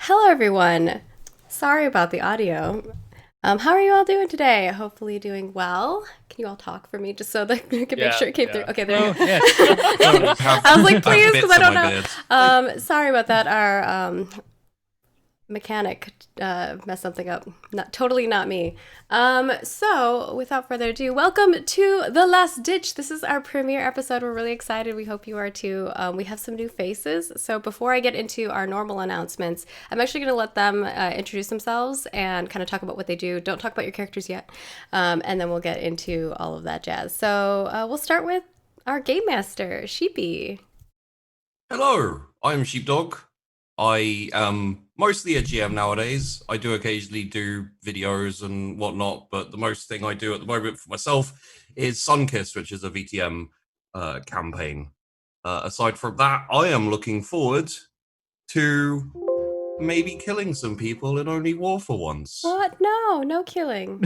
Hello, everyone. Sorry about the audio. How are you all doing today? Hopefully, doing well. Can you all talk for me just so that I can make Yeah, sure it came through? yeah. Okay, there you Oh, go. yes. No I worries. have I was like, I have please, because I bits in don't my know. beard. Sorry about that. Our mechanic messed something up. Totally not me. So without further ado, welcome to The Last Ditch. This is our premiere episode. We're really excited. We hope you are too. We have some new faces. So before I get into our normal announcements, I'm actually going to let them introduce themselves and kind of talk about what they do. Don't talk about your characters yet. And then we'll get into all of that jazz. So we'll start with our game master, Sheepy. Hello, I'm Sheepdog. I am mostly a GM nowadays. I do occasionally do videos and whatnot, but the most thing I do at the moment for myself is Sunkissed, which is a VTM campaign. Aside from that, I am looking forward to maybe killing some people in only war for once. What? No, no killing.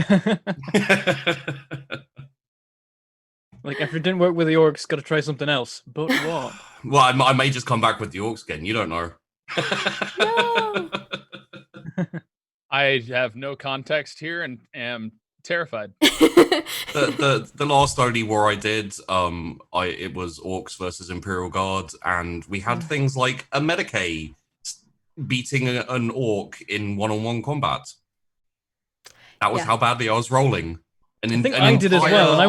Like, if it didn't work with the orcs, gotta try something else. But what? Well, I may just come back with the orcs again. You don't know. No. I have no context here and am terrified. The last only war I did, it was orcs versus Imperial Guard, and we had things like a Medicaid beating an orc in one-on-one combat. That was Yeah. how badly I was rolling. I think I did as well, and I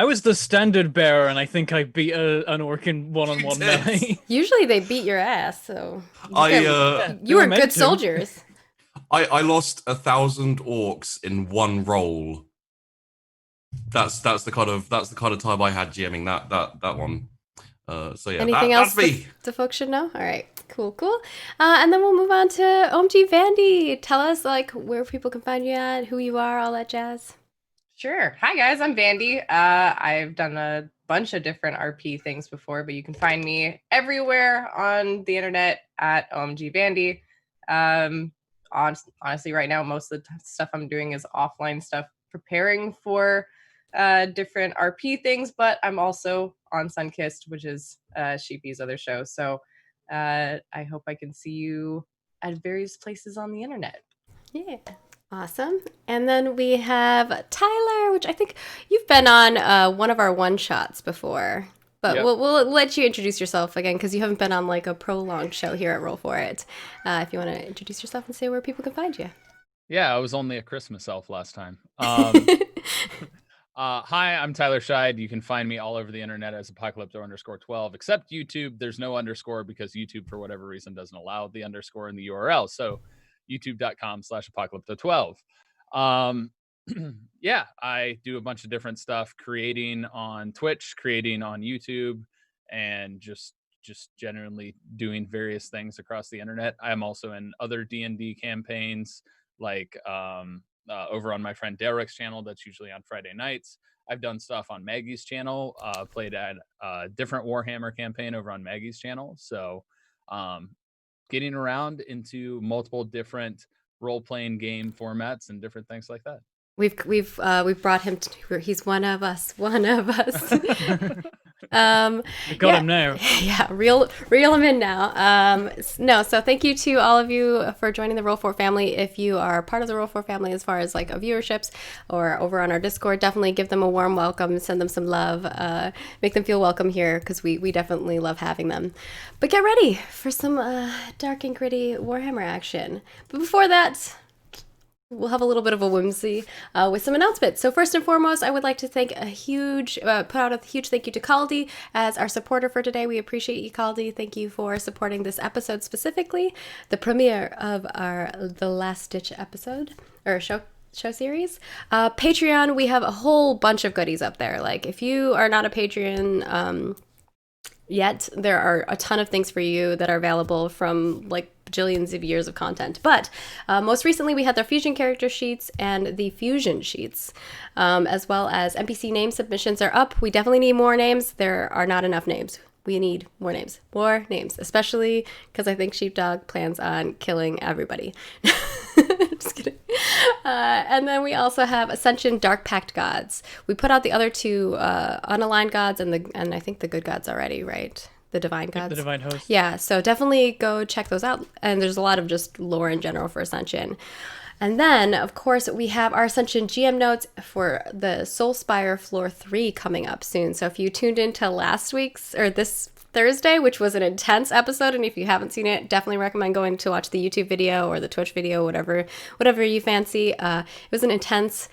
was the standard bearer, and I think I beat an orc in one-on-one You did. melee. Usually they beat your ass, so I you were meant good to. soldiers. I lost 1,000 orcs in one roll. That's the kind of time I had GMing that one. So yeah, Anything that's else me. the folks should know? All right, cool. And then we'll move on to OMG Vandy. Tell us like where people can find you at, who you are, all that jazz. Sure. Hi, guys. I'm Vandy. I've done a bunch of different RP things before, but you can find me everywhere on the internet at OMG Vandy. Honestly, right now, most of the stuff I'm doing is offline stuff, preparing for different RP things, but I'm also on Sunkissed, which is Sheepy's other show. So I hope I can see you at various places on the internet. Yeah. Awesome. And then we have Tyler, which I think you've been on one of our one shots before. But Yep. we'll let you introduce yourself again because you haven't been on like a prolonged show here at Roll For It. If you want to introduce yourself and say where people can find you. Yeah, I was only a Christmas elf last time. Hi, I'm Tyler Scheid. You can find me all over the internet as apocalypto_12, except YouTube. There's no underscore because YouTube, for whatever reason, doesn't allow the underscore in the URL. So youtube.com/apocalypto12. Yeah, I do a bunch of different stuff, creating on Twitch, creating on YouTube, and just generally doing various things across the internet. I am also in other D&D campaigns, like over on my friend Derek's channel. That's usually on Friday nights. I've done stuff on Maggie's channel, played at a different Warhammer campaign over on Maggie's channel. So getting around into multiple different role-playing game formats and different things like that. We've brought him to, he's one of us. We got him now. Yeah, reel him in now. No, so thank you to all of you for joining the Roll4 family. If you are part of the Roll4 family as far as like viewerships or over on our Discord, definitely give them a warm welcome, send them some love, make them feel welcome here because we definitely love having them. But get ready for some dark and gritty Warhammer action. But before that, we'll have a little bit of a whimsy with some announcements. So first and foremost, I would like to put out a huge thank you to Caldi as our supporter for today. We appreciate you, Caldi. Thank you for supporting this episode specifically, the premiere of our The Last Ditch episode or show series. Patreon, we have a whole bunch of goodies up there. Like if you are not a Patreon yet, there are a ton of things for you that are available from like bajillions of years of content. But most recently we had their fusion character sheets and the fusion sheets, as well as NPC name submissions are up. We definitely need more names. There are not enough names. We need more names, especially because I think Sheepdog plans on killing everybody. Just kidding. And then we also have Ascension Dark Pact Gods. We put out the other two unaligned gods and I think the good gods already, right? the Divine Yep, Gods. the Divine Host. Yeah, so definitely go check those out. And there's a lot of just lore in general for Ascension. And then, of course, we have our Ascension GM notes for the Soulspire Floor 3 coming up soon. So if you tuned into last week's, or this Thursday, which was an intense episode, and if you haven't seen it, definitely recommend going to watch the YouTube video or the Twitch video, whatever you fancy. It was an intense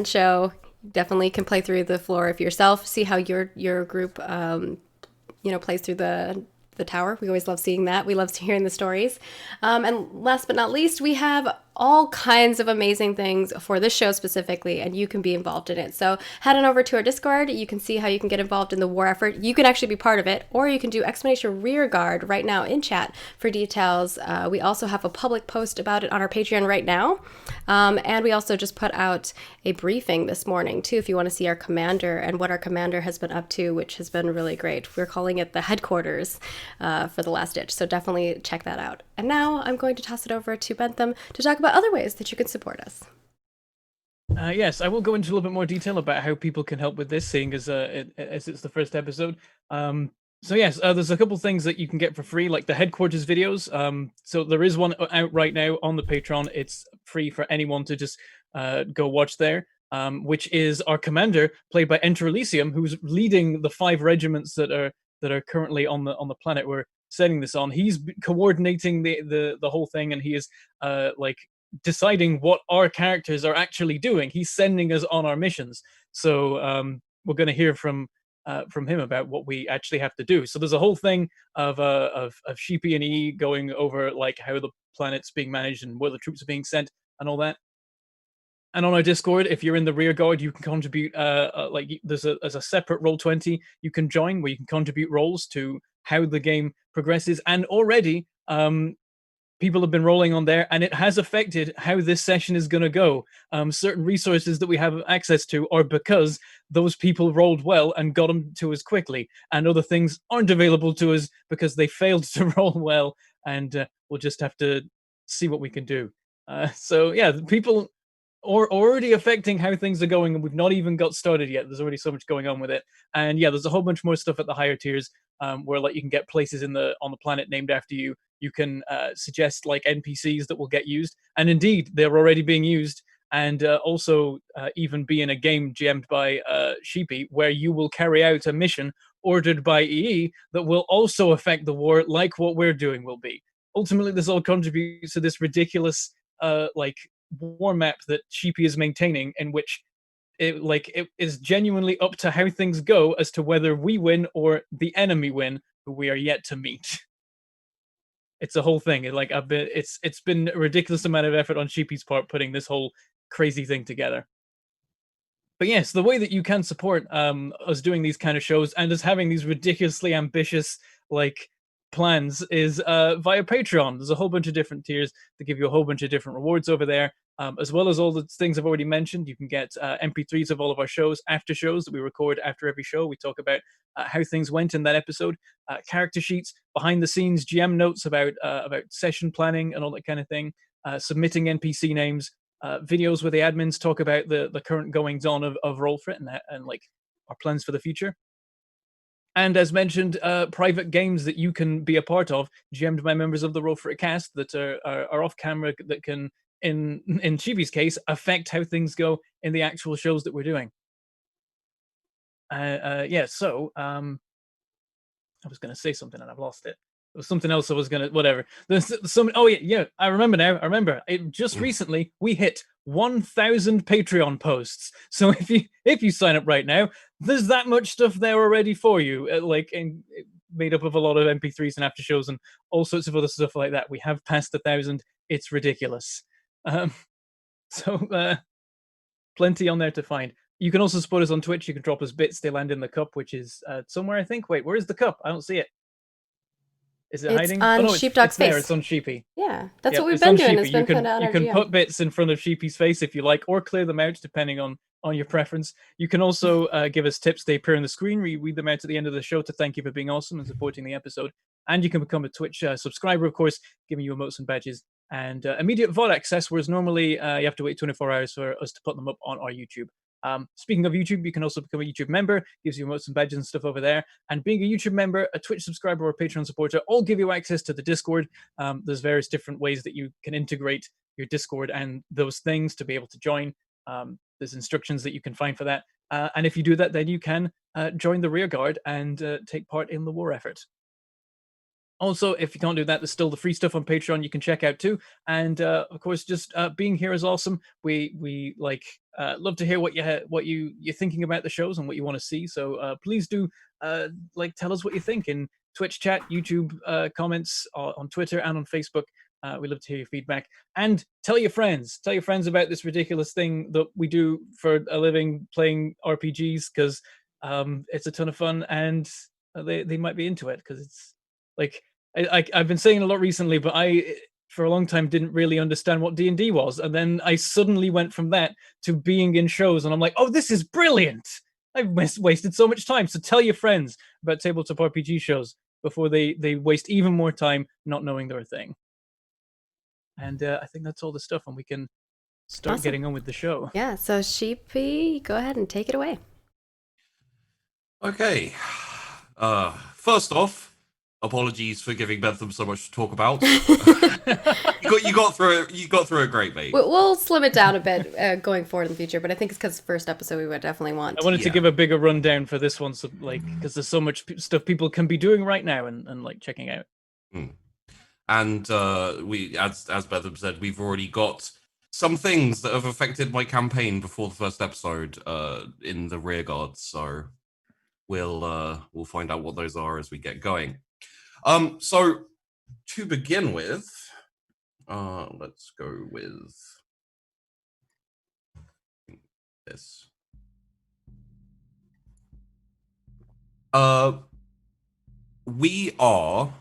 show. Definitely can play through the floor if yourself, see how your group, plays through the tower. We always love seeing that. We love hearing the stories. And last but not least, we have all kinds of amazing things for this show specifically, and you can be involved in it. So head on over to our Discord. You can see how you can get involved in the war effort. You can actually be part of it, or you can do exclamation rear guard right now in chat for details. We also have a public post about it on our Patreon right now. And we also just put out a briefing this morning too, if you want to see our commander and what our commander has been up to, which has been really great. We're calling it the headquarters for the last ditch. So definitely check that out. And now I'm going to toss it over to Bentham to talk about other ways that you can support us. Yes, I will go into a little bit more detail about how people can help with this, seeing as it's the first episode. So yes, there's a couple things that you can get for free, like the headquarters videos. So there is one out right now on the Patreon. It's free for anyone to just go watch there, which is our commander, played by Enter Elysium, who's leading the 5 regiments that are currently on the planet we're setting this on. He's coordinating the whole thing, and he is deciding what our characters are actually doing. He's sending us on our missions. So we're going to hear from him about what we actually have to do. So there's a whole thing of Sheepy and E going over like how the planet's being managed and where the troops are being sent and all that. And on our Discord, if you're in the rear guard, you can contribute. There's a separate Roll20 you can join where you can contribute rolls to how the game progresses. And already, people have been rolling on there, and it has affected how this session is going to go. Certain resources that we have access to are because those people rolled well and got them to us quickly, and other things aren't available to us because they failed to roll well, and we'll just have to see what we can do. So yeah, people are already affecting how things are going, and we've not even got started yet. There's already so much going on with it, and yeah, there's a whole bunch more stuff at the higher tiers, where like you can get places on the planet named after you. You can suggest like NPCs that will get used, and indeed they're already being used, and also even be in a game GM'd by Sheepy, where you will carry out a mission ordered by EE that will also affect the war, like what we're doing will be. Ultimately, this all contributes to this ridiculous war map that Sheepy is maintaining, in which it is genuinely up to how things go as to whether we win or the enemy win, who we are yet to meet. It's a whole thing. It's been a ridiculous amount of effort on Sheepy's part putting this whole crazy thing together. But yes, the way that you can support us doing these kind of shows and us having these ridiculously ambitious plans is via Patreon. There's a whole bunch of different tiers that give you a whole bunch of different rewards over there, as well as all the things I've already mentioned. You can get MP3s of all of our shows, after shows that we record after every show. We talk about how things went in that episode, character sheets, behind the scenes GM notes about session planning and all that kind of thing, submitting NPC names, videos where the admins talk about the current goings on of Roll For It and like our plans for the future. And as mentioned, private games that you can be a part of, GM'd by members of the Roll For It cast that are off camera, that can, in Chibi's case, affect how things go in the actual shows that we're doing. So I was going to say something and I've lost it. There was something else I was going to, whatever. There's some, oh yeah, I remember now. I remember. Just recently, we hit 1,000 Patreon posts. So if you sign up right now, there's that much stuff there already for you, made up of a lot of MP3s and after shows and all sorts of other stuff like that. We have passed 1,000. It's ridiculous. Plenty on there to find. You can also support us on Twitch. You can drop us bits. They land in the cup, which is somewhere, I think. Wait, where is the cup? I don't see it. Is it hiding? On Sheepdog's face. There. It's on Sheepy. Yeah, that's what we've been doing. It's been put on you our can GM. put bits in front of Sheepy's face if you like, or clear them out depending on your preference. You can also give us tips. They appear on the screen. We read them out at the end of the show to thank you for being awesome and supporting the episode. And you can become a Twitch subscriber, of course, giving you emotes and badges and immediate VOD access, whereas normally you have to wait 24 hours for us to put them up on our YouTube. Speaking of YouTube, you can also become a YouTube member. Gives you emotes and badges and stuff over there. And being a YouTube member, a Twitch subscriber, or a Patreon supporter all give you access to the Discord. There's various different ways that you can integrate your Discord and those things to be able to join. There's instructions that you can find for that. And if you do that, then you can join the rearguard and take part in the war effort. Also, if you can't do that, there's still the free stuff on Patreon you can check out too. And of course, just being here is awesome. We like love to hear what you're thinking about the shows and what you want to see. So please do like tell us what you think in Twitch chat, YouTube comments, on Twitter and on Facebook. We love to hear your feedback. And tell your friends about this ridiculous thing that we do for a living, playing RPGs, because it's a ton of fun and they might be into it, because it's like I've been saying a lot recently, but I for a long time didn't really understand what D&D was, and then I suddenly went from that to being in shows, and I'm like, oh, this is brilliant! I've wasted so much time. So tell your friends about tabletop RPG shows before they waste even more time not knowing they're a thing. And I think that's all the stuff, and we can start Awesome. getting on with the show. Yeah, so Sheepy, go ahead and take it away. Okay. First off, apologies for giving Bentham so much to talk about. you got through it great, mate. We'll slim it down a bit going forward in the future, but I think it's because first episode we would definitely want. I wanted to give a bigger rundown for this one, so like, because there's so much stuff people can be doing right now and like checking out. And we, as Bentham said, we've already got some things that have affected my campaign before the first episode in the rearguard. So we'll find out what those are as we get going. So to begin with, let's go with this. We are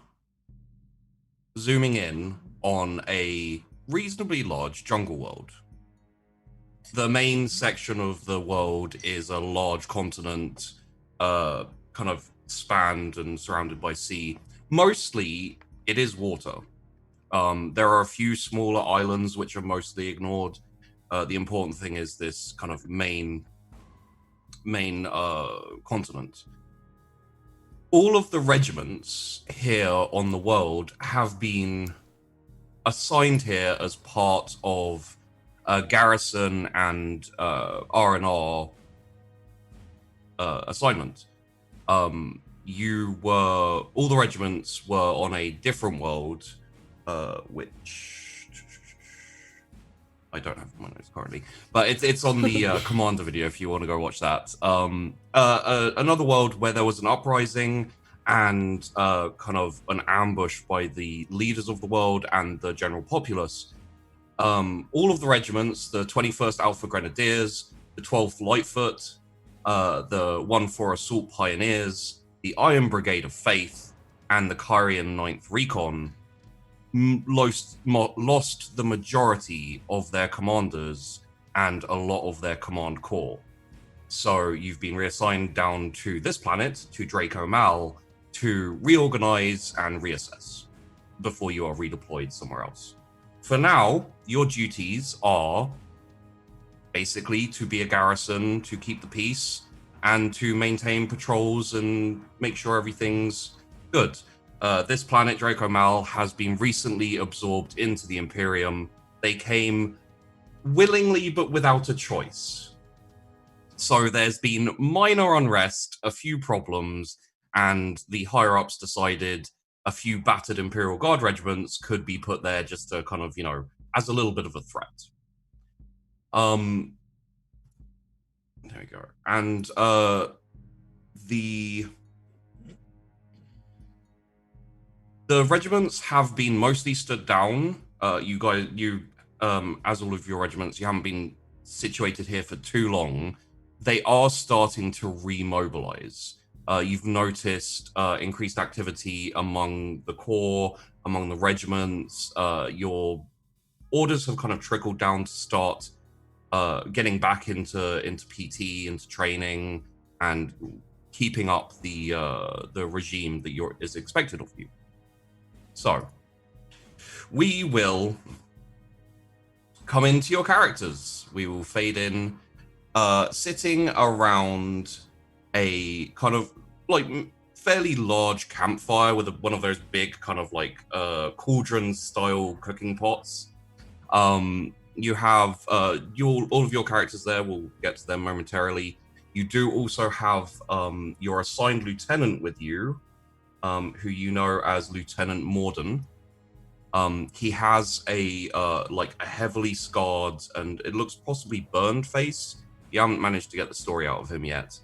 zooming in on a reasonably large jungle world. The main section of the world is a large continent, kind of spanned and surrounded by sea. Mostly, it is water. There are a few smaller islands which are mostly ignored. The important thing is this kind of main continent. All of the regiments here on the world have been assigned here as part of a garrison and R&R assignment. All the regiments were on a different world, which I don't have my notes currently, but it's on the commander video if you want to go watch that. Another world where there was an uprising and kind of an ambush by the leaders of the world and the general populace. All of the regiments, the 21st Alpha Grenadiers, the 12th Lightfoot, the 1-4 Assault Pioneers, the Iron Brigade of Faith, and the Kyrian 9th Recon lost the majority of their commanders and a lot of their command corps. So you've been reassigned down to this planet, to Draco Mal, to reorganize and reassess before you are redeployed somewhere else. For now, your duties are basically to be a garrison, to keep the peace, and to maintain patrols and make sure everything's good. This planet, Draco Mal, has been recently absorbed into the Imperium. They came willingly but without a choice. So there's been minor unrest, a few problems, and the higher-ups decided a few battered Imperial Guard regiments could be put there just to kind of, as a little bit of a threat. There we go. And the regiments have been mostly stood down. As all of your regiments, you haven't been situated here for too long. They are starting to remobilize. You've noticed increased activity among the corps, among the regiments. Your orders have kind of trickled down to start getting back into PT, into training, and keeping up the regime that is expected of you. So, we will come into your characters. We will fade in sitting around a kind of like fairly large campfire with one of those big kind of like cauldron style cooking pots. You have all of your characters there. We'll get to them momentarily. You do also have your assigned lieutenant with you, who you know as Lieutenant Morden. He has a heavily scarred and it looks possibly burned face. You haven't managed to get the story out of him yet.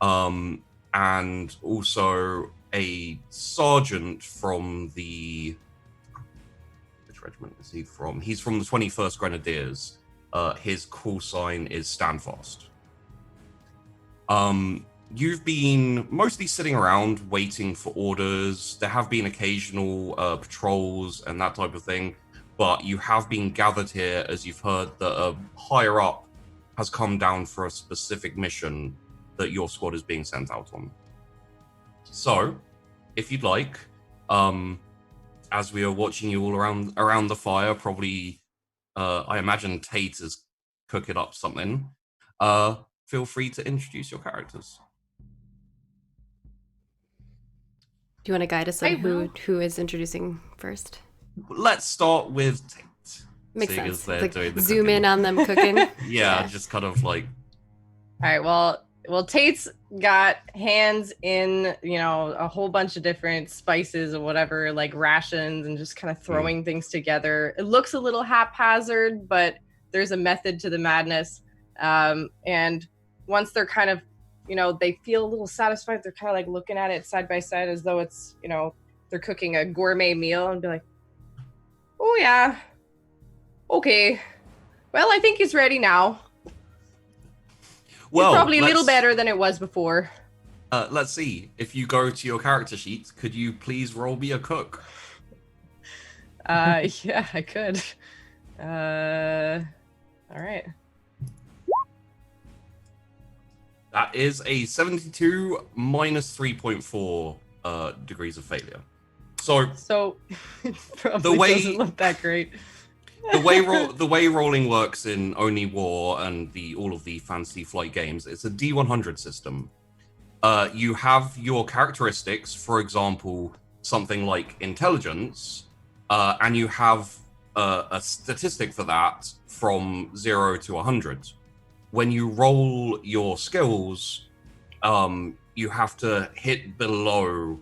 And also a sergeant from the... Which regiment is he from? He's from the 21st Grenadiers. His call sign is Standfast. You've been mostly sitting around waiting for orders. There have been occasional patrols and that type of thing, but you have been gathered here as you've heard that a higher up has come down for a specific mission that your squad is being sent out on. So, if you'd like, as we are watching you all around the fire, probably, I imagine Tate is cooking up something. Feel free to introduce your characters. Do you want to guide us on who is introducing first? Let's start with Tate. Makes sense. Like zoom in on them cooking. Yeah, just kind of like... All right, well, Tate's got hands in, a whole bunch of different spices or whatever, like rations, and just kind of throwing things together. It looks a little haphazard, but there's a method to the madness. And once they're kind of, they feel a little satisfied, they're kind of like looking at it side by side as though it's, they're cooking a gourmet meal, and be like, oh yeah, okay. Well, I think he's ready now. Well, it's probably a little better than it was before. Let's see. If you go to your character sheet, could you please roll me a cook? Yeah, I could. All right. That is a 72 minus 3.4 degrees of failure. So it probably doesn't look that great. the way rolling works in Only War and all of the Fantasy Flight games, it's a D100 system. You have your characteristics, for example, something like intelligence, and you have a statistic for that from 0 to 100. When you roll your skills, you have to hit below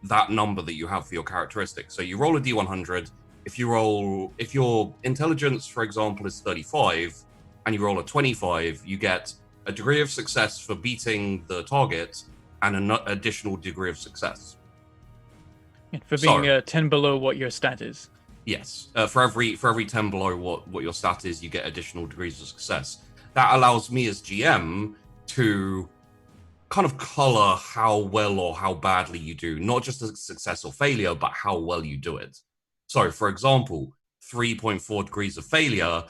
that number that you have for your characteristics. So you roll a D100. If your intelligence, for example, is 35, and you roll a 25, you get a degree of success for beating the target and an additional degree of success. For being 10 below what your stat is. Yes. For every 10 below what your stat is, you get additional degrees of success. That allows me as GM to kind of color how well or how badly you do, not just a success or failure, but how well you do it. So, for example, 3.4 degrees of failure,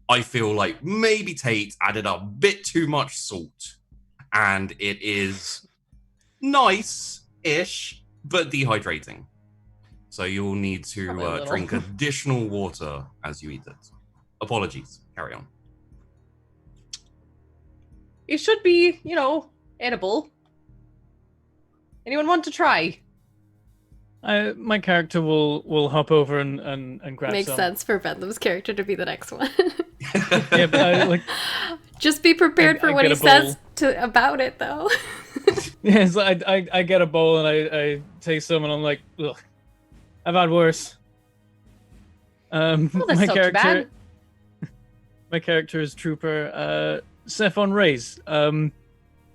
I feel like maybe Tate added a bit too much salt, and it is nice-ish, but dehydrating. So you'll need to drink additional water as you eat it. Apologies. Carry on. It should be, edible. Anyone want to try? My character will hop over and grab Makes some. sense for Bentham's character to be the next one. Yeah, but just be prepared for what he says about it, though. Yeah, so I get a bowl and I take some and I'm like, ugh, I've had worse. Well, that's not too bad. My character is Trooper Sephon Reyes.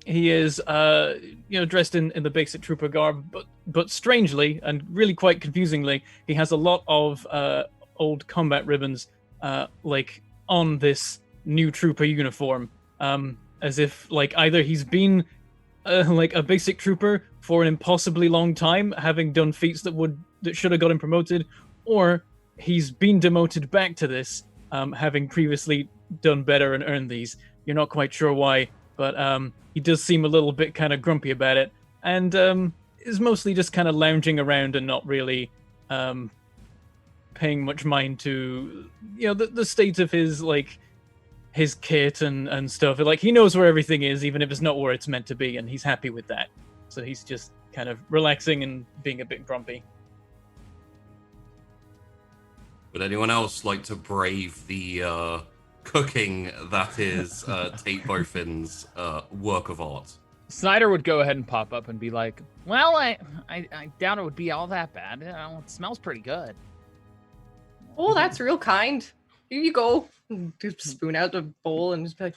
He is dressed in the basic trooper garb, but strangely and really quite confusingly, he has a lot of old combat ribbons on this new trooper uniform, as if either he's been a basic trooper for an impossibly long time, having done feats that should have got him promoted, or he's been demoted back to this, having previously done better and earned these. You're not quite sure why, but he does seem a little bit kind of grumpy about it, and is mostly just kind of lounging around and not really paying much mind to the state of his his kit and stuff. Like, he knows where everything is, even if it's not where it's meant to be, and he's happy with that. So he's just kind of relaxing and being a bit grumpy. Would anyone else like to brave the cooking that is Tate Bofin's work of art? Snyder would go ahead and pop up and be like, well, I doubt it would be all that bad. You know, it smells pretty good. Oh, that's real kind. Here you go. Just spoon out the bowl and just be like,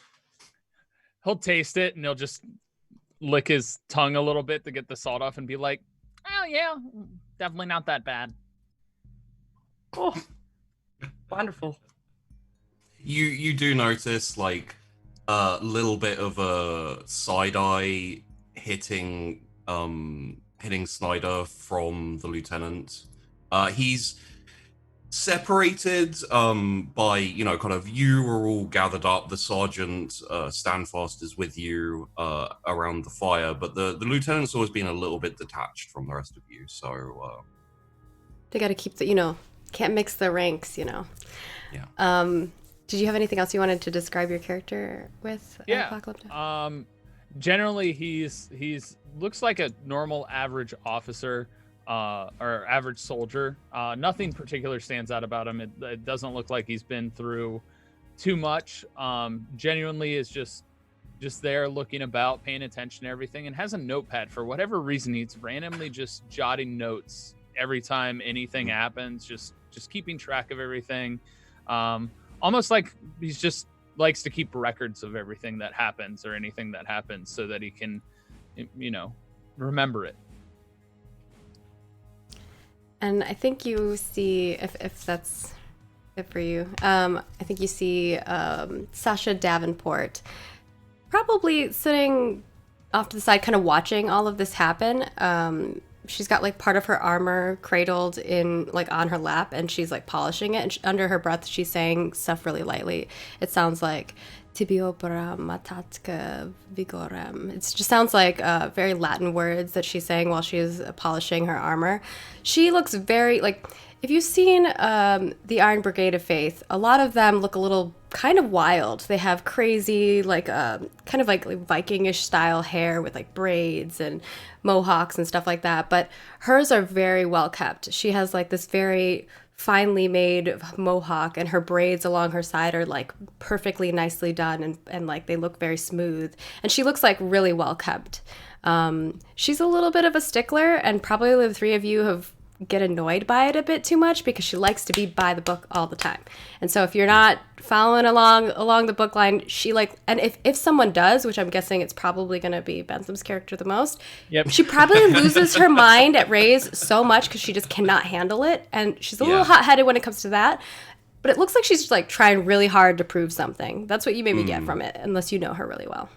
He'll taste it and he'll just lick his tongue a little bit to get the salt off and be like, oh, yeah, definitely not that bad. oh, wonderful. You do notice like a little bit of a side eye hitting Snyder from the lieutenant. He's separated by, you know, kind of, you are all gathered up. The sergeant Standfast is with you around the fire, but the lieutenant's always been a little bit detached from the rest of you. So They got to keep the, you know, can't mix the ranks, you know. Yeah. Did you have anything else you wanted to describe your character with? Yeah. Apocalypto? Generally, he's looks like a normal average officer or average soldier. Nothing particular stands out about him. It doesn't look like he's been through too much. Genuinely is just there looking about, paying attention to everything, and has a notepad. For whatever reason, he's randomly just jotting notes every time anything happens, just keeping track of everything. Almost like he's just likes to keep records of everything that happens or anything that happens so that he can, you know, remember it. And I think you see, if that's it for you, I think you see Sasha Davenport probably sitting off to the side, kind of watching all of this happen. She's got like part of her armor cradled in like on her lap, and she's like polishing it, and under her breath she's saying stuff really lightly. It sounds like tibiopera matatka vigorem. It just sounds like very Latin words that she's saying while she's polishing her armor. She looks very like, if you've seen the Iron Brigade of Faith, a lot of them look a little kind of wild. They have crazy, like kind of like Vikingish style hair with like braids and mohawks and stuff like that. But hers are very well kept. She has like this very finely made mohawk, and her braids along her side are like perfectly nicely done, and like they look very smooth. And she looks like really well kept. She's a little bit of a stickler, and probably the three of you get annoyed by it a bit too much because she likes to be by the book all the time. And so if you're not following along the book line, she like, and if someone does, which I'm guessing it's probably going to be Bentham's character the most, Yep. she probably loses her mind at Ray's so much because she just cannot handle it. And she's a little hot-headed when it comes to that. But it looks like she's like trying really hard to prove something. That's what you maybe get from it, unless you know her really well.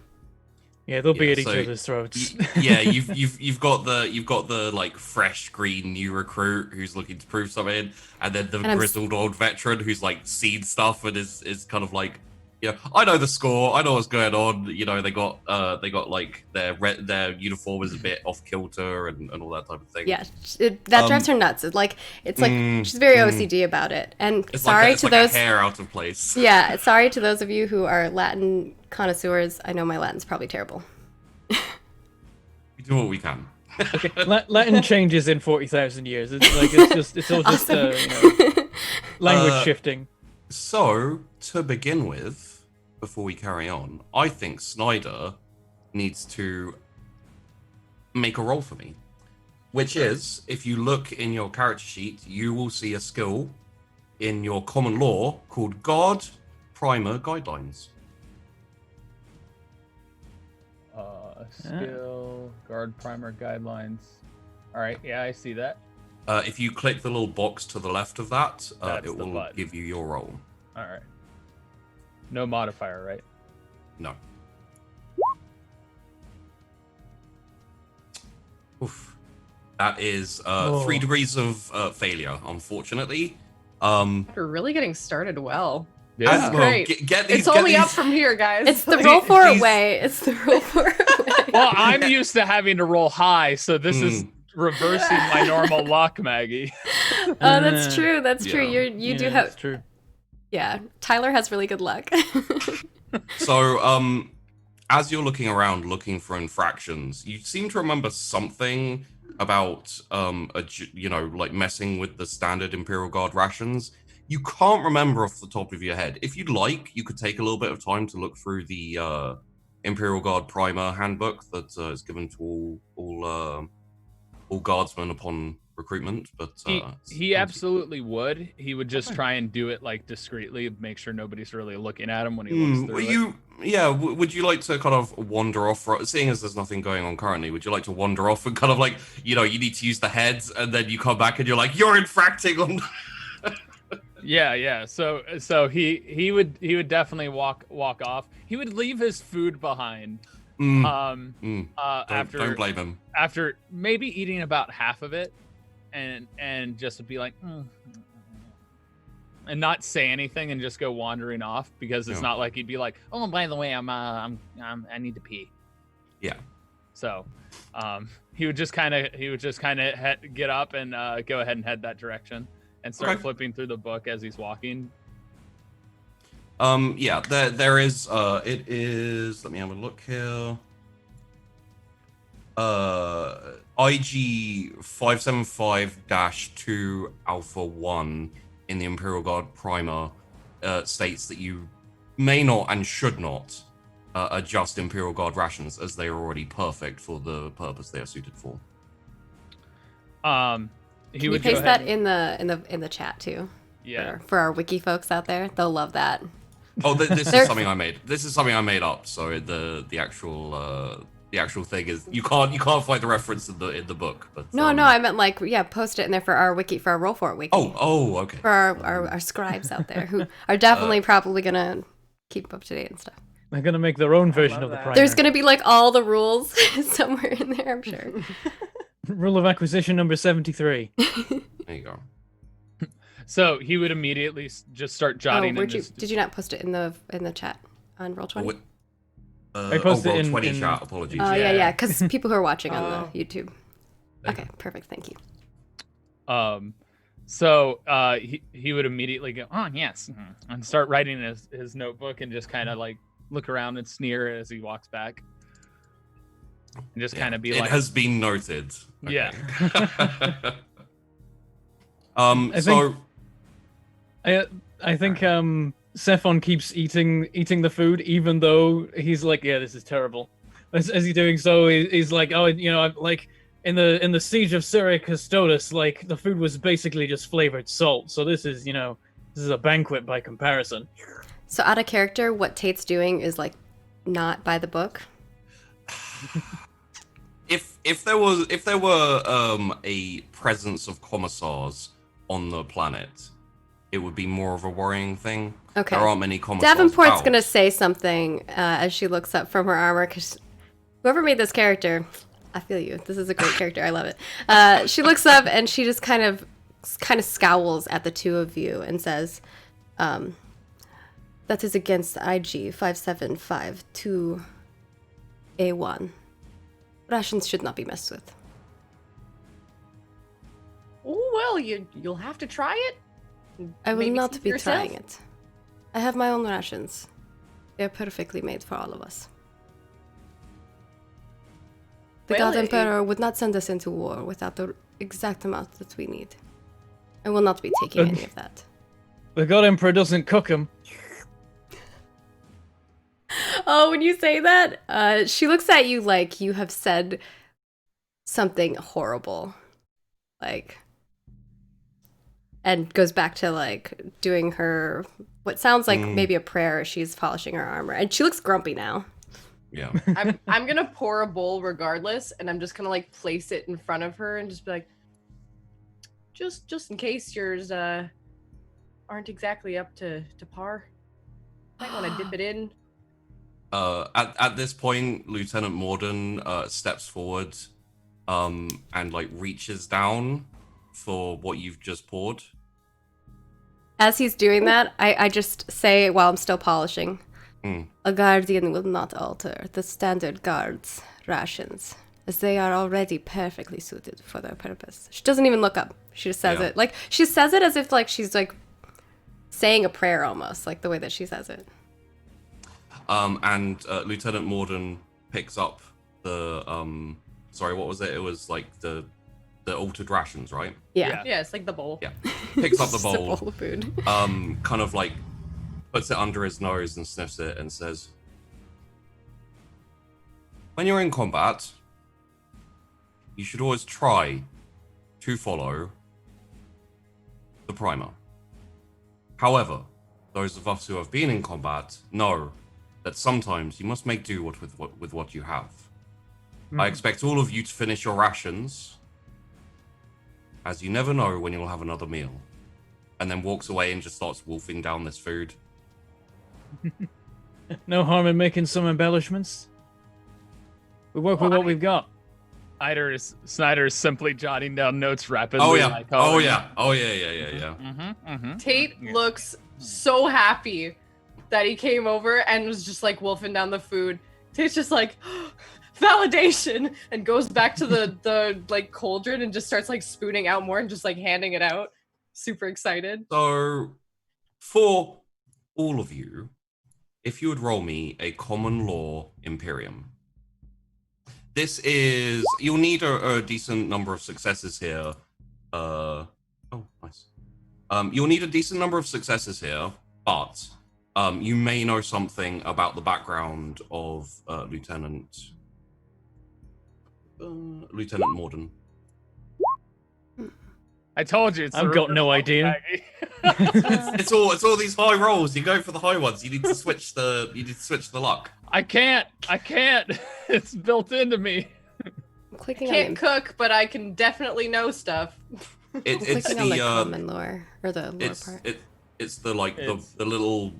Yeah, they'll be at each so other's throats. Yeah, you've got the like fresh green new recruit who's looking to prove something, and then the grizzled old veteran who's like seen stuff and is kind of like, yeah, I know the score, I know what's going on. You know, they got like their uniform is a bit off kilter and all that type of thing. Yeah, that drives her nuts. It's like she's very OCD about it. And it's sorry like to those hair out of place. Yeah, sorry to those of you who are Latin connoisseurs. I know my Latin's probably terrible. We do what we can. Okay, Latin changes in 40,000 years. It's like it's all just language shifting. So to begin with, before we carry on, I think Snyder needs to make a roll for me, which is, if you look in your character sheet, you will see a skill in your common law called Guard Primer Guidelines. Skill, guard primer guidelines. All right, yeah, I see that. If you click the little box to the left of that, it will button. give you your roll. All right. No modifier, right? No. Oof. That is 3 degrees of failure, unfortunately. You're really getting started well. Yeah. That's great. It's only up from here, guys. It's the roll for it way. It's the roll for it way. Well, I'm used to having to roll high, so this is reversing my normal luck, Maggie. Oh, that's true. That's true. You do have. That's true. Yeah, Tyler has really good luck. So, as you're looking around looking for infractions, you seem to remember something about, like messing with the standard Imperial Guard rations. You can't remember off the top of your head. If you'd like, you could take a little bit of time to look through the Imperial Guard Primer handbook that is given to all guardsmen upon recruitment. But he absolutely would. He would just try and do it like discreetly, make sure nobody's really looking at him when he looks through it. Would you like to kind of wander off, seeing as there's nothing going on currently, would you like to wander off and kind of like, you need to use the heads, and then you come back and you're like, you're infracting on... Yeah. So he would definitely walk off. He would leave his food behind. Don't blame him. After maybe eating about half of it, and just be like, and not say anything and just go wandering off, because it's not like he'd be like, oh, by the way, I need to pee. Yeah. So, he would just kind of get up and go ahead and head that direction and start flipping through the book as he's walking. There is it is, let me have a look here. IG 575-2 Alpha 1 in the Imperial Guard Primer states that you may not and should not adjust Imperial Guard rations, as they are already perfect for the purpose they are suited for. Can you paste that in the chat too? Yeah. For our wiki folks out there, they'll love that. Oh, this is something I made. This is something I made up. So the actual thing is you can't find the reference in the book. But no, I meant like post it in there for our wiki, for our Roll For It wiki. Oh, okay. For our scribes out there who are definitely probably gonna keep up to date and stuff. They're gonna make their own version of the primer. There's gonna be like all the rules somewhere in there, I'm sure. Rule of acquisition number 73. There you go. So he would immediately just start jotting. Did you not post it in the chat on Roll20? I posted it in Roll20 chat. Apologies. Yeah, because people who are watching on the YouTube. Okay, perfect. Thank you. So he would immediately go, oh yes, and start writing in his notebook, and just kind of like look around and sneer as he walks back, and just kind of be like, it has been noted. Okay. Yeah. I think Sephon keeps eating the food, even though he's like, yeah, this is terrible. As he's doing so, he's like, oh, like in the siege of Syria Custodes, like the food was basically just flavored salt. So this is a banquet by comparison. So out of character, what Tate's doing is like not by the book. If there were a presence of commissars on the planet, it would be more of a worrying thing. Okay. There aren't many commissars. Davenport's going to say something as she looks up from her armor, because whoever made this character, I feel you. This is a great character. I love it. She looks up and she just kind of scowls at the two of you and says, that is against IG 5752A1. Rations should not be messed with. Oh, well, you'll have to try it. I will Maybe not see be for yourself. trying it. I have my own rations. They are perfectly made for all of us. The Well, God Emperor would not send us into war without the exact amount that we need. I will not be taking any of that. The God Emperor doesn't cook them. Oh, when you say that, she looks at you like you have said something horrible. And goes back to like doing her what sounds like maybe a prayer as she's polishing her armor, and she looks grumpy now. Yeah. I'm gonna pour a bowl regardless, and I'm just gonna like place it in front of her and just be like, just in case yours aren't exactly up to par, might want to dip it in. At this point, Lieutenant Morden steps forward and like reaches down for what you've just poured. As he's doing that, I just say while I'm still polishing, a guardian will not alter the standard guard's rations, as they are already perfectly suited for their purpose. She doesn't even look up. She just says it. Like, she says it as if like she's like saying a prayer almost, like the way that she says it. And Lieutenant Morden picks up the sorry, what was it? It was like the altered rations, right? Yeah. Yeah, it's like the bowl. Yeah. Picks up the Just a bowl, bowl of food. kind of like puts it under his nose and sniffs it and says, when you're in combat, you should always try to follow the primer. However, those of us who have been in combat know that sometimes you must make do with what you have. I expect all of you to finish your rations, as you never know when you'll have another meal. And then walks away and just starts wolfing down this food. No harm in making some embellishments. We work with what we've got. Snyder is simply jotting down notes rapidly. Oh yeah. Like, Oh yeah. Tate looks so happy that he came over and was just like wolfing down the food. Tate's just like, validation, and goes back to the like cauldron and just starts like spooning out more and just like handing it out. Super excited. So, for all of you, if you would roll me a common law Imperium. This is, you'll need a decent number of successes here. Oh, nice. You'll need a decent number of successes here, but you may know something about the background of Lieutenant Morden. I told you. I've got no idea. It's all these high rolls. You go for the high ones. You need to switch the luck. I can't. It's built into me. I'm clicking Can't cook, but I can definitely know stuff. It's clicking on the the common lore or the lore part. it's the like the little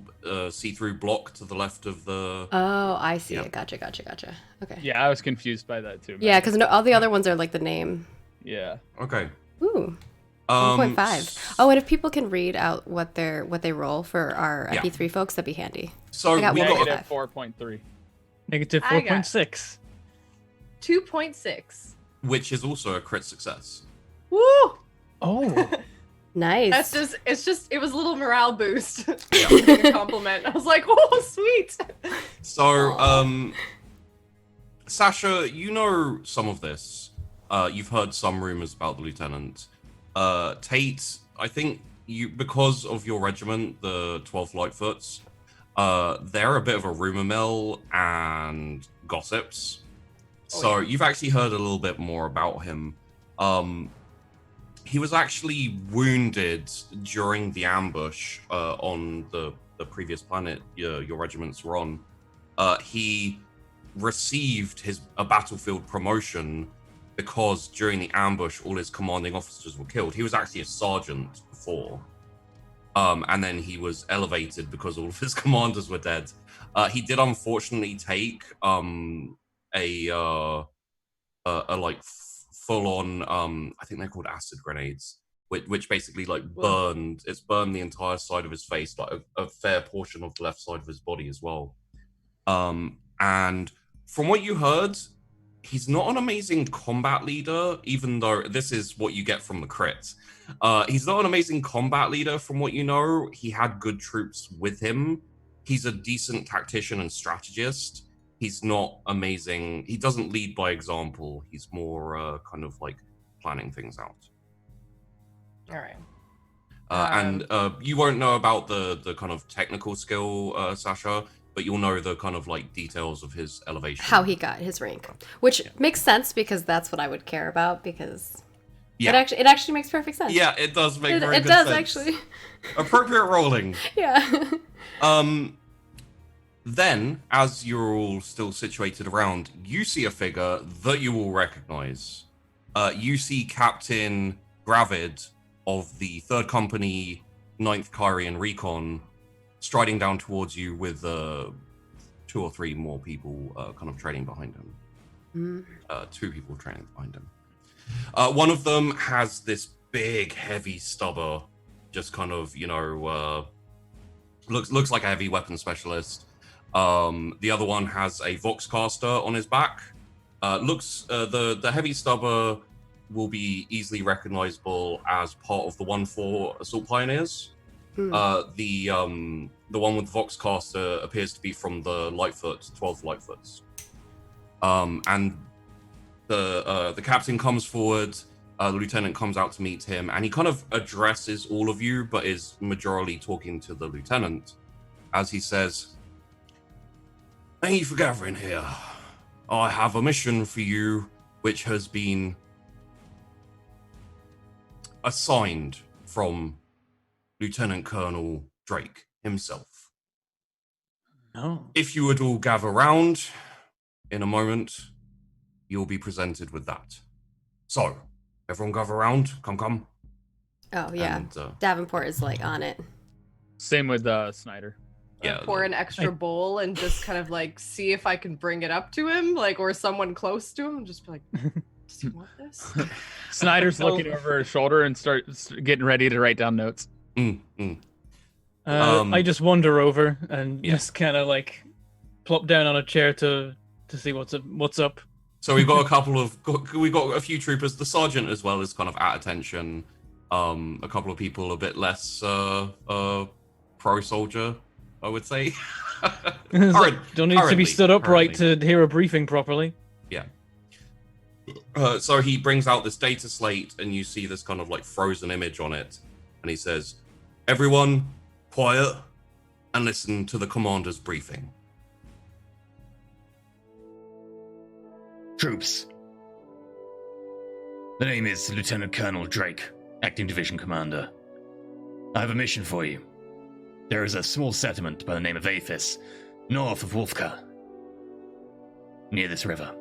see-through block to the left of the. Oh, I see Yeah. it. Gotcha. Okay. Yeah, I was confused by that too. Yeah, because all the other ones are like the name. Yeah. Okay. Ooh. 1.5. Oh, and if people can read out what they roll for our Yeah. MP3 folks, that'd be handy. So I got we one. got Negative 4.3. Negative I got- 4.6. 2.6. which is also a crit success. Woo! Oh. Nice. It was a little morale boost. Yeah. A compliment. I was like, oh, sweet. So, Sasha, you know some of this. You've heard some rumors about the lieutenant. Tate, I think because of your regiment, the 12th Lightfoots, they're a bit of a rumor mill and gossips. So you've actually heard a little bit more about him. He was actually wounded during the ambush on the previous planet your regiments were on. He received a battlefield promotion because during the ambush, all his commanding officers were killed. He was actually a sergeant before. And then he was elevated because all of his commanders were dead. He did unfortunately take a like full-on I think they're called acid grenades, which basically like burned the entire side of his face, like a fair portion of the left side of his body as well. And from what you heard, he's not an amazing combat leader, even though this is what you get from the crit. He's not an amazing combat leader from what you know. He had good troops with him. He's a decent tactician and strategist. He's not amazing. He doesn't lead by example. He's more kind of like planning things out. All right. And you won't know about the kind of technical skill, Sasha, but you'll know the kind of like details of his elevation. How he got his rank, which makes sense because that's what I would care about because Yeah. it actually makes perfect sense. Yeah, it does make very it good does sense. actually. Appropriate rolling. Yeah. Then, as you're all still situated around, you see a figure that you will recognize. You see Captain Gravid of the 3rd Company, 9th Kyrian Recon, striding down towards you with 2 or 3 more people kind of trailing behind him. 2 people trailing behind him. One of them has this big, heavy stubber, just kind of, looks like a heavy weapon specialist. The other one has a Voxcaster on his back. The heavy stubber will be easily recognizable as part of the 1-4 Assault Pioneers. The one with Voxcaster appears to be from the Lightfoot, 12 Lightfoots. And the captain comes forward, the lieutenant comes out to meet him, and he kind of addresses all of you, but is majorly talking to the lieutenant as he says, "Thank you for gathering here. I have a mission for you, which has been assigned from Lieutenant Colonel Drake himself. Oh. If you would all gather round in a moment, you'll be presented with that. So, everyone gather round. Come. Oh, yeah. And, Davenport is like on it. Same with Snyder. Yeah, Pour an extra bowl and just kind of like see if I can bring it up to him, like, or someone close to him, and just be like, does he want this? Snyder's looking over his shoulder and start getting ready to write down notes. I just wander over and just kind of like plop down on a chair to see what's up. So we've got a few troopers. The sergeant as well is kind of at attention. A couple of people a bit less pro soldier, I would say. Don't need to be stood upright to hear a briefing properly. Yeah. So he brings out this data slate, and you see this kind of like frozen image on it, and he says, "Everyone, quiet, and listen to the commander's briefing." Troops. The name is Lieutenant Colonel Drake, Acting Division Commander. I have a mission for you. There is a small settlement by the name of Athis, north of Wolfka, near this river.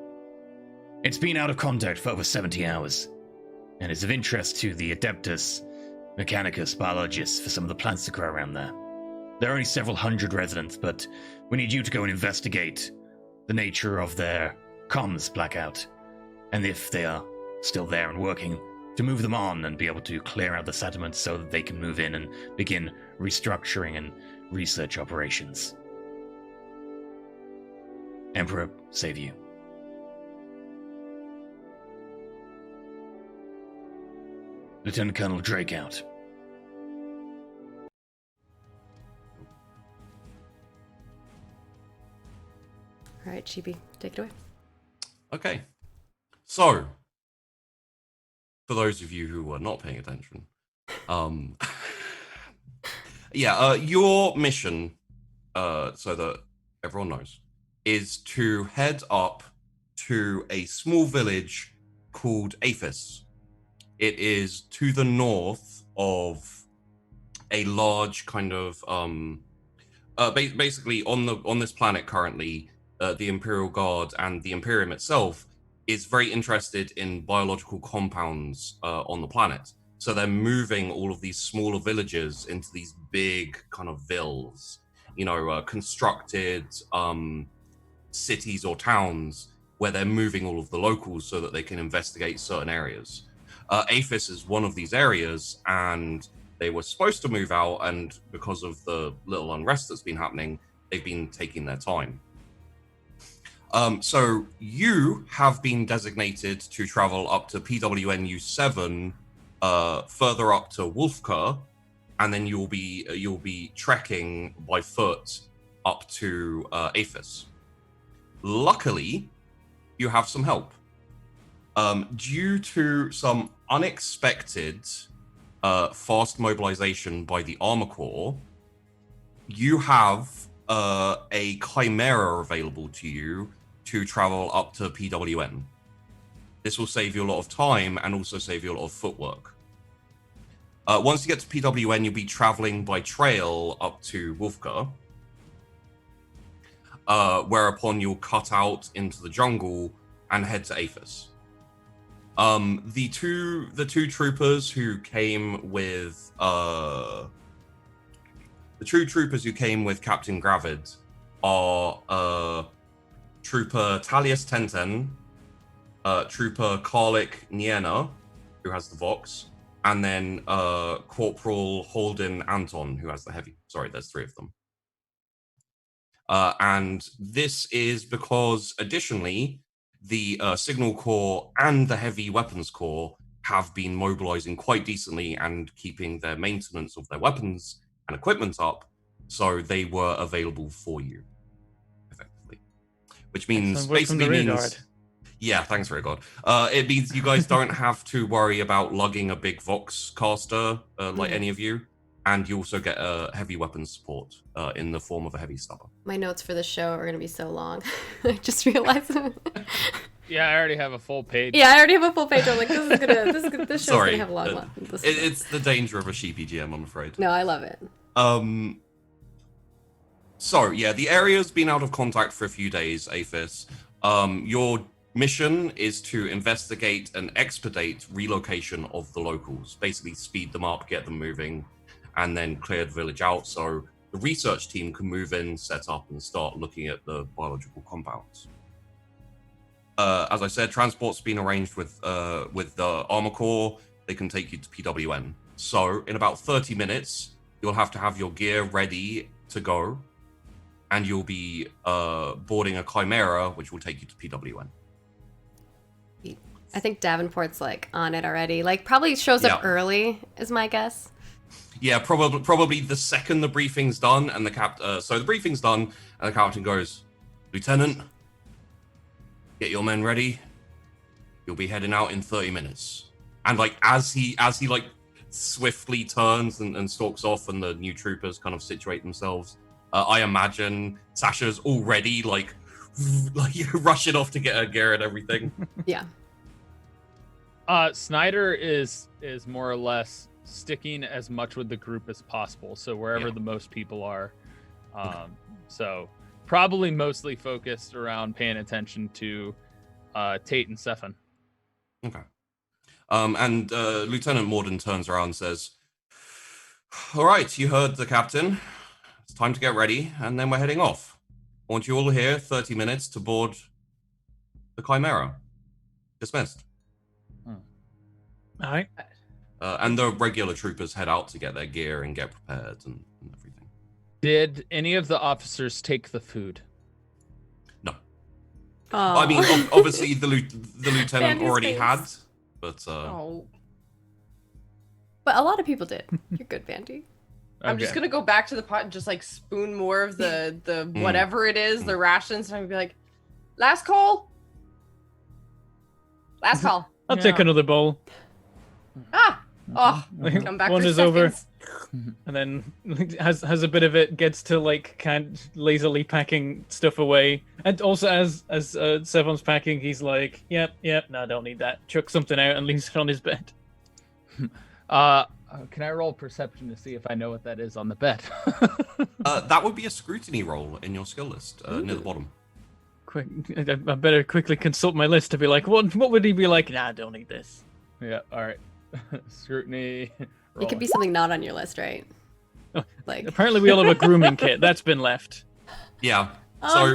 It's been out of contact for over 70 hours, and is of interest to the Adeptus Mechanicus biologists for some of the plants that grow around there. There are only several hundred residents, but we need you to go and investigate the nature of their comms blackout, and if they are still there and working, to move them on and be able to clear out the settlement so that they can move in and begin restructuring and research operations. Emperor, save you. Lieutenant Colonel Drake out. All right, Chibi, take it away. Okay. So, for those of you who are not paying attention, your mission, so that everyone knows, is to head up to a small village called Athis. It is to the north of a large kind of basically on this planet currently, the Imperial Guard and the Imperium itself is very interested in biological compounds on the planet. So they're moving all of these smaller villages into these big kind of villes, constructed cities or towns where they're moving all of the locals so that they can investigate certain areas. Athis is one of these areas, and they were supposed to move out, and because of the little unrest that's been happening, they've been taking their time. So you have been designated to travel up to PWNU 7, further up to Wolfka, and then you'll be trekking by foot up to Athis. Luckily, you have some help. Due to some unexpected fast mobilization by the Armor Corps, you have a Chimera available to you to travel up to PWN. This will save you a lot of time and also save you a lot of footwork. Once you get to PWN, you'll be traveling by trail up to Wolfka, whereupon you'll cut out into the jungle and head to Athis. The two troopers who came with Captain Gravid are Trooper Talius Tenten, Trooper Karlik Niena, who has the Vox, and then Corporal Holden Anton, who has the Heavy. Sorry, there's three of them. And this is because, additionally, the Signal Corps and the Heavy Weapons Corps have been mobilizing quite decently and keeping their maintenance of their weapons and equipment up, so they were available for you, effectively. Which means Excellent work from the basically rear means guard. yeah, thanks, Rear God. It means you guys don't have to worry about lugging a big Vox caster like any of you, and you also get a heavy weapons support in the form of a heavy stubber. My notes for the show are going to be so long. I just realized. Yeah, I already have a full page. Yeah, I already have a full page. I'm like, this show's Sorry, going to have a long. it's the danger of a sheepy GM, I'm afraid. No, I love it. So yeah, the area's been out of contact for a few days, Aphis. Your mission is to investigate and expedite relocation of the locals, basically speed them up, get them moving, and then clear the village out so the research team can move in, set up, and start looking at the biological compounds. As I said, transport's been arranged with the Armor Corps. They can take you to PWN. So in about 30 minutes, you'll have to have your gear ready to go, and you'll be boarding a Chimera, which will take you to PWN. I think Davenport's like on it already. Like probably shows up early is my guess. Yeah, probably the second the briefing's done and so the briefing's done and the captain goes, Lieutenant, get your men ready. You'll be heading out in 30 minutes. And like as he like swiftly turns and stalks off and the new troopers kind of situate themselves, I imagine Sasha's already like rushing off to get her gear and everything. Yeah. Snyder is more or less sticking as much with the group as possible, so wherever the most people are. So probably mostly focused around paying attention to Tate and Stefan. Okay. And Lieutenant Morden turns around and says, all right, you heard the captain. It's time to get ready, and then we're heading off. I want you all here, 30 minutes to board the Chimera. Dismissed. All right. And the regular troopers head out to get their gear and get prepared and everything. Did any of the officers take the food? No. Oh. I mean, obviously the lieutenant Sandy's already face. had, but But a lot of people did. You're good, Vandy. I'm just gonna go back to the pot and just like spoon more of the whatever it is, the rations, and I'm gonna be like, last call. Last call. I'll take another bowl. Come back for Wanders over, seconds. and then has a bit of it. Gets to like kind of lazily packing stuff away, and also as Sevon's packing, he's like, "Yep, no, I don't need that." Chucks something out and leaves it on his bed. Can I roll perception to see if I know what that is on the bed? that would be a scrutiny roll in your skill list near the bottom. Quick, I better quickly consult my list to be like, what would he be like? Nah, I don't need this. Yeah, all right. Scrutiny. It could be something not on your list, right? Oh, Like apparently we all have a grooming kit that's been left. Yeah. Oh,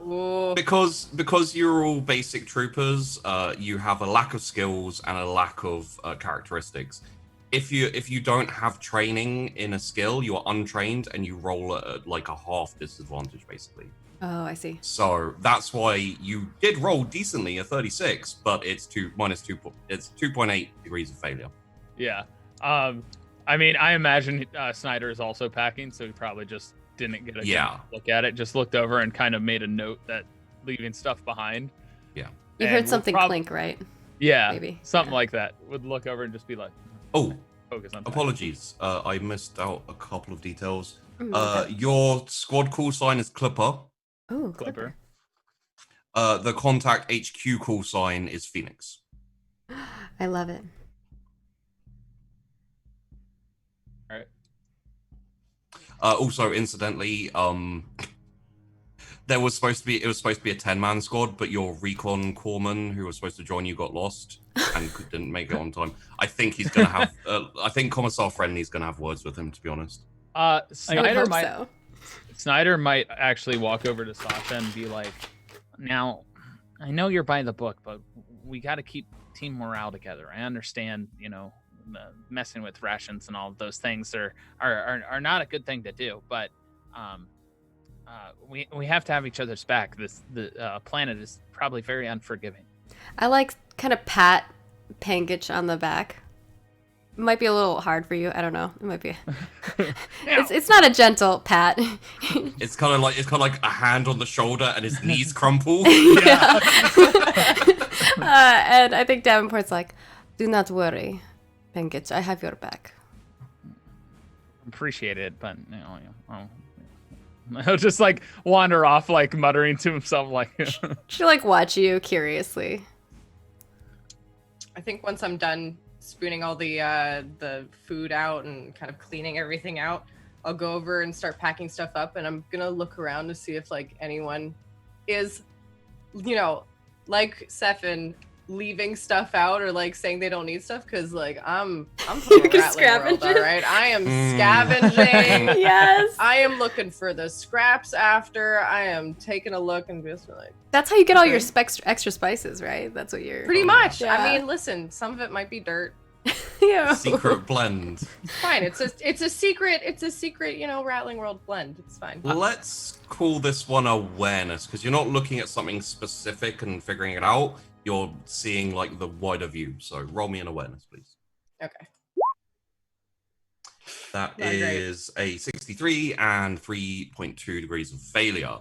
no. Because you're all basic troopers, you have a lack of skills and a lack of characteristics. If you don't have training in a skill, you are untrained and you roll at like a half disadvantage, basically. Oh, I see. So that's why you did roll decently at 36, but it's 2.8 degrees of failure. Yeah. I mean, I imagine Snyder is also packing, so he probably just didn't get a good look at it. Just looked over and kind of made a note that leaving stuff behind. Yeah. You heard something clink, right? Yeah. Maybe. Something like that. Would look over and just be like, oh, focus on apologies. I missed out a couple of details. Okay. Your squad call sign is Clipper. Oh, Clipper. The contact HQ call sign is Phoenix. I love it. All right. Also, incidentally, it was supposed to be a 10-man squad, but your recon corpsman who was supposed to join you got lost and didn't make it on time. I think he's gonna have. I think Commissar Friendly's gonna have words with him, to be honest. Snyder might actually walk over to Sasha and be like, "Now, I know you're by the book, but we got to keep team morale together. I understand, messing with rations and all of those things are not a good thing to do, but we have to have each other's back. The planet is probably very unforgiving." I like kind of pat Pangitch on the back. might be a little hard for you. I don't know. It might be. It's not a gentle pat. It's kind of like a hand on the shoulder and his knees crumple. Yeah. And I think Davenport's like, "Do not worry, Penkich. I have your back." Appreciate it, but he'll just like wander off, like muttering to himself, like. She'll like watch you curiously. I think once I'm done spooning all the food out and kind of cleaning everything out, I'll go over and start packing stuff up, and I'm gonna look around to see if like anyone is, like Sephin, leaving stuff out or like saying they don't need stuff, because like I'm from the Rattling World, all right? I am scavenging. Yes. I am looking for the scraps after. I am taking a look and just like. That's how you get all your extra spices, right? That's what you're. Pretty much. Yeah. I mean, listen, some of it might be dirt. Yeah. Secret blend. It's fine. It's a secret. It's a secret. Rattling World blend. It's fine. Let's call this one awareness, because you're not looking at something specific and figuring it out. You're seeing like the wider view. So roll me an awareness, please. Okay. That Not is a 63 and 3.2 degrees of failure.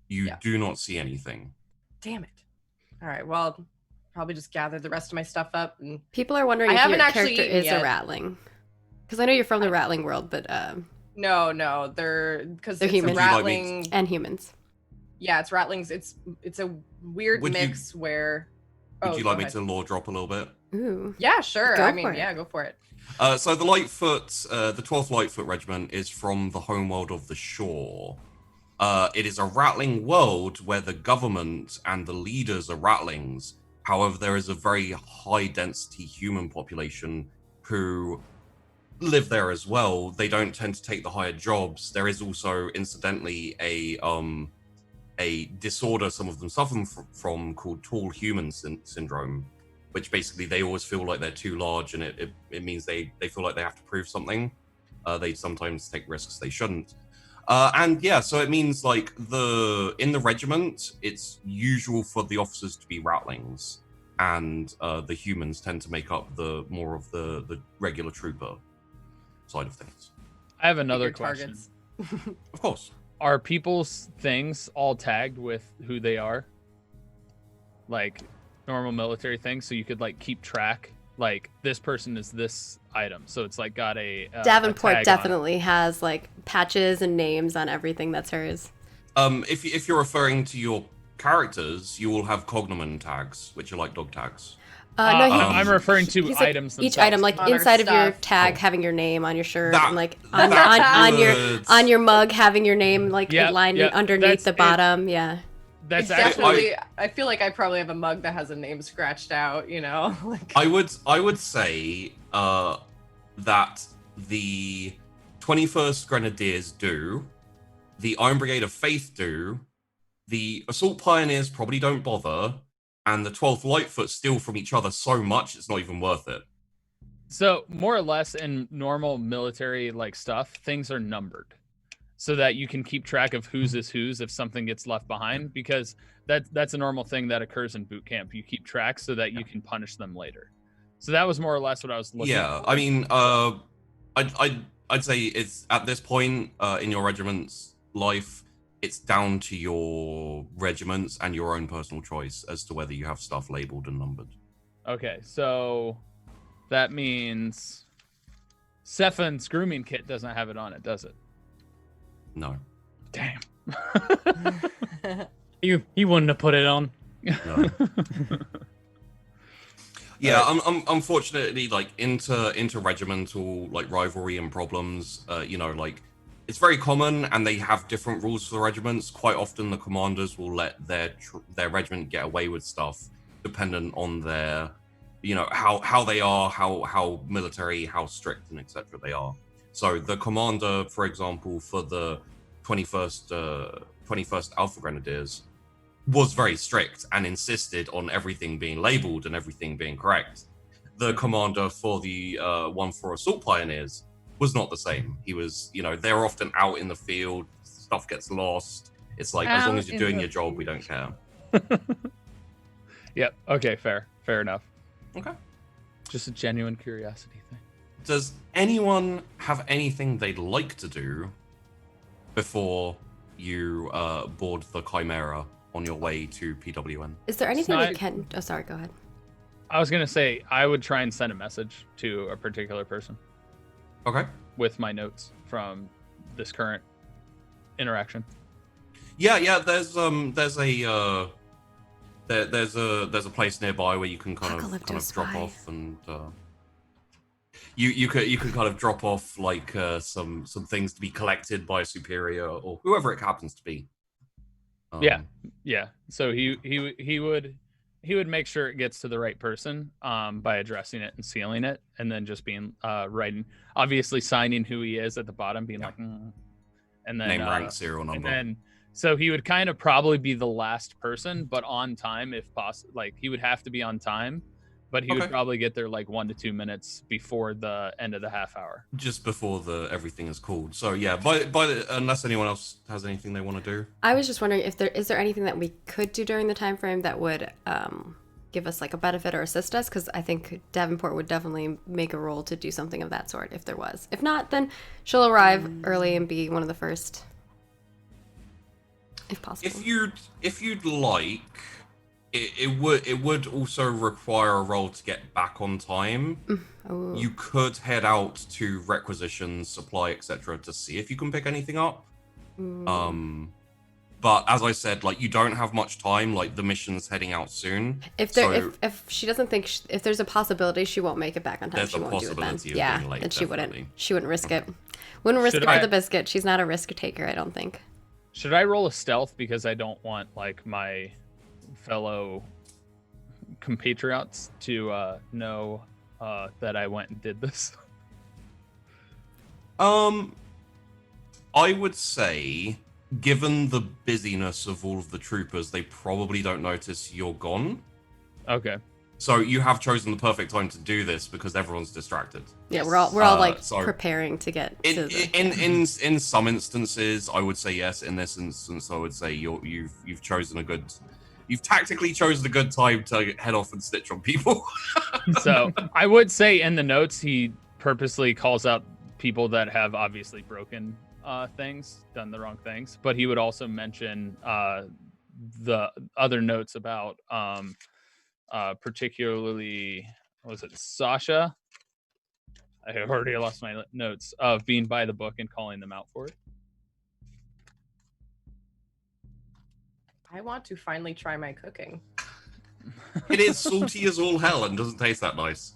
You do not see anything. Damn it. All right. Well, probably just gather the rest of my stuff up. And People are wondering I if haven't your actually character eaten is yet. a Rattling. Because I know you're from the Rattling World, but no, they're because They're it's humans. a Rattling and humans. Yeah, it's Rattlings. It's a weird mix where. Would you like me to lore drop a little bit? Ooh. Yeah, sure. Go I mean, for it. yeah, go for it. So the Lightfoot, the 12th Lightfoot Regiment is from the homeworld of the Shore. It is a Rattling world where the government and the leaders are Rattlings. However, there is a very high density human population who live there as well. They don't tend to take the higher jobs. There is also, incidentally, a disorder some of them suffer from called tall human syndrome, which basically they always feel like they're too large, and it means they feel like they have to prove something. They sometimes take risks they shouldn't. And yeah, so it means like in the regiment, it's usual for the officers to be Rattlings, and the humans tend to make up the more of the regular trooper side of things. I have another Your question. targets. Of course. Are people's things all tagged with who they are? Like normal military things, so you could like keep track. Like this person is this item, so it's like got a Davenport tag on it. definitely has like patches and names on everything that's hers. If you're referring to your characters, you will have cognomen tags, which are like dog tags. No, I'm referring to he's like, items each themselves. item, like On our inside of your stuff. tag, having your name on your shirt, That- and like that on your mug, having your name like Yeah, lined yeah, underneath that's the it. bottom. Yeah. That's It's actually definitely. I feel like I probably have a mug that has a name scratched out. Like. I would say that the 21st Grenadiers do, the Iron Brigade of Faith do, the Assault Pioneers probably don't bother, and the 12th Lightfoot steal from each other so much it's not even worth it. so more or less in normal military like stuff, things are numbered so that you can keep track of whose is whose if something gets left behind, because that's a normal thing that occurs in boot camp. You keep track so that you can punish them later. So that was more or less what I was looking Yeah, for. I mean, I'd say it's at this point in your regiment's life, it's down to your regiments and your own personal choice as to whether you have stuff labeled and numbered. Okay, so that means Sephin's grooming kit doesn't have it on it, does it? No. Damn. He wouldn't have put it on. No. Yeah, unfortunately, like inter-regimental like rivalry and problems, like it's very common, and they have different rules for the regiments. Quite often, the commanders will let their regiment get away with stuff, dependent on their, how they are, how military, how strict, and etc. they are. So the commander, for example, for the 21st Alpha Grenadiers, was very strict and insisted on everything being labeled and everything being correct. The commander for the one for Assault Pioneers was not the same. He was, they're often out in the field, stuff gets lost. It's like, as long as you're doing your job, we don't care. Yep. Okay, fair enough. Okay. Just a genuine curiosity thing. Does anyone have anything they'd like to do before you board the Chimera on your way to PWN? Is there anything we not- can? Oh, sorry. Go ahead. I was gonna say I would try and send a message to a particular person Okay. with my notes from this current interaction. Yeah. There's a place nearby where you can kind of Apocalypto drop spy. off, and you can kind of drop off like some things to be collected by a superior or whoever it happens to be. Yeah. So he would make sure it gets to the right person by addressing it and sealing it, and then just being writing, obviously signing who he is at the bottom, being like, and then Name, rank, serial number. and then so he would kind of probably be the last person, but on time if possible. Like he would have to be on time, but he would probably get there like 1 to 2 minutes before the end of the half hour. Just before everything is called. So yeah, unless anyone else has anything they want to do. I was just wondering if there is anything that we could do during the time frame that would give us like a benefit or assist us, because I think Davenport would definitely make a role to do something of that sort if there was. If not, then she'll arrive early and be one of the first, if possible. If you'd like, it would also require a roll to get back on time. Oh. You could head out to requisitions, supply, etc. to see if you can pick anything up. But as I said, like, you don't have much time. Like, the mission's heading out soon. If she doesn't think if there's a possibility she won't make it back on time, There's she a won't do it then. possibility of Yeah, being late, then she wouldn't. definitely. She wouldn't risk it. Wouldn't risk Should it for I- the biscuit. She's not a risk taker, I don't think. Should I roll a stealth because I don't want like my fellow compatriots to know that I went and did this? I would say, given the busyness of all of the troopers, they probably don't notice you're gone. Okay. So you have chosen the perfect time to do this because everyone's distracted. Yeah, we're all like so preparing to get to the in some instances, I would say yes. In this instance, I would say you've chosen a good. You've tactically chosen a good time to head off and stitch on people. So I would say in the notes he purposely calls out people that have obviously broken things, done the wrong things, but he would also mention the other notes about particularly, what was it, Sasha? I have already lost my notes of being by the book and calling them out for it. I want to finally try my cooking. It is salty as all hell and doesn't taste that nice.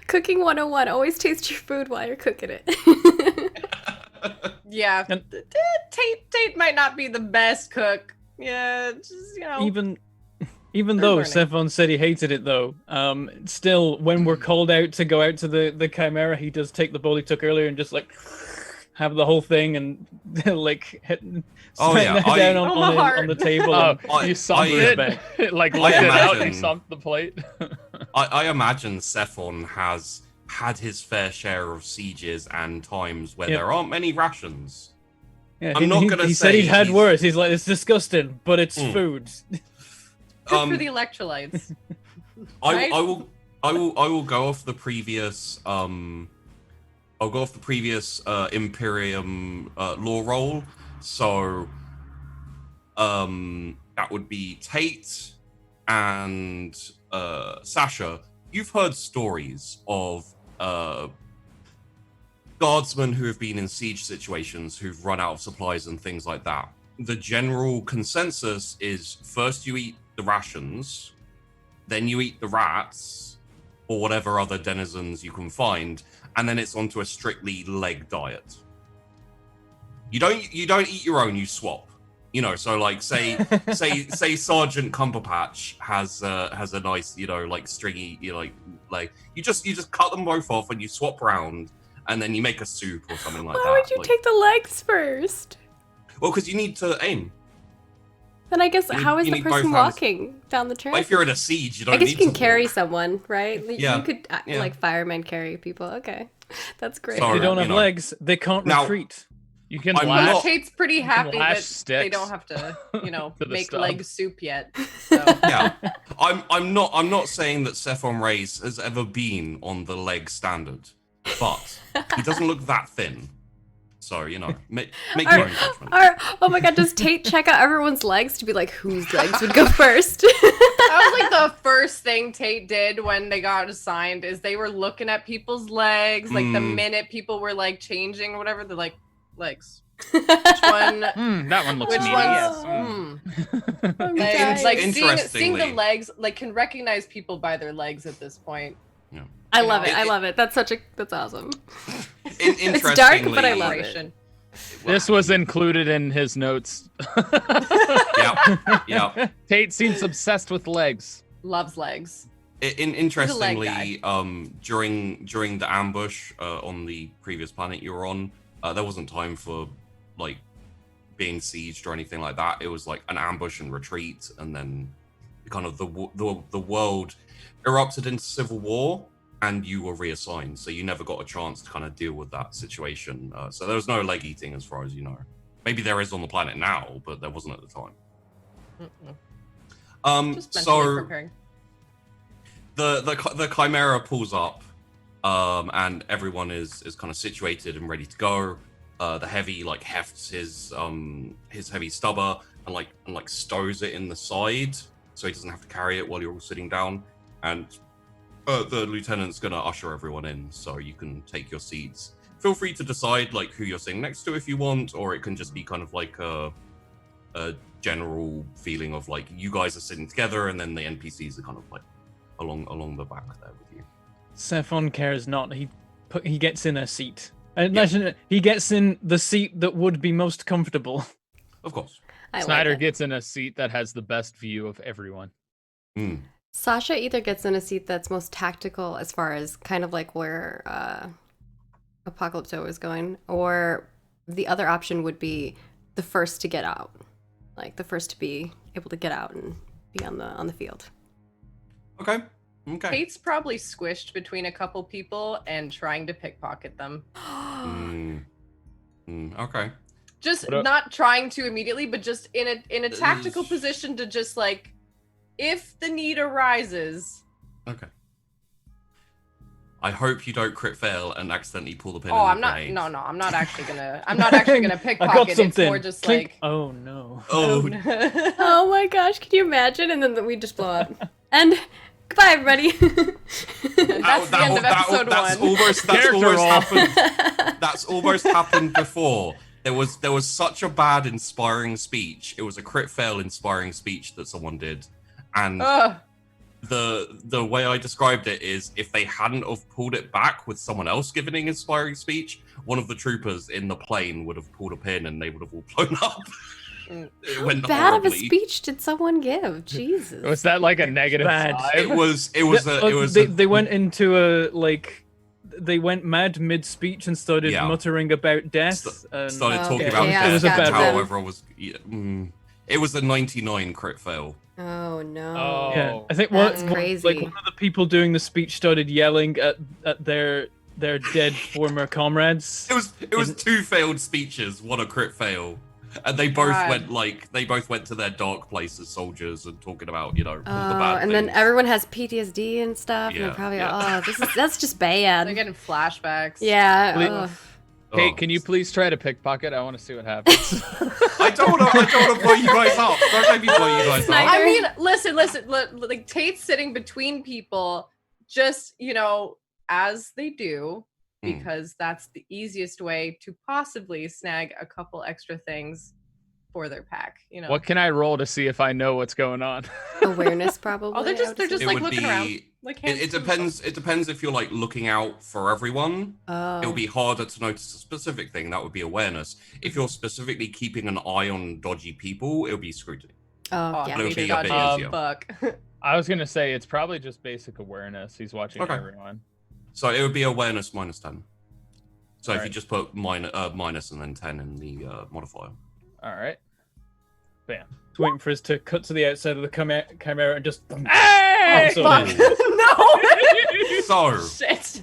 Cooking 101. Always taste your food while you're cooking it. Yeah, And- Tate might not be the best cook. Yeah, just, you know. Even They're though learning. Sephon said he hated it, though, still, when we're called out to go out to the Chimera, he does take the bowl he took earlier and just like have the whole thing and like Oh, smack yeah, that down Oh, my heart. on the table. Oh, and you sumped I- it, like I licked it out and imagine- sumped the plate. I imagine Sephon has had his fair share of sieges and times where Yep. there aren't many rations. Yeah, I'm not he, gonna he said say he'd had he's- worse. He's like, it's disgusting, but it's food. Good for the electrolytes. Right? I will go off the previous I'll go off the previous Imperium law roll. So that would be Tate and Sasha. You've heard stories of guardsmen who have been in siege situations who've run out of supplies and things like that. The general consensus is first you eat the rations, then you eat the rats or whatever other denizens you can find, and then it's onto a strictly leg diet. You don't eat your own, you swap. You know, so like say Sergeant Cumberpatch has a nice, you know, like stringy, you know, like you just cut them both off and you swap around and then you make a soup or something like that. Why would you Like, take the legs first? well, because you need to aim. Then I guess You need- how is you the need both person hands. walking down the trail? But if you're in a siege, you don't I guess need you can to carry walk. someone, right? Yeah, You could yeah. like firemen carry people. Okay, that's great. Sorry. If they don't you have know. legs, they can't Now- retreat. You can I'm lash. not- Tate's pretty can happy lash that they sticks don't have to, to the make stub. leg soup yet. So. Yeah, I'm not saying that Cephon Reyes has ever been on the leg standard, but he doesn't look that thin. So make your own judgment. Oh my god, does Tate check out everyone's legs to be like whose legs would go first? That was like the first thing Tate did when they got assigned is they were looking at people's legs. Like the minute people were like changing or whatever, they're like, legs. Which one? That one looks Which meaty. one's? Yes. I'm Like, dying. like seeing the Interestingly- legs, like can recognize people by their legs at this point. I love it. It- I love it. That's awesome. Interestingly, dark, but I love it. Generation. This was included in his notes. Yeah. Tate seems obsessed with legs. Loves legs. Interestingly, during the ambush on the previous planet you were on, there wasn't time for like being sieged or anything like that. It was like an ambush and retreat, and then kind of the world erupted into civil war, and you were reassigned. So you never got a chance to kind of deal with that situation. So there was no leg eating, as far as you know. Maybe there is on the planet now, but there wasn't at the time. Just mentally So preparing. the Chimera pulls up, and everyone is kind of situated and ready to go. The heavy like hefts his heavy stubber and like stows it in the side so he doesn't have to carry it while you're all sitting down. And the lieutenant's gonna usher everyone in, so you can take your seats. Feel free to decide like who you're sitting next to if you want, or it can just be kind of like a general feeling of like you guys are sitting together, and then the NPCs are kind of like along the back there with you. Cephon cares not. He gets in a seat. I imagine he gets in the seat that would be most comfortable. Of course. I Snyder like it. gets in a seat that has the best view of everyone. Sasha either gets in a seat that's most tactical as far as kind of like where Apocalypto is going, or the other option would be the first to get out, like the first to be able to get out and be on the field. Okay. Tate's probably squished between a couple people and trying to pickpocket them. Okay. Just What up? not trying to immediately, but just in a tactical position to just like, if the need arises. Okay. I hope you don't crit fail and accidentally pull the pin. Oh, in the I'm not. grenade. No, I'm not actually gonna. I'm not actually gonna I got pickpocket. It's something. more just Clink. like. Oh no. Oh, no. Oh my gosh, can you imagine? And then we just blow up. And goodbye, everybody. That's the end of episode that's one. almost Character roll. happened. That's almost happened before. There was such a bad inspiring speech. It was a crit fail inspiring speech that someone did, and Ugh. the way I described it is if they hadn't have pulled it back with someone else giving an inspiring speech, one of the troopers in the plane would have pulled a pin and they would have all blown up. It went Bad of a horribly. speech did someone give? Jesus. Was that like a negative Bad. 5? They went into a like. They went mad mid-speech and started Yeah. muttering about death. and Started talking Okay. about Yeah, death it was a and bad how one. everyone was. It was a 99 crit fail. Oh no. Oh. Yeah, I think That's like crazy. one of the people doing the speech started yelling at their dead former comrades. It was two failed speeches, one a crit fail, and they both God. went to their dark place as soldiers and talking about all the Oh, bad and then things. everyone has PTSD and stuff, and Yeah, they're probably yeah. that's just They're bad. getting flashbacks. Yeah. Please- ugh. Kate, can you please try to pickpocket? I want to see what happens. I don't want to blow you guys up. Don't make me blow you guys Sniper. up. I mean, listen. Like Tate's sitting between people, just as they do, because that's the easiest way to possibly snag a couple extra things for their pack. What can I roll to see if I know what's going on? Awareness probably. Oh, they're I just would they're just say. It like would looking be. around. Like hands It to depends. It depends if you're like looking out for everyone. Oh. It would be harder to notice a specific thing. That would be awareness. If you're specifically keeping an eye on dodgy people, it would be scrutiny. Oh, Oh, yeah. It would maybe be a not bit just easier. fuck. I was gonna say it's probably just basic awareness. He's watching Okay. everyone. So it would be awareness minus 10. So if you Alright. just put minus and then 10 in the modifier. All right. Bam. Waiting for us to cut to the outside of the chimera and just. Hey! So Fuck. then- No. So Shit.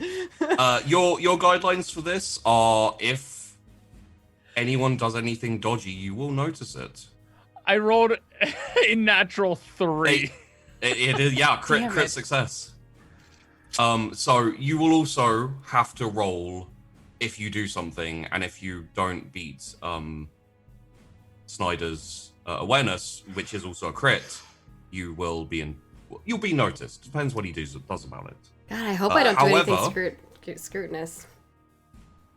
your guidelines for this are if anyone does anything dodgy, you will notice it. I rolled a natural 3. It is, yeah, Damn crit it. success. So you will also have to roll if you do something, and if you don't beat Snyder's awareness, which is also a crit, you'll be noticed. Depends what he does about it. God, I hope I don't do anything However, scrutinous.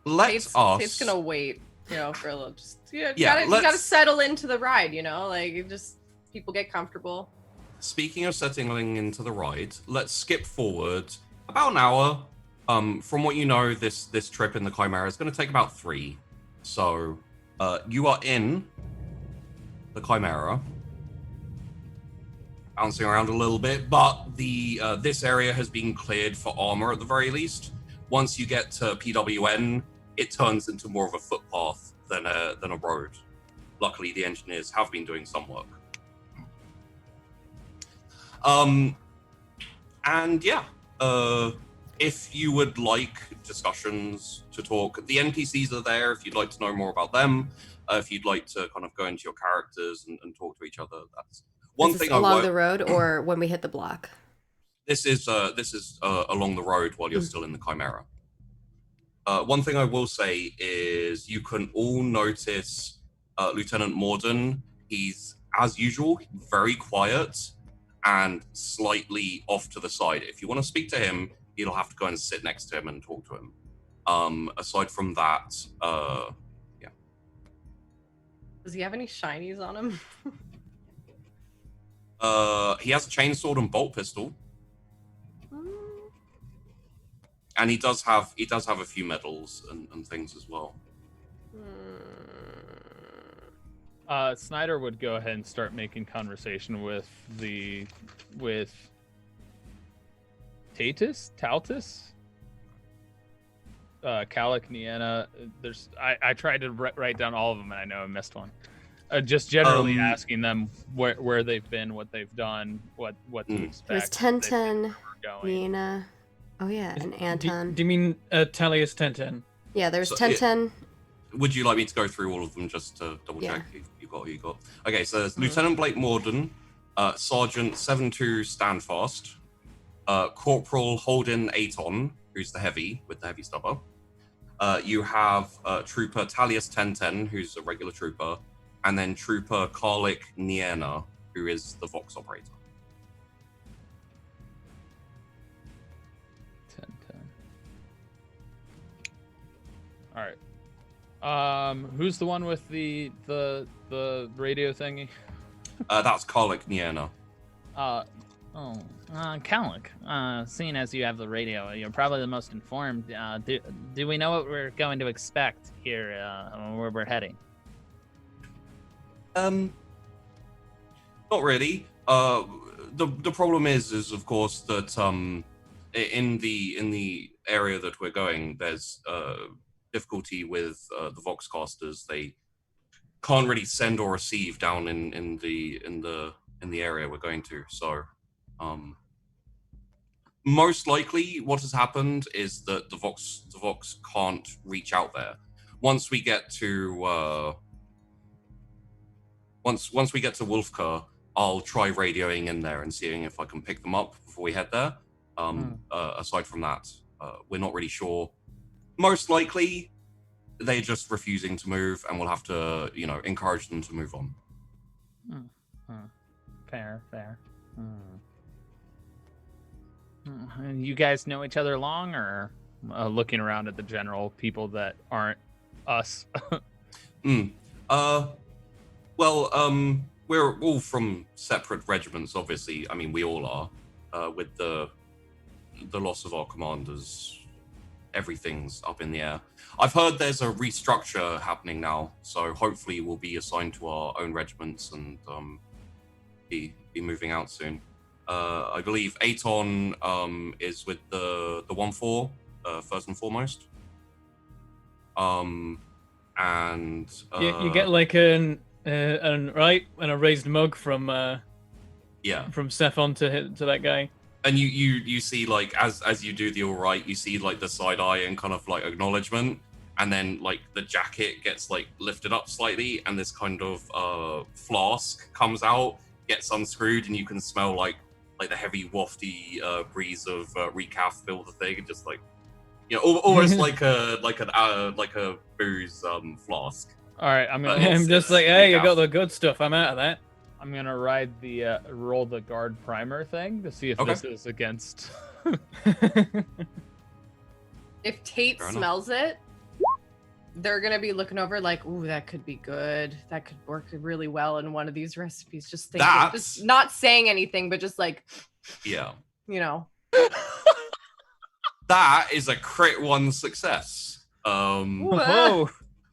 Let's Tate's gonna wait, for a little. Just you Yeah, gotta settle into the ride, like you just people get comfortable. Speaking of settling into the ride, let's skip forward about an hour. From what you know, this trip in the Chimera is going to take about 3. So, you are in the Chimera, bouncing around a little bit, but this area has been cleared for armor at the very least. Once you get to PWN, it turns into more of a footpath than a road. Luckily, the engineers have been doing some work. And yeah, if you would like discussions to talk, the NPCs are there if you'd like to know more about them. If you'd like to kind of go into your characters and talk to each other, that's one thing. Along the road or when we hit the block? This is along the road while you're still in the Chimera. One thing I will say is you can all notice Lieutenant Morden. He's, as usual, very quiet and slightly off to the side. If you want to speak to him, you'll have to go and sit next to him and talk to him. Aside from that, yeah. Does he have any shinies on him? He has a chainsword and bolt pistol. And he does have a few medals and things as well. Snyder would go ahead and start making conversation with Tautus, Calic, Niena. I tried to write down all of them, and I know I missed one. Just generally asking them where they've been, what they've done, what to expect. There's 1010, Niena. Oh yeah, and Anton. Do you mean Talius 1010? Yeah, there's 1010. Would you like me to go through all of them just to double check you got who you got? Okay, so there's Lieutenant Blake Morden, Sergeant 72 Standfast, Corporal Holden Aton, who's the heavy with the heavy stubber. You have Trooper Talius 1010, who's a regular trooper, and then Trooper Karlik Niena, who is the Vox operator. 1010. All right. Who's the one with the radio thingy? That's Karlik Niena. Calic, seeing as you have the radio, you're probably the most informed. Do we know what we're going to expect here where we're heading? Not really. The problem is of course that in the area that we're going, there's difficulty with the Voxcasters. They can't really send or receive down in the area we're going to. So, most likely, what has happened is that the Vox can't reach out there. Once we get to once we get to Wolfka, I'll try radioing in there and seeing if I can pick them up before we head there. Aside from that, we're not really sure. Most likely, they're just refusing to move, and we'll have to, encourage them to move on. Fair. And you guys know each other long, or Looking around at the general people that aren't us. Well, we're all from separate regiments, obviously. I mean, we all are. With the loss of our commanders, everything's up in the air. I've heard there's a restructure happening now, so hopefully we'll be assigned to our own regiments and be moving out soon. I believe Aton is with the 1-4 first and foremost. And you get like a raised mug from Stefan to that guy. And you see, like, as you do the all right, you see like the side eye and kind of like acknowledgement, and then like the jacket gets like lifted up slightly, and this kind of flask comes out, gets unscrewed, and you can smell like the heavy wafty breeze of recaf fill the thing, and just like, you know, almost like a booze flask. All right, I'm gonna. I'm just like, hey, you got the good stuff. I'm out of that. I'm gonna ride the roll the guard primer thing to see if Okay. this is against. If Tate Fair enough. smells it, they're gonna be looking over like, ooh, that could be good. That could work really well in one of these recipes. Just thinking, just not saying anything, but just like, Yeah. you know. That is a crit 1 success. Whoa.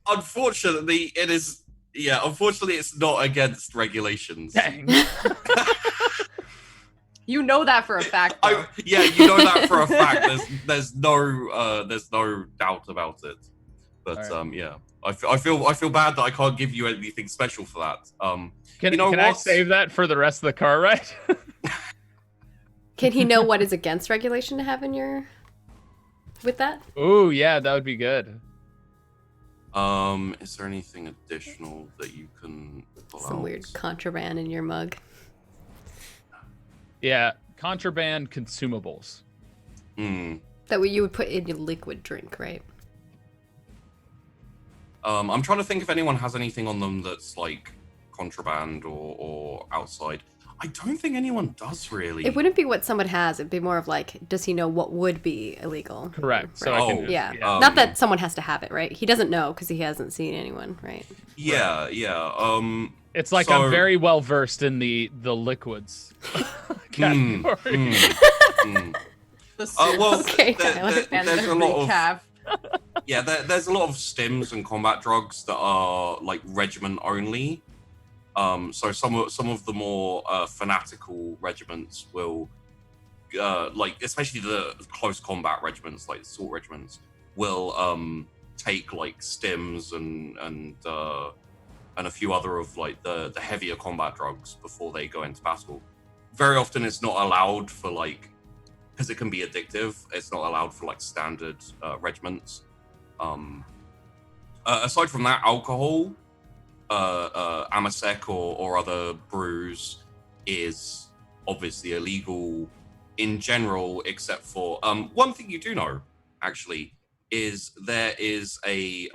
Unfortunately, it is. Yeah, unfortunately, it's not against regulations. Dang. You know that for a fact. Though. Yeah, you know that for a fact. There's no doubt about it. But All right. yeah, I feel bad that I can't give you anything special for that. Can, you know can I what? save that for the rest of the car ride? Can he know what is against regulation to have in your with that? Ooh, yeah, that would be good. Is there anything additional that you can pull Some out? weird contraband in your mug. Yeah, contraband consumables. That way you would put in your liquid drink, right? I'm trying to think if anyone has anything on them that's like contraband or outside. I don't think anyone does really. It wouldn't be what someone has. It'd be more of like, does he know what would be illegal? Correct. So Right. I can Oh, just, Yeah. Um, Not that someone has to have it, right? He doesn't know because he hasn't seen anyone, right? Yeah. It's like So- I'm very well versed in the liquids Hmm, category. The well, Okay, there- Tyler. there- and there's the a lot of recap. yeah. There's a lot of stims and combat drugs that are like regiment only. So some of the more fanatical regiments will, like especially the close combat regiments, like assault regiments, will take like stims and a few other of like the heavier combat drugs before they go into battle. Very often, it's not allowed for like, because it can be addictive. It's not allowed for like standard regiments. Aside from that, alcohol, Amasec or other brews is obviously illegal in general, except for one thing you do know actually is there's a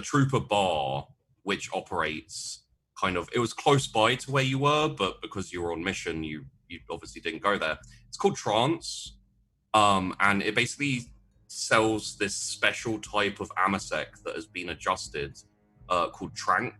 trooper bar which operates kind of, it was close by to where you were, but because you were on mission, you obviously didn't go there. It's called Trance, and it basically sells this special type of Amasec that has been adjusted, called Trank,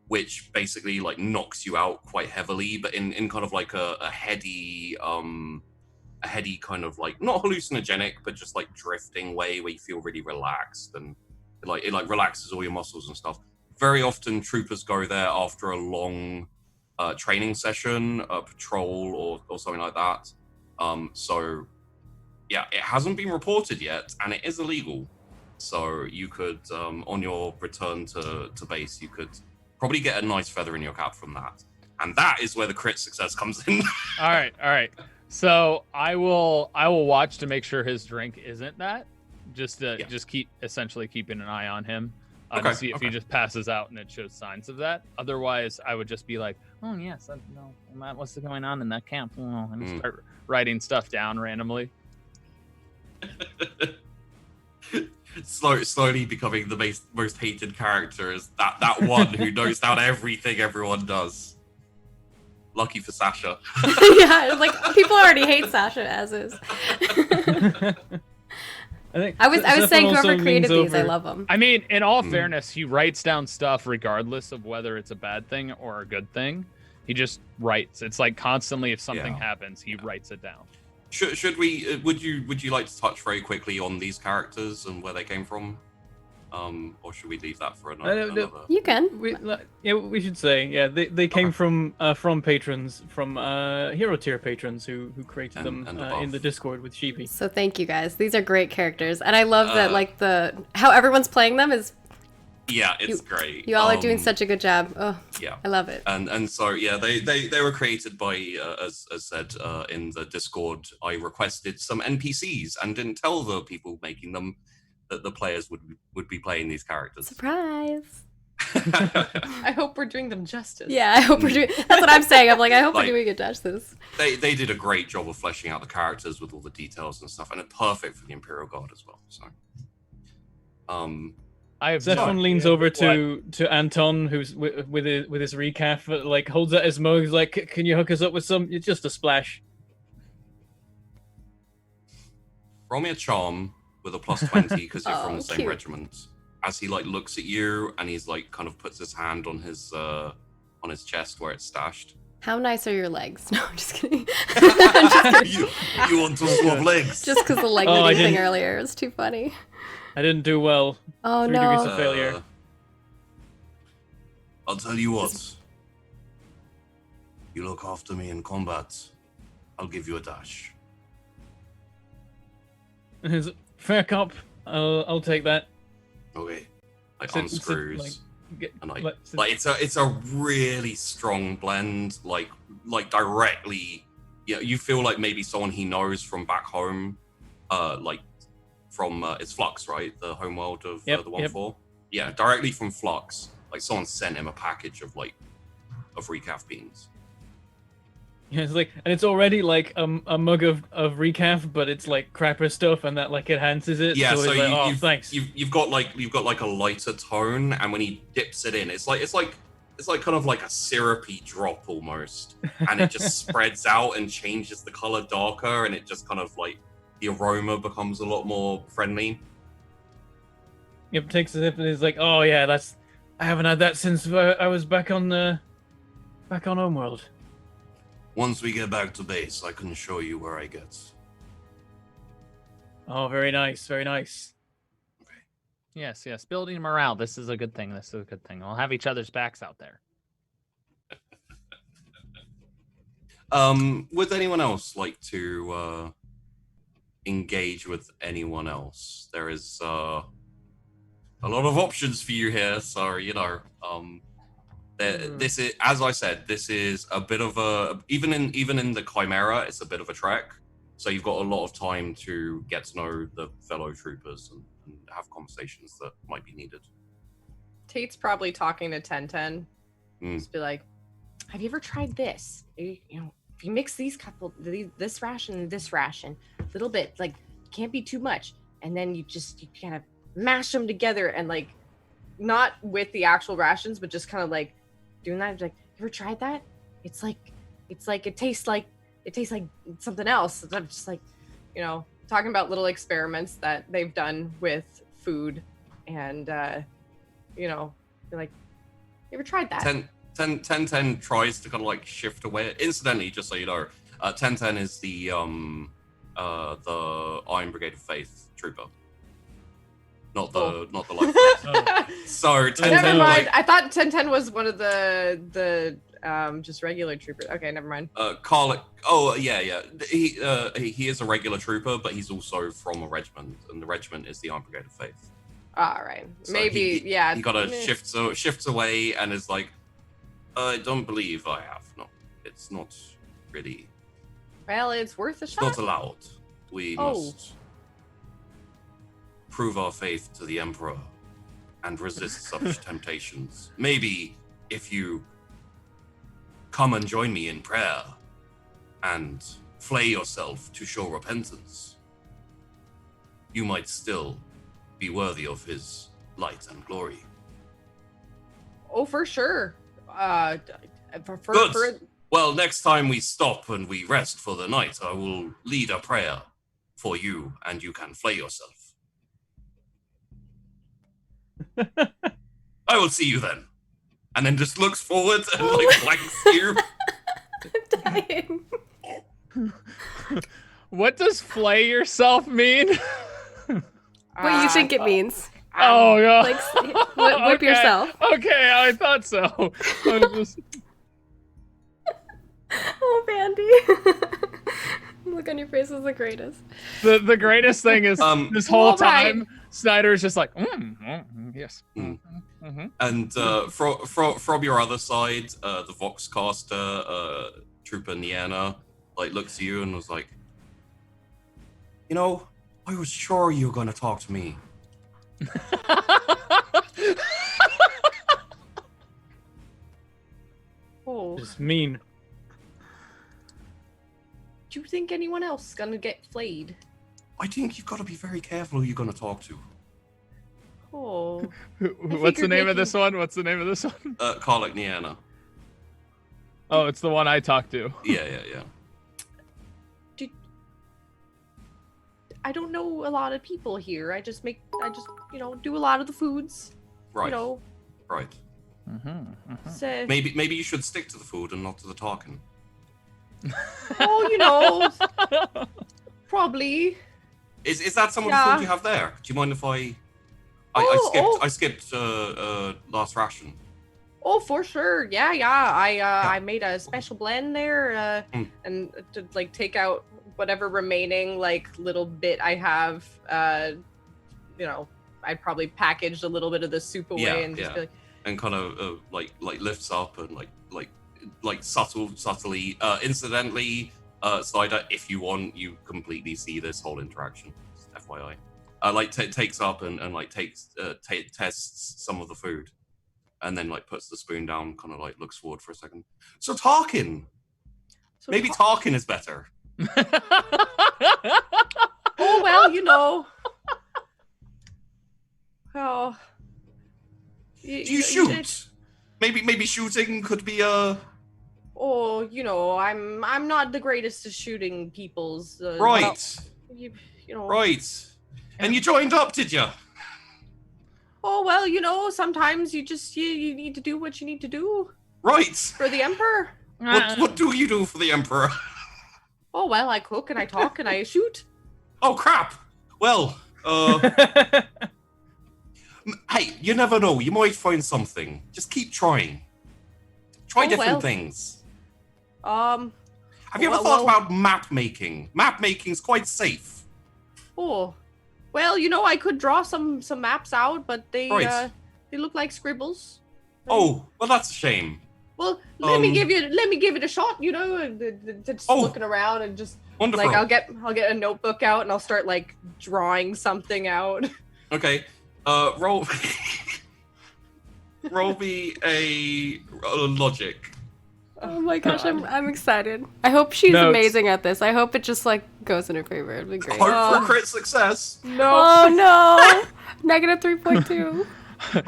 which basically like knocks you out quite heavily, but in kind of like a heady kind of like, not hallucinogenic, but just like drifting way where you feel really relaxed, and it relaxes all your muscles and stuff. Very often troopers go there after a long training session, patrol or something like that. So yeah, it hasn't been reported yet, and it is illegal. So you could, on your return to base, you could probably get a nice feather in your cap from that. And that is where the crit success comes in. All right. So I will watch to make sure his drink isn't that. Just essentially keeping an eye on him. To see if he just passes out and it shows signs of that. Otherwise, I would just be like, oh yes, Matt, what's going on in that camp? Oh, and start writing stuff down randomly. Slowly becoming the most hated character is that one who knows down everything everyone does. Lucky for Sasha. Yeah, like people already hate Sasha as is. I was saying whoever created these, I love them. I mean, in all fairness, he writes down stuff regardless of whether it's a bad thing or a good thing. He just writes. It's like constantly, if something happens, he writes it down. Should we? Would you like to touch very quickly on these characters and where they came from, or should we leave that for another? You can. We should say they came from patrons, from hero tier patrons who created them in the Discord with Sheepy. So thank you guys. These are great characters, and I love that like how everyone's playing them is. Yeah, it's great. You all are doing such a good job. Oh, yeah, I love it. And so yeah, they were created by as said in the Discord. I requested some NPCs and didn't tell the people making them that the players would be playing these characters. Surprise. I hope we're doing them justice. Yeah, I hope we're doing. That's what I'm saying. I'm like, I hope Like, we're doing it justice. They did a great job of fleshing out the characters with all the details and stuff, and it's perfect for the Imperial Guard as well. So, I have Zephon no leans idea over what- to Anton, who's with his recaf, like holds out his mug. He's like, "Can you hook us up with some? It's just a splash." roll me a charm with a +20 because you're from Oh, the same cute. regiment. As he like looks at you and he's like kind of puts his hand on his chest where it's stashed. How nice are your legs? No, I'm just kidding. I'm just kidding. you want to swap legs? Just because the leg Oh, I knitting thing didn't- earlier was too funny. I didn't do well. Oh 3 degrees no. of failure. I'll tell you what. You look after me in combat, I'll give you a dash. His fair cop. I'll take that. Okay. Like Sit- unscrews. like, get- And like, let- sit- like it's a really strong blend, like directly, you feel like maybe someone he knows from back home, like from it's Flux, right? The home world of Yep, the yep. 1-4. Yeah, directly from Flux. Like someone sent him a package of recaf beans. Yeah, it's like, and it's already like a mug of recaf, but it's like crapper stuff, and that like enhances it. Yeah, so, so he's like, oh, thanks. you've got like a lighter tone, and when he dips it in, it's like kind of like a syrupy drop almost, and it just spreads out and changes the color darker, and it just kind of like the aroma becomes a lot more friendly. Yep, takes a sip, and he's like, oh yeah, I haven't had that since I was back on Homeworld. Once we get back to base, I can show you where I get. Oh, very nice, very nice. Yes, building morale. This is a good thing. We'll have each other's backs out there. Would anyone else like to engage with anyone else? There is a lot of options for you here, so this is, as I said, this is a bit of a even in the Chimera, it's a bit of a trek. So you've got a lot of time to get to know the fellow troopers and have conversations that might be needed. Tate's probably talking to 1010. Mm. Just be like, have you ever tried this? If you mix this ration and this ration, a little bit, like, can't be too much. And then you kind of mash them together and like, not with the actual rations, but just kind of like doing that. Like, you ever tried that? It's like it tastes like something else. I'm just like, talking about little experiments that they've done with food, and you're like, you ever tried that? 1010 tries to kind of like shift away. Incidentally, just so you know, 1010 is the Iron Brigade of Faith trooper, not the Lightfoot. Oh. So 1010, Never mind. like, I thought 1010 was one of the just regular troopers. Okay, never mind. Carl. Oh yeah. He is a regular trooper, but he's also from a regiment, and the regiment is the Iron Brigade of Faith. All right, So maybe he yeah. got to shifts away and is like, I don't believe I have. No, it's not really. Well, it's worth a It's shot. not allowed. We Oh. must prove our faith to the Emperor and resist such temptations. Maybe if you come and join me in prayer and flay yourself to show repentance, you might still be worthy of his light and glory. Oh, for sure. Good. Well, next time we stop and we rest for the night, I will lead a prayer for you, and you can flay yourself. I will see you then. And then just looks forward and like blanks you. I'm dying. What does flay yourself mean? What do you think it means? Oh god. Like, whip Okay, yourself. Okay, I thought so. I was just- Oh, Bandy. Look on your face is the greatest. the greatest thing is this whole all right. time Snyder is just like, yes. Mm. Mm-hmm. And from your other side, the Voxcaster, Trooper Niana, like looks at you and was like, I was sure you were going to talk to me. Oh, Just mean. do you think anyone else is gonna get flayed? I think you've got to be very careful who you're going to talk to. Oh, What's the figured name of this making- one? What's the name of this one? Karlak Niana. Oh, it's the one I talked to. Yeah. I don't know a lot of people here. I just do a lot of the foods. Right. You know, Right. so, Maybe you should stick to the food and not to the talking. oh, you know, probably. Is that some of the Yeah. food you have there? Do you mind if I skipped last ration? Oh, for sure. Yeah. I made a special blend there, and to like take out whatever remaining like little bit I have. You know, I probably packaged a little bit of the soup away and just be like, And kind of like lifts up and like subtly. Incidentally, Slider, if you want, you completely see this whole interaction. Just FYI, takes up and like tests some of the food, and then like puts the spoon down, kind of like looks forward for a second. So Tarkin, so maybe Tarkin is better. Oh well, you know. Oh. Do you shoot? Maybe shooting could be a Oh, you know, I'm not the greatest at shooting people's. right, You know. right. And you joined up, did you? Oh well, you know, sometimes you just you need to do what you need to do Right. for the emperor. What do you do for the Emperor? Oh well, I cook and I talk and I shoot. Oh crap! Well, hey, you never know. You might find something. Just keep trying. Try Oh, different well. things. Um. Have you ever well- thought about map making? Map making's quite safe. Oh. Well, you know, I could draw some maps out, but they Right. they look like scribbles. Oh, well, that's a shame. Well, let me Um, give it a shot. You know, and just Oh. looking around and just Wonderful. like I'll get a notebook out and I'll start like drawing something out. Okay. Roll. Roll me a logic. Oh my gosh, I'm excited. I hope she's Notes. amazing at this. I hope it just like goes in her favor. It'd be great. Hope for crit success. No. Oh no! Negative 3.2.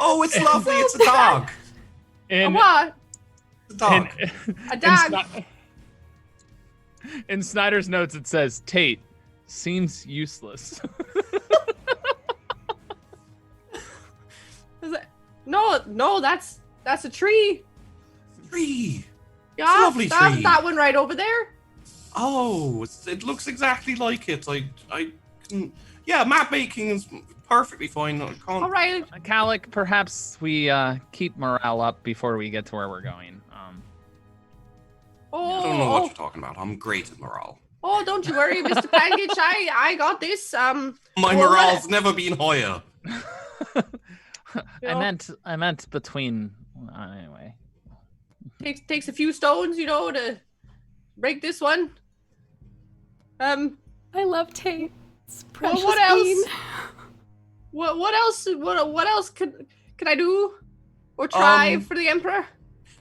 Oh, it's lovely. It's a dog. In, What? It's a dog. A dog. In Snyder's notes, it says Tate seems useless. Is it- No, that's a tree. Tree. Yeah, a lovely that's tree. that one right over there. Oh, it looks exactly like it. Yeah, map making is perfectly fine. I can't. All right. Calic, perhaps we keep morale up before we get to where we're going. I don't know what you're talking about. I'm great at morale. Oh, don't you worry, Mr. Package. I got this. My Well, morale's never been higher. I meant between. Anyway. Takes a few stones, you know, to break this one. I love Tate. It's Well, precious what else? bean. What else? What else could I do or try for the Emperor?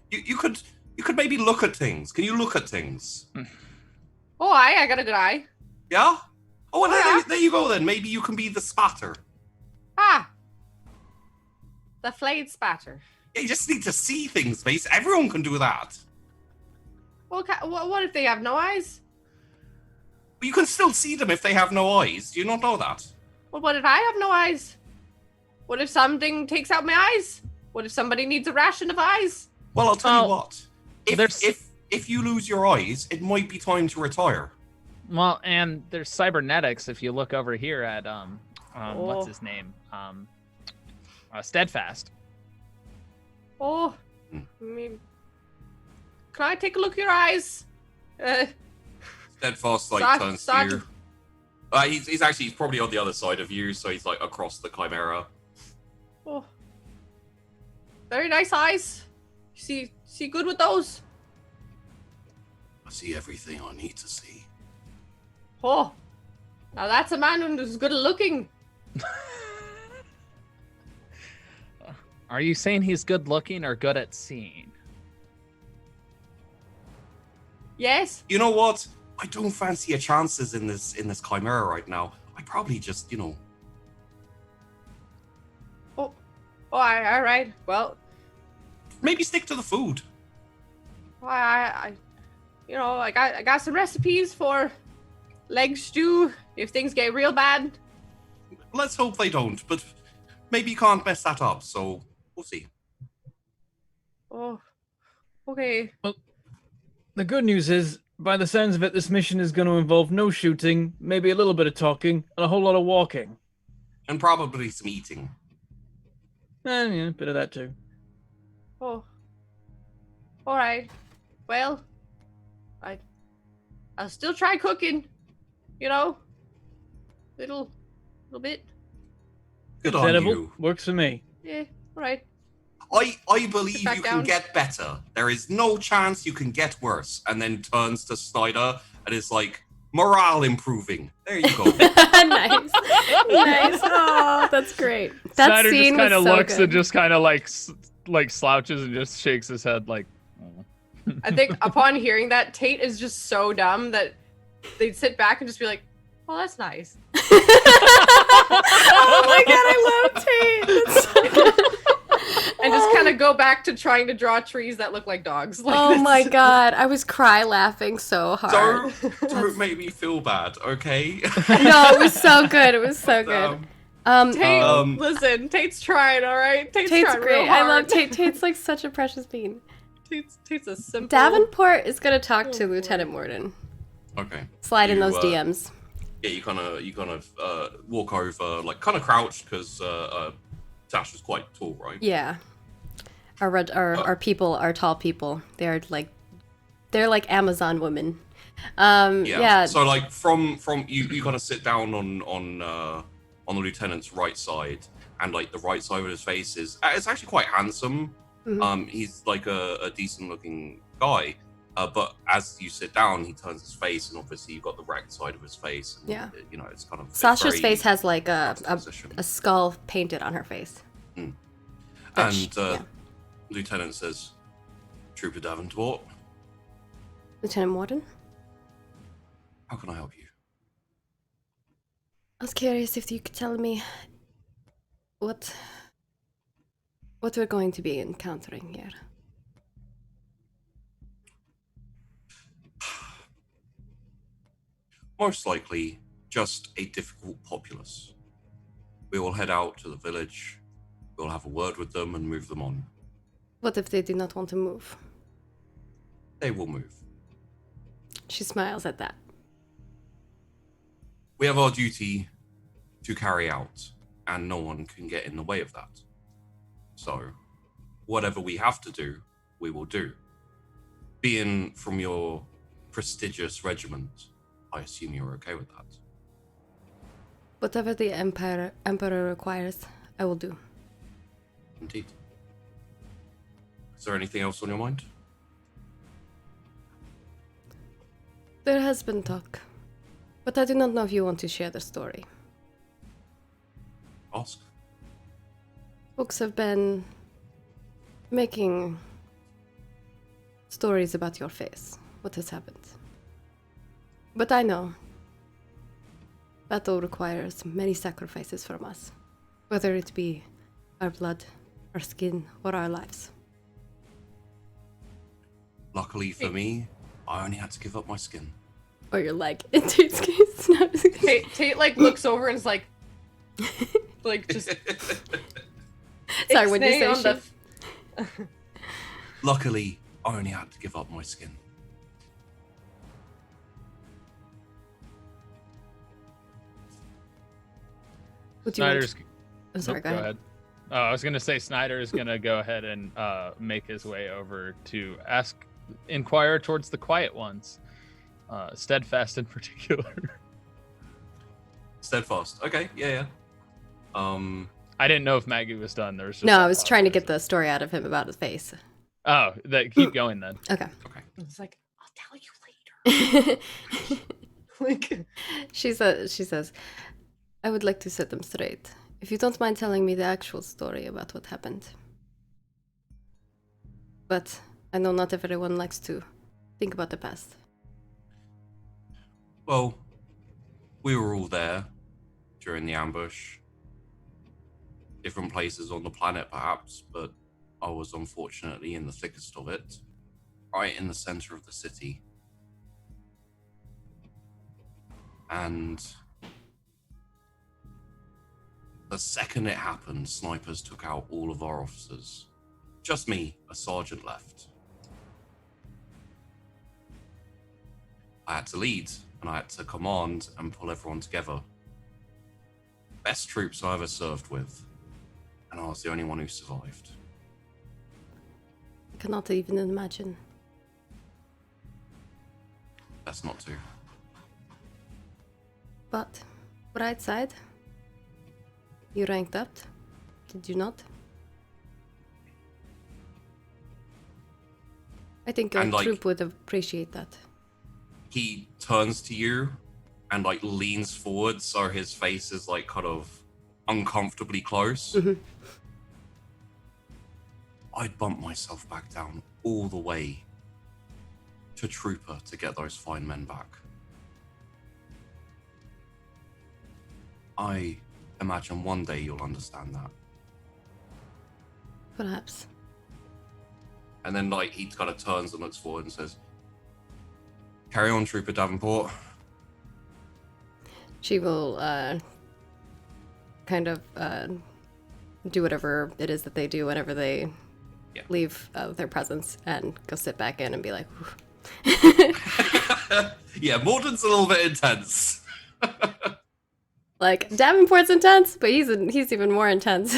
You could maybe look at things. Can you look at things? Oh, I got a good eye. Yeah. Oh, well, Yeah. there you go then. Maybe you can be the spatter. Ah, the flayed spatter. Yeah, you just need to see things, mate. Everyone can do that. Well, what if they have no eyes? But you can still see them if they have no eyes. Do you not know that? Well, what if I have no eyes? What if something takes out my eyes? What if somebody needs a ration of eyes? Well, I'll tell you Well, what. there's- If you lose your eyes, it might be time to retire. Well, and there's cybernetics. If you look over here at what's Oh. his name? Steadfast. Oh, can I take a look at your eyes? Steadfast turns to Sergeant. you. He's probably on the other side of you, so he's like across the chimera. Oh, very nice eyes. See good with those. I see everything I need to see. Oh, now that's a man who's good at looking. Are you saying he's good looking or good at seeing? Yes. You know what? I don't fancy your chances in this chimera right now. I probably just, Oh, all right. Well, maybe stick to the food. I got some recipes for leg stew if things get real bad. Let's hope they don't, but maybe you can't mess that up, so we'll see. Oh, okay. Well, the good news is, by the sounds of it, this mission is going to involve no shooting, maybe a little bit of talking, and a whole lot of walking. And probably some eating. And yeah, a bit of that too. Oh, all right. Well, I'll still try cooking. Little bit. Good It's on edible. you. Works for me. Yeah, all right. I believe Sit back you down. can get better. There is no chance you can get worse. And then turns to Snyder and is like, morale improving. There you go. Nice. Oh, that's great. That Snyder just scene kind was of so looks good. and just kind of like slouches and just shakes his head like. "Oh." I think upon hearing that, Tate is just so dumb that they'd sit back and just be like, "Oh, that's nice." Oh my god, I love Tate. That's so good. And just kind of go back to trying to draw trees that look like dogs. Like, Oh my that's- god, I was cry laughing so hard. Don't make me feel bad, okay? No, it was so good. It was so good. Tate, Um, listen, Tate's trying, all right? Tate's Tate's trying great. real hard. I love Tate. Tate's like such a precious bean. Tate's a simple. Davenport is gonna talk to Oh, boy. Lieutenant Morden. Okay. Slide in You, those uh, DMs. Yeah, you kind of walk over, like kind of crouched because Tash was quite tall, right? Yeah. Our people are tall people. They're like Amazon women. Yeah. So like from you kind of sit down on the lieutenant's right side, and like the right side of his face is it's actually quite handsome. Mhm. He's like a decent looking guy. But as you sit down, he turns his face, and obviously you've got the wrecked side of his face. And, Yeah. It's kind of it's Sasha's very face has like a juxtaposition. skull painted on her face. Mm. But And yeah. Lieutenant says, "Trooper Davenport, Lieutenant Morden? how can I help you?" I was curious if you could tell me what we're going to be encountering here. Most likely, just a difficult populace. We will head out to the village. We'll have a word with them and move them on. What if they do not want to move? They will move. She smiles at that. We have our duty to carry out, and no one can get in the way of that. So, whatever we have to do, we will do. Being from your prestigious regiment, I assume you're okay with that. Whatever the Emperor requires, I will do. Indeed. Is there anything else on your mind? There has been talk, but I do not know if you want to share the story. Ask. Folks have been making stories about your face, what has happened. But I know battle requires many sacrifices from us, whether it be our blood, our skin, or our lives. Luckily for me, I only had to give up my skin. Or your leg. In Tate's case. No, I'm just kidding. Tate like looks over and is like just Sorry, when you ixnaying say on shit. the Luckily, I only had to give up my skin. Would you want Snyder's. to- I'm sorry, Oh, go ahead. Oh, I was gonna say Snyder is gonna go ahead and make his way over to inquire towards the quiet ones, Steadfast in particular. Steadfast. Okay, yeah. I didn't know if Maggie was done. There was just No, that I was pause trying to there. get the story out of him about his face. Oh, keep going then. Okay. it's like, I'll tell you later. Like She says, I would like to set them straight. If you don't mind telling me the actual story about what happened. But I know not everyone likes to think about the past. Well, we were all there during the ambush. Different places on the planet, perhaps, but I was unfortunately in the thickest of it, right in the center of the city. And the second it happened, snipers took out all of our officers. Just me, a sergeant left. I had to lead, and I had to command and pull everyone together. Best troops I ever served with, and I was the only one who survived. I cannot even imagine. Best not to. But, bright side, you ranked up, did you not? I think your And, like, troop would appreciate that. He turns to you and like leans forward, so his face is like kind of uncomfortably close. Mhm. I'd bump myself back down all the way to Trooper to get those fine men back. I imagine one day you'll understand that. Perhaps. And then like he kind of turns and looks forward and says, "Carry on, Trooper Davenport." She will kind of do whatever it is that they do whenever they leave their presence and go sit back in and be like, Yeah, Morden's a little bit intense. like, Davenport's intense, but he's even more intense.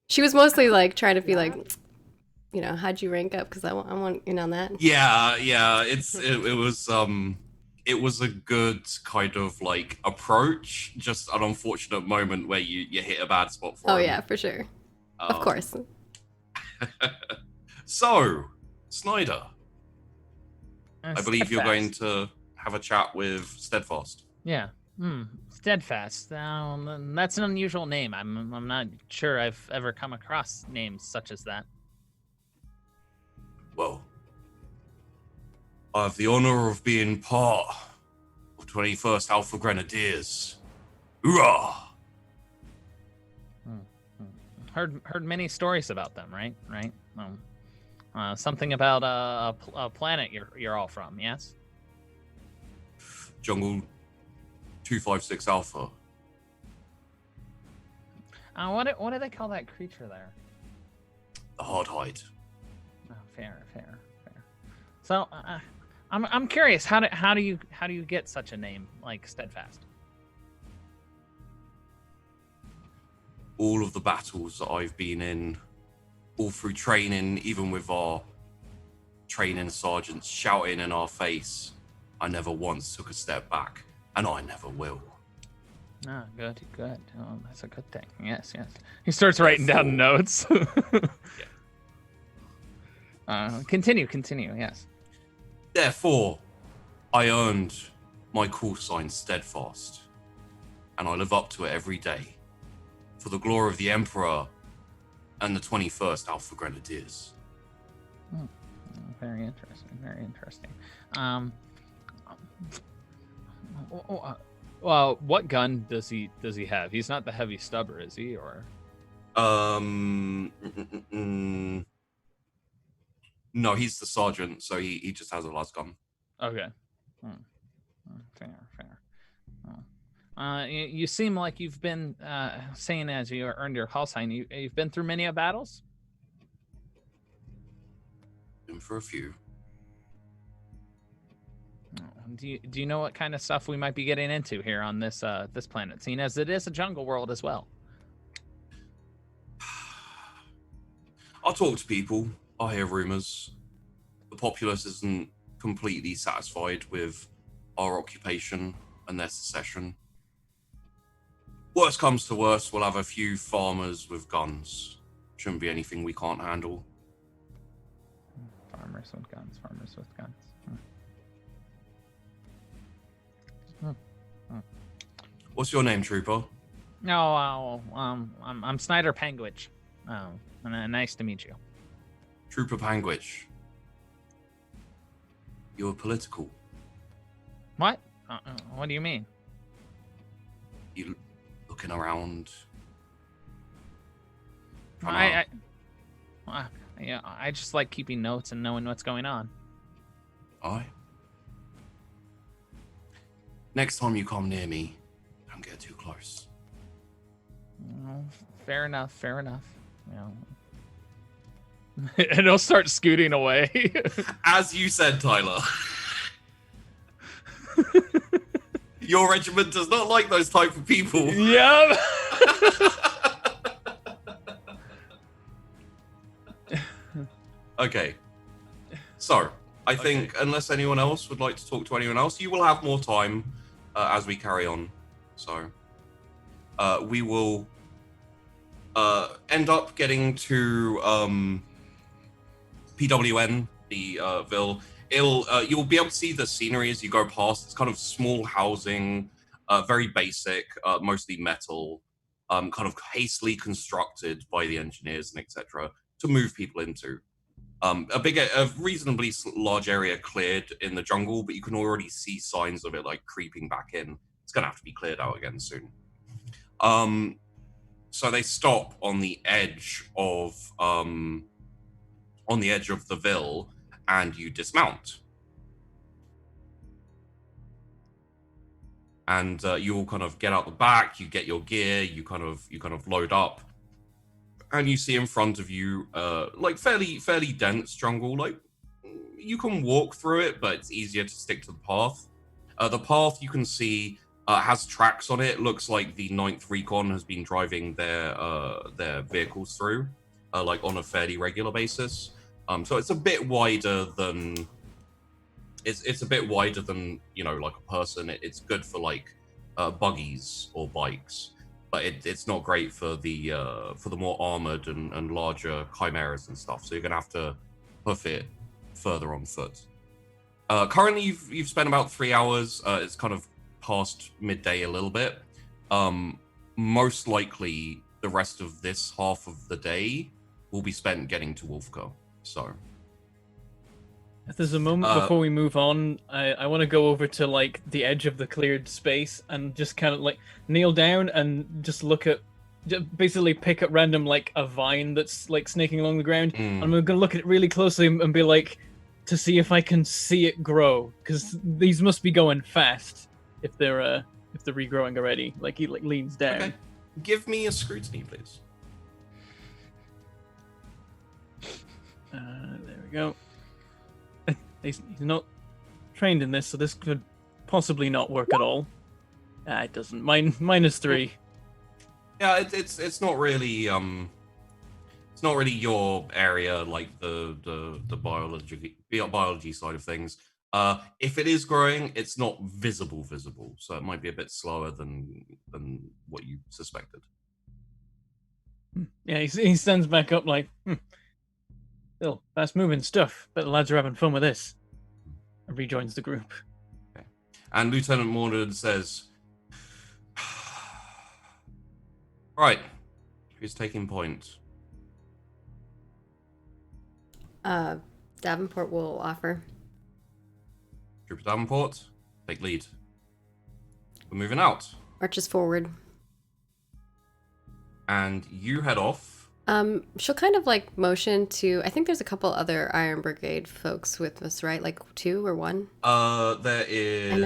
She was mostly like trying to be like, you know, how'd you rank up? Because I want in on that. Yeah, it was a good kind of like approach, just an unfortunate moment where you hit a bad spot for Oh him. yeah, for sure. Of course. So, Snyder, I believe you're going Steadfast. to have a chat with Steadfast. Yeah. Steadfast. That's an unusual name. I'm not sure I've ever come across names such as that. Well, I have the honor of being part of 21st Alpha Grenadiers. Hoorah! Heard many stories about them, right? Something about a planet you're all from, yes? Jungle 256 Alpha. What do they call that creature there? The Hardhide. Oh, fair. So I'm curious, how do you get such a name like Steadfast? All of the battles that I've been in, all through training, even with our training sergeants shouting in our face, I never once took a step back, and I never will. Ah, good. Oh, that's a good thing. Yes. He starts writing down notes. Continue. Yes. Therefore, I earned my call sign Steadfast, and I live up to it every day, for the glory of the Emperor and the 21st Alpha Grenadiers. Very interesting. Well, what gun does he have? He's not the heavy stubber, is he? Or no, he's the sergeant, so he just has a las gun. okay. Fair. You seem like you've been saying as you earned your call sign, you've been through many battles. Been for a few. Do you know what kind of stuff we might be getting into here on this planet, seeing as it is a jungle world as well? I talk to people. I hear rumors. The populace isn't completely satisfied with our occupation and their secession. Worst comes to worst, we'll have a few farmers with guns. Shouldn't be anything we can't handle. Farmers with guns. What's your name, Trooper? No, I'm Snyder Penguich. Oh, and nice to meet you. Trooper Panguich, you're political. What? What do you mean? You looking around. Yeah, I just like keeping notes and knowing what's going on. Aye. Next time you come near me, don't get too close. Fair enough. Fair enough. You know. And he'll start scooting away. As you said, Tyler. Your regiment does not like those type of people. Yep. Okay. So, I think unless anyone else would like to talk to anyone else, you will have more time as we carry on. So, we will end up getting to PWN, the Ville. You'll be able to see the scenery as you go past. It's kind of small housing, very basic, mostly metal, kind of hastily constructed by the engineers and etc. to move people into. A reasonably large area cleared in the jungle, but you can already see signs of it like creeping back in. It's gonna have to be cleared out again soon. So they stop on the edge of the Ville, and you dismount. And you all kind of get out the back. You get your gear. You kind of load up. And you see in front of you, like fairly dense jungle. Like you can walk through it, but it's easier to stick to the path. The path you can see has tracks on it. Looks like the 9th Recon has been driving their vehicles through, like on a fairly regular basis. So it's a bit wider than it's a bit wider than like a person. It's good for like buggies or bikes. But it's not great for the more armored and larger chimeras and stuff. So you're gonna have to hoof it further on foot. Currently, you've spent about 3 hours. It's kind of past midday a little bit. Most likely, the rest of this half of the day will be spent getting to Wolfco. So, if there's a moment before we move on, I want to go over to like the edge of the cleared space and just kind of like kneel down and just basically pick at random like a vine that's like snaking along the ground. And I'm gonna look at it really closely and be like, to see if I can see it grow, because these must be going fast if they're regrowing already. Like he like leans down. Okay. Give me a scrutiny, please. There we go. He's not trained in this, so this could possibly not work at all. It doesn't. -3. Yeah, it's not really your area, like the biology side of things. If it is growing, it's not visible, so it might be a bit slower than what you suspected. Yeah, he stands back up like, still fast moving stuff, but the lads are having fun with this. And rejoins the group. Okay. And Lieutenant Mordred says, right, who's taking point? Davenport will offer. Trooper Davenport, take lead. We're moving out. Marches forward. And you head off. She'll kind of like motion to, I think there's a couple other Iron Brigade folks with us, right? Like 2 or 1? There is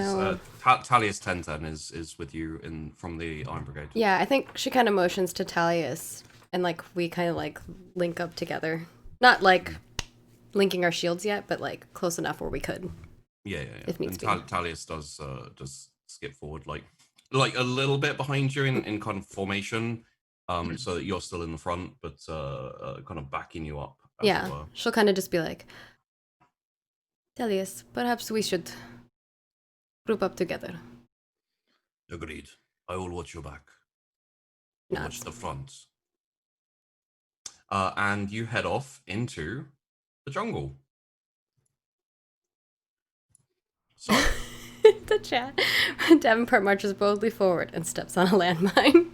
Talius Tenten is with you from the Iron Brigade. Yeah, I think she kind of motions to Talius, and like we kind of like link up together. Not like linking our shields yet, but like close enough where we could. Yeah. If needs be. Talius does skip forward like a little bit behind you in kind of formation. So that you're still in the front, but kind of backing you up. Yeah, she'll kind of just be like, Telius, perhaps we should group up together. Agreed. I will watch your back. Nods. Watch the front. And you head off into the jungle. So... The chat. Davenport marches boldly forward and steps on a landmine.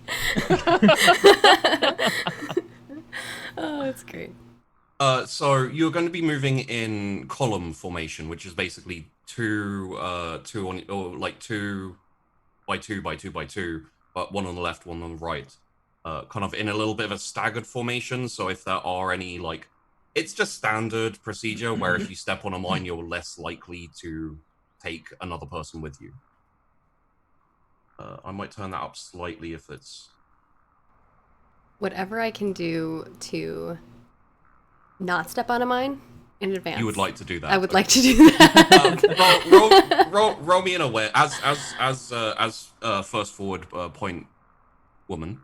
Oh, it's great. So you're going to be moving in column formation, which is basically two on, or like 2 by 2 by 2 by 2, but one on the left, one on the right, kind of in a little bit of a staggered formation. So if there are any like, it's just standard procedure where if you step on a mine, you're less likely to take another person with you. I might turn that up slightly if it's Whatever I can do to not step on a mine in advance. you would like to do that. I would Okay. like to do that. roll me an aware as first forward point woman.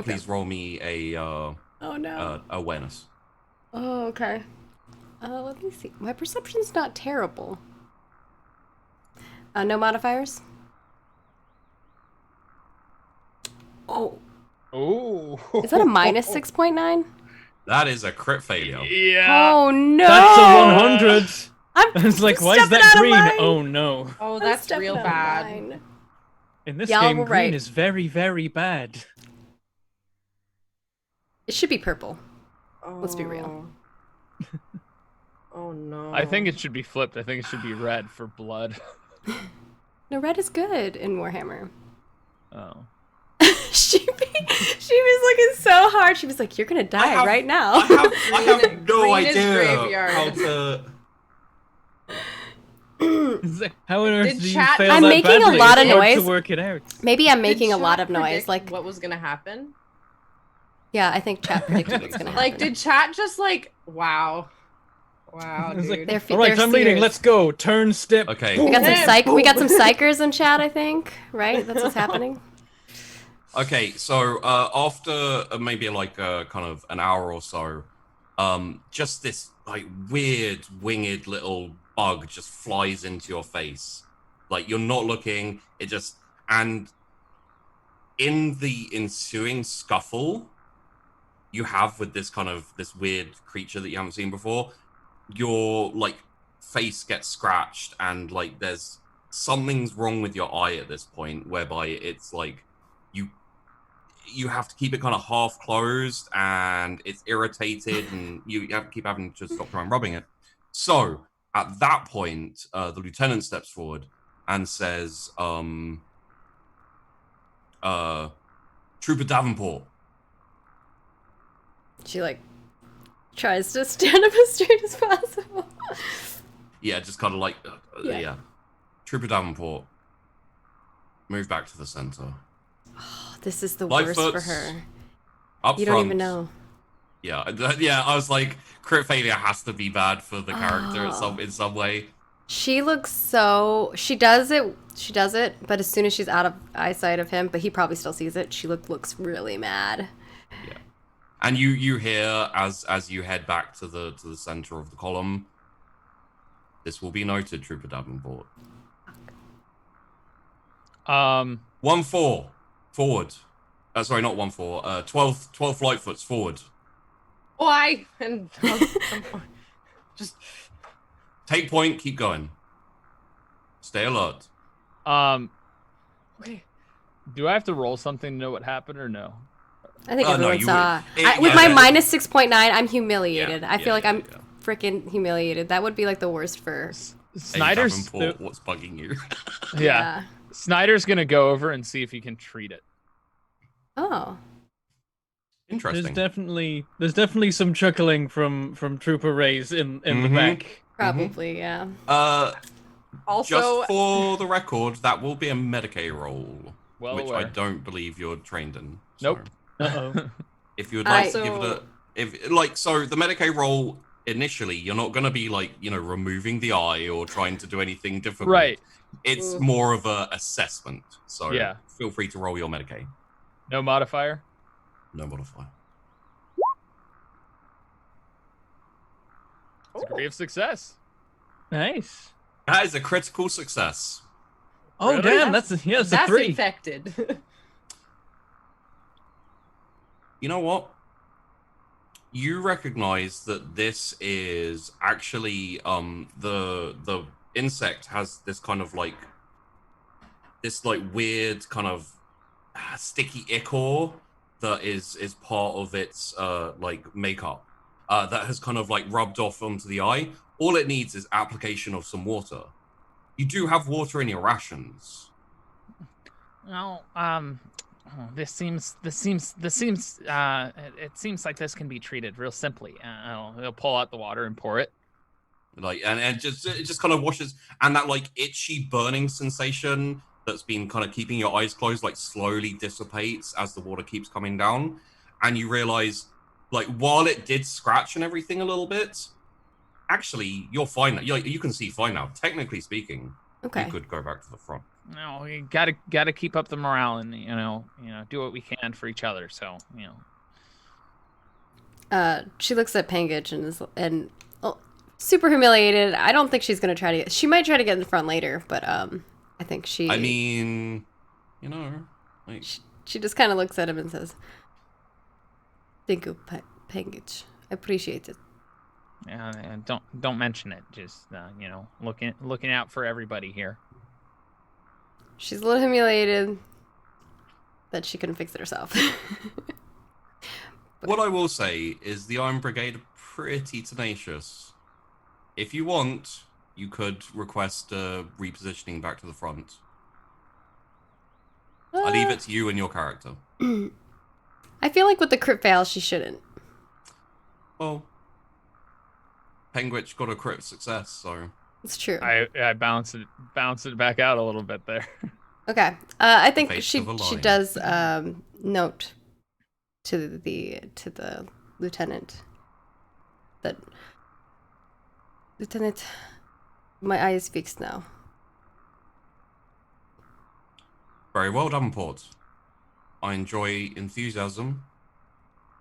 Please roll me a Oh no. awareness. Oh, okay. Let me see. My perception's not terrible. No modifiers? Oh. Oh. Is that a minus 6.9? That is a crit failure. Yeah. Oh no! That's a 100. I'm It's like, why is stepping that out of green? line. Oh no. Oh, I'm that's stepping real out of bad. line. In this Y'all game, were green right. is very, very bad. It should be purple. Let's be real. Oh no. I think it should be flipped. I think it should be red for blood. No, red is good in Warhammer. Oh. she was looking so hard. She was like, "You're gonna die right now." I have no Green is idea graveyard. how to. It's like, how on earth Did do you chat- fail I'm that making a badly? lot of It's hard noise. to work it out. Maybe I'm Did making a lot chat of noise. predict Like, what was gonna happen? yeah, I think chat predicted what's gonna happen. Like, did chat just like, wow, It's like, dude. They're all right, they're I'm leading. seers. Let's go. Turn, step. Okay. We got some Yeah. we got some psychers in chat. I think, right? That's what's happening. Okay, so after maybe like kind of an hour or so, just this like weird winged little bug just flies into your face. Like you're not looking, it just, and in the ensuing scuffle you have with this kind of this weird creature that you haven't seen before, your like face gets scratched and like there's something's wrong with your eye at this point, whereby it's like you have to keep it kind of half closed and it's irritated and you have to keep having to stop trying rubbing it. So at that point, the lieutenant steps forward and says, Trooper Davenport. She like tries to stand up as straight as possible. Yeah, just kind of like, yeah. Trooper Davenport, move back to the center. Oh, this is the worst for Lightfoot's her. Up You front. don't even know. Yeah, I was like, crit failure has to be bad for the character in some way. She looks so. She does it, but as soon as she's out of eyesight of him, but he probably still sees it. She looks really mad. Yeah, and you hear as you head back to the center of the column. This will be noted, Trooper Davenport. 1-4 forward. Sorry, not 1-4. 12 Lightfoots forward. Why? And just Take point. Keep going. Stay alert. okay. Do I have to roll something to know what happened or no? I think No, everyone you saw. would- With yeah, my yeah. minus 6.9, I'm humiliated. Yeah, I feel yeah, like yeah, I'm yeah. freaking humiliated. That would be like the worst for. Snyder's Davenport, what's bugging you? yeah. Snyder's gonna go over and see if he can treat it. Oh. Interesting. There's definitely some chuckling from Trooper Ray's in the Mhm. back. Probably, yeah. Also, Just for the record, that will be a Medicaid roll, Well which aware. I don't believe you're trained in. So Nope. Uh-oh. if you would like to Also- give it so the Medicaid roll initially, you're not going to be like, removing the eye or trying to do anything difficult. Right. It's Mm. more of a assessment. So Yeah. feel free to roll your Medicaid. No modifier. No modifier. Degree of success. Nice. That is a critical success. Oh Really? damn, that's a 3. infected. You know what? You recognize that this is actually the insect has this kind of like weird kind of sticky ichor that is part of its like makeup. that has kind of like rubbed off onto the eye. All it needs is application of some water. You do have water in your rations. No, it seems like this can be treated real simply. He'll pull out the water and pour it. Like, and it just kind of washes, and that like itchy burning sensation that's been kind of keeping your eyes closed like slowly dissipates as the water keeps coming down, and you realize, like, while it did scratch and everything a little bit, actually you're fine. You can see fine now. Technically speaking, Okay. you could go back to the front. No, we gotta keep up the morale and do what we can for each other. So She looks at Pangage and super humiliated. I don't think she's gonna try to get. She might try to get in the front later, but I think she. I mean, like she just kind of looks at him and says, "Thank you, Pangage. I appreciate it." yeah, and don't mention it. Just looking out for everybody here. She's a little humiliated that she couldn't fix it herself. what I will say is the Iron Brigade are pretty tenacious. If you want, you could request repositioning back to the front. I leave it to you and your character. I feel like with the crit fail, she shouldn't. Well, Penguich got a crit success, so It's true. I bounce it back out a little bit there. Okay. I think face she of a lion. does note to the lieutenant that Lieutenant, my eye is fixed now. very well done, Port. I enjoy enthusiasm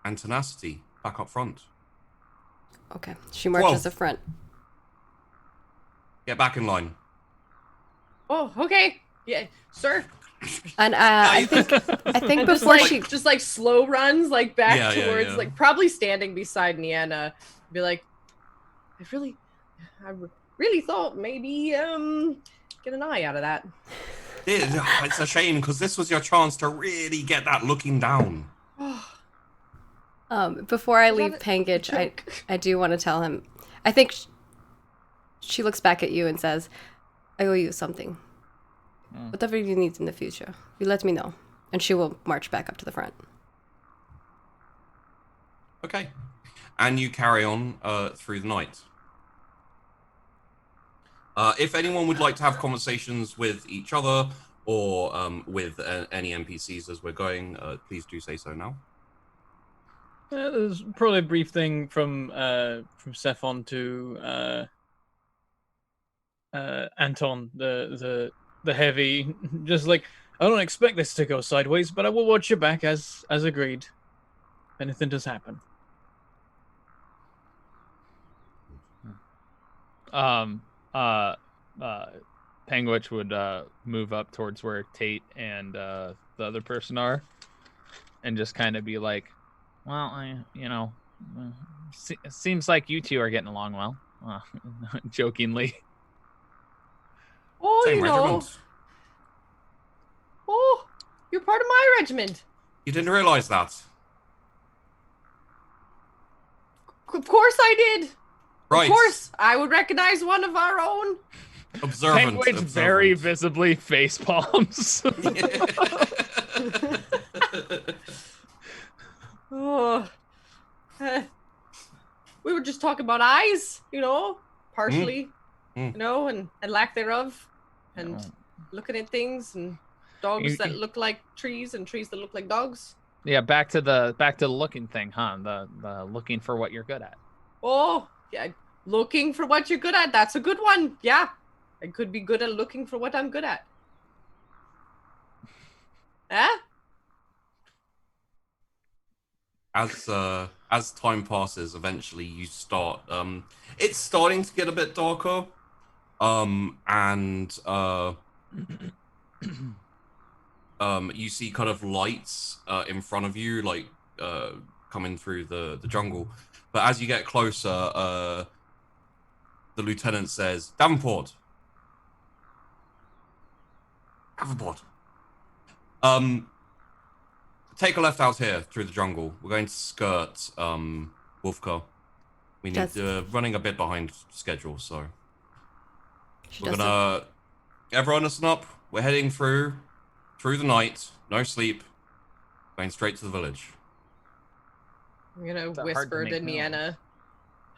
and tenacity back up front. Okay. She marches Whoa. up front. Get back in line. Oh, okay. Yeah, sir. And I think And before just she just like slow runs like back Yeah, yeah, towards yeah. like probably standing beside Nienna, be like, I really thought maybe get an eye out of that. It's a shame because this was your chance to really get that looking down. before I Was leave that a Pangage, joke? I do want to tell him. I think she looks back at you and says, "I owe you something. Whatever you need in the future, you let me know." And she will march back up to the front. Okay. And you carry on through the night. If anyone would like to have conversations with each other or with any NPCs as we're going, please do say so now. There's probably a brief thing from Sephon to Anton, the heavy, just like, I don't expect this to go sideways, but I will watch your back as agreed. If anything does happen. Penguich would move up towards where Tate and the other person are, and just kind of be like, "Well, it seems like you two are getting along well." Jokingly. Oh, Same regiment. Oh, you're part of my regiment. You didn't realize that. Of course I did. Right. Of course, I would recognize one of our own. Observant. Penguich very visibly face palms. Oh, we were just talking about eyes, partially, and lack thereof, and looking at things and dogs that look like trees and trees that look like dogs. Yeah, back to the looking thing, huh? The looking for what you're good at. Oh, yeah, looking for what you're good at. That's a good one. Yeah, I could be good at looking for what I'm good at. Huh? As time passes, eventually you start. It's starting to get a bit darker. And you see kind of lights in front of you, like coming through the jungle. But as you get closer, the lieutenant says, "Davenport, take a left out here through the jungle. We're going to skirt Wolfka. We need Just- running a bit behind schedule, so She we're doesn't. gonna everyone listen up. We're heading through the night, no sleep, going straight to the village. I'm gonna It's hard to whisper to make known. Nienna.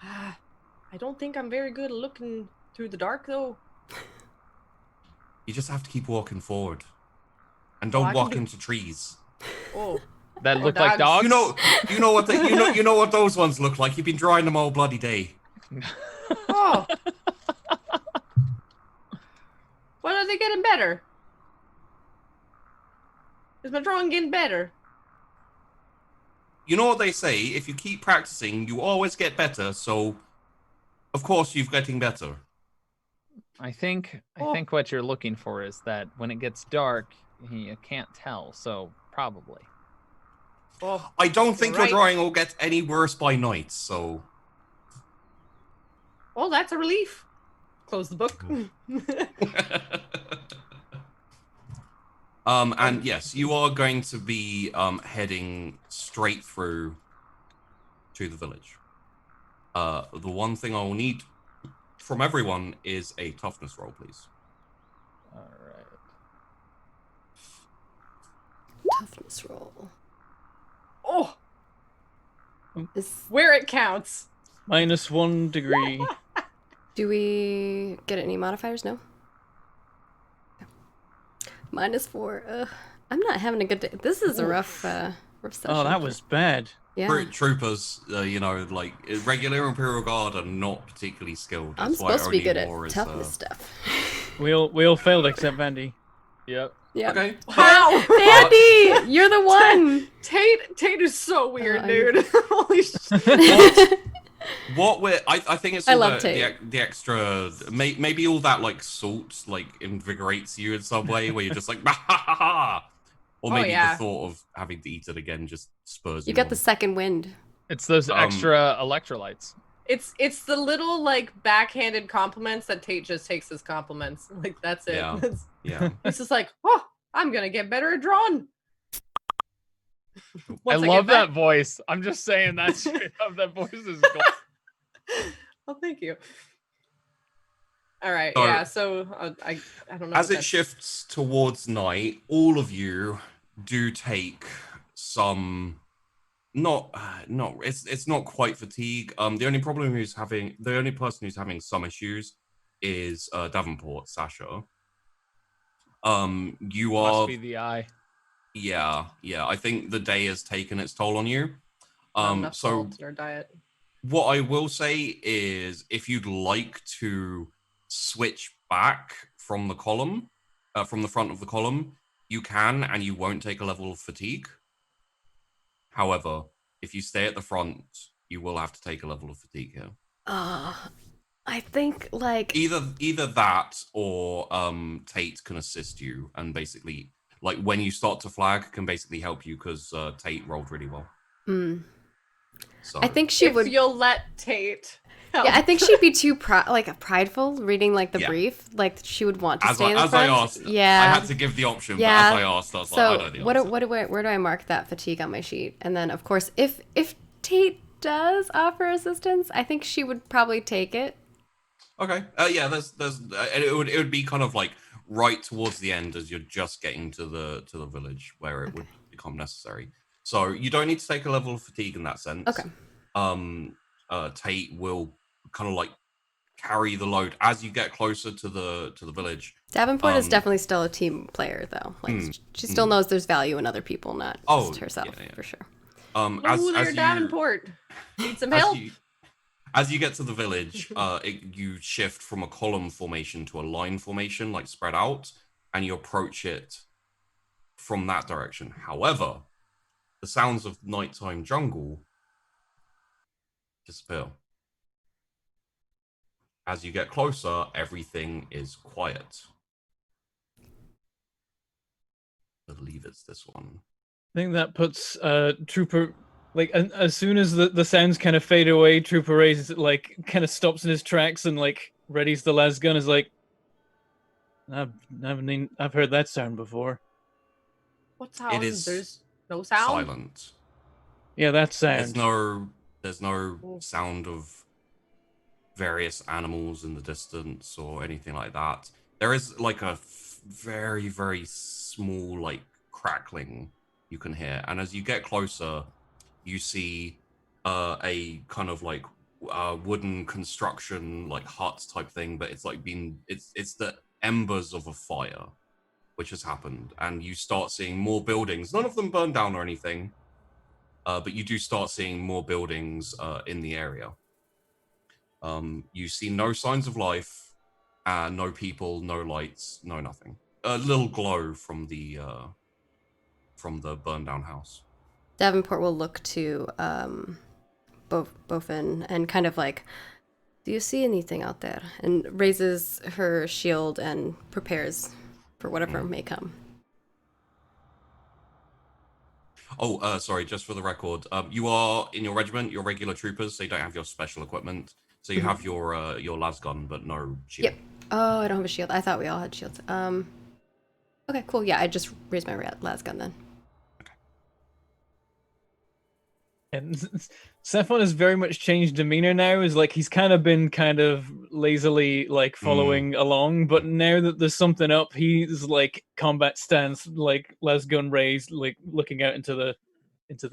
I don't think I'm very good at looking through the dark, though. You just have to keep walking forward, and Oh, don't I can walk do- into trees. Oh, That Or look like dogs. dogs. You know what you know what those ones look like. You've been drying them all bloody day. oh. When are they getting better? Is my drawing getting better? You know what they say, if you keep practicing, you always get better, so of course you're getting better. I think Oh. what you're looking for is that when it gets dark, you can't tell. So probably. Oh, I don't think You're your right. drawing will get any worse by night, so... well, that's a relief. Close the book. And yes, you are going to be heading straight through to the village. The one thing I will need from everyone is a toughness roll, please. All right. Toughness roll. Oh, Is, where it counts. -1 degree. do we get any modifiers? No. -4. I'm not having a good day. This is a rough session. Oh, that was bad. Yeah. Troopers, you know, like regular Imperial Guard are not particularly skilled. I'm That's why supposed to be only good at war is, toughness stuff. We all failed except Vandy. Yep. Yeah. Okay. Wow. Vandy, you're the one. Tate is so weird, I- dude. Holy shit. What we're, I think it's I all love the Tate. the extra, maybe all that like salt like invigorates you in some way where you're just like, ha ha ha, or Oh, maybe yeah. the thought of having to eat it again just spurs you. You got the on. second wind. It's those extra electrolytes. It's the little like backhanded compliments that Tate just takes as compliments. Like that's it. Yeah. It's, Yeah. it's just like, oh, I'm gonna get better at drawing. I Once love get back- that voice. I'm just saying that straight up. That voice is gold. Oh, thank you. All right, So- yeah. So I don't know. As what it that's- shifts towards night, all of you do take some not it's not quite fatigue. The only person who's having some issues is Davenport, Sasha. You Must are be the eye. yeah, I think the day has taken its toll on you. not enough So salt in our diet. what I will say is if you'd like to switch back from the column, from the front of the column, you can, and you won't take a level of fatigue. However, if you stay at the front, you will have to take a level of fatigue here. I think like Either that or Tate can assist you and basically like when you start to flag can basically help you because Tate rolled really well. So I think she If would. you'll let Tate. help. Yeah, I think she'd be too prideful reading like the Yeah. brief. Like she would want to as stay in the I front. asked, Yeah. I had to give the option, Yeah. but as I asked, I was So like, I know the answer. where do I mark that fatigue on my sheet? And then of course, if Tate does offer assistance, I think she would probably take it. Okay. Yeah. There's and it would be kind of like right towards the end as you're just getting to the village where it would become necessary. So you don't need to take a level of fatigue in that sense. Okay. Tate will kind of like carry the load as you get closer to the village. Davenport is definitely still a team player, though. Like she still knows there's value in other people, not just herself, yeah. for sure. Ooh, there, Davenport. Need some help? As you get to the village, you shift from a column formation to a line formation, like spread out, and you approach it from that direction. However, the sounds of nighttime jungle disappear. As you get closer, everything is quiet. I believe it's this one. I think that puts Trooper like as soon as the sounds kind of fade away, Trooper raises like kind of stops in his tracks and like readies the las gun. Is like, I've heard that sound before. What sound? is There's no sound. Silent. Yeah, that sound. There's no sound of various animals in the distance or anything like that. There is like a very, very small like crackling you can hear, and as you get closer, you see a kind of like wooden construction like hut type thing, but it's like it's the embers of a fire which has happened, and you start seeing more buildings. None of them burn down or anything, but you do start seeing more buildings in the area. You see no signs of life, no people, no lights, no nothing. A little glow from the burned down house. Davenport will look to Bofin and kind of like, do you see anything out there? And raises her shield and prepares for whatever may come. Oh, sorry, just for the record, you are in your regiment, you're regular troopers, so you don't have your special equipment. So you have your las gun, but no shield. Yep. Oh, I don't have a shield. I thought we all had shields. Okay, cool. Yeah, I just raised my las gun then. And Cephon has very much changed demeanor now. Is like he's kind of been kind of lazily like following along, but now that there's something up, he's like combat stance, like las gun raised, like looking out into the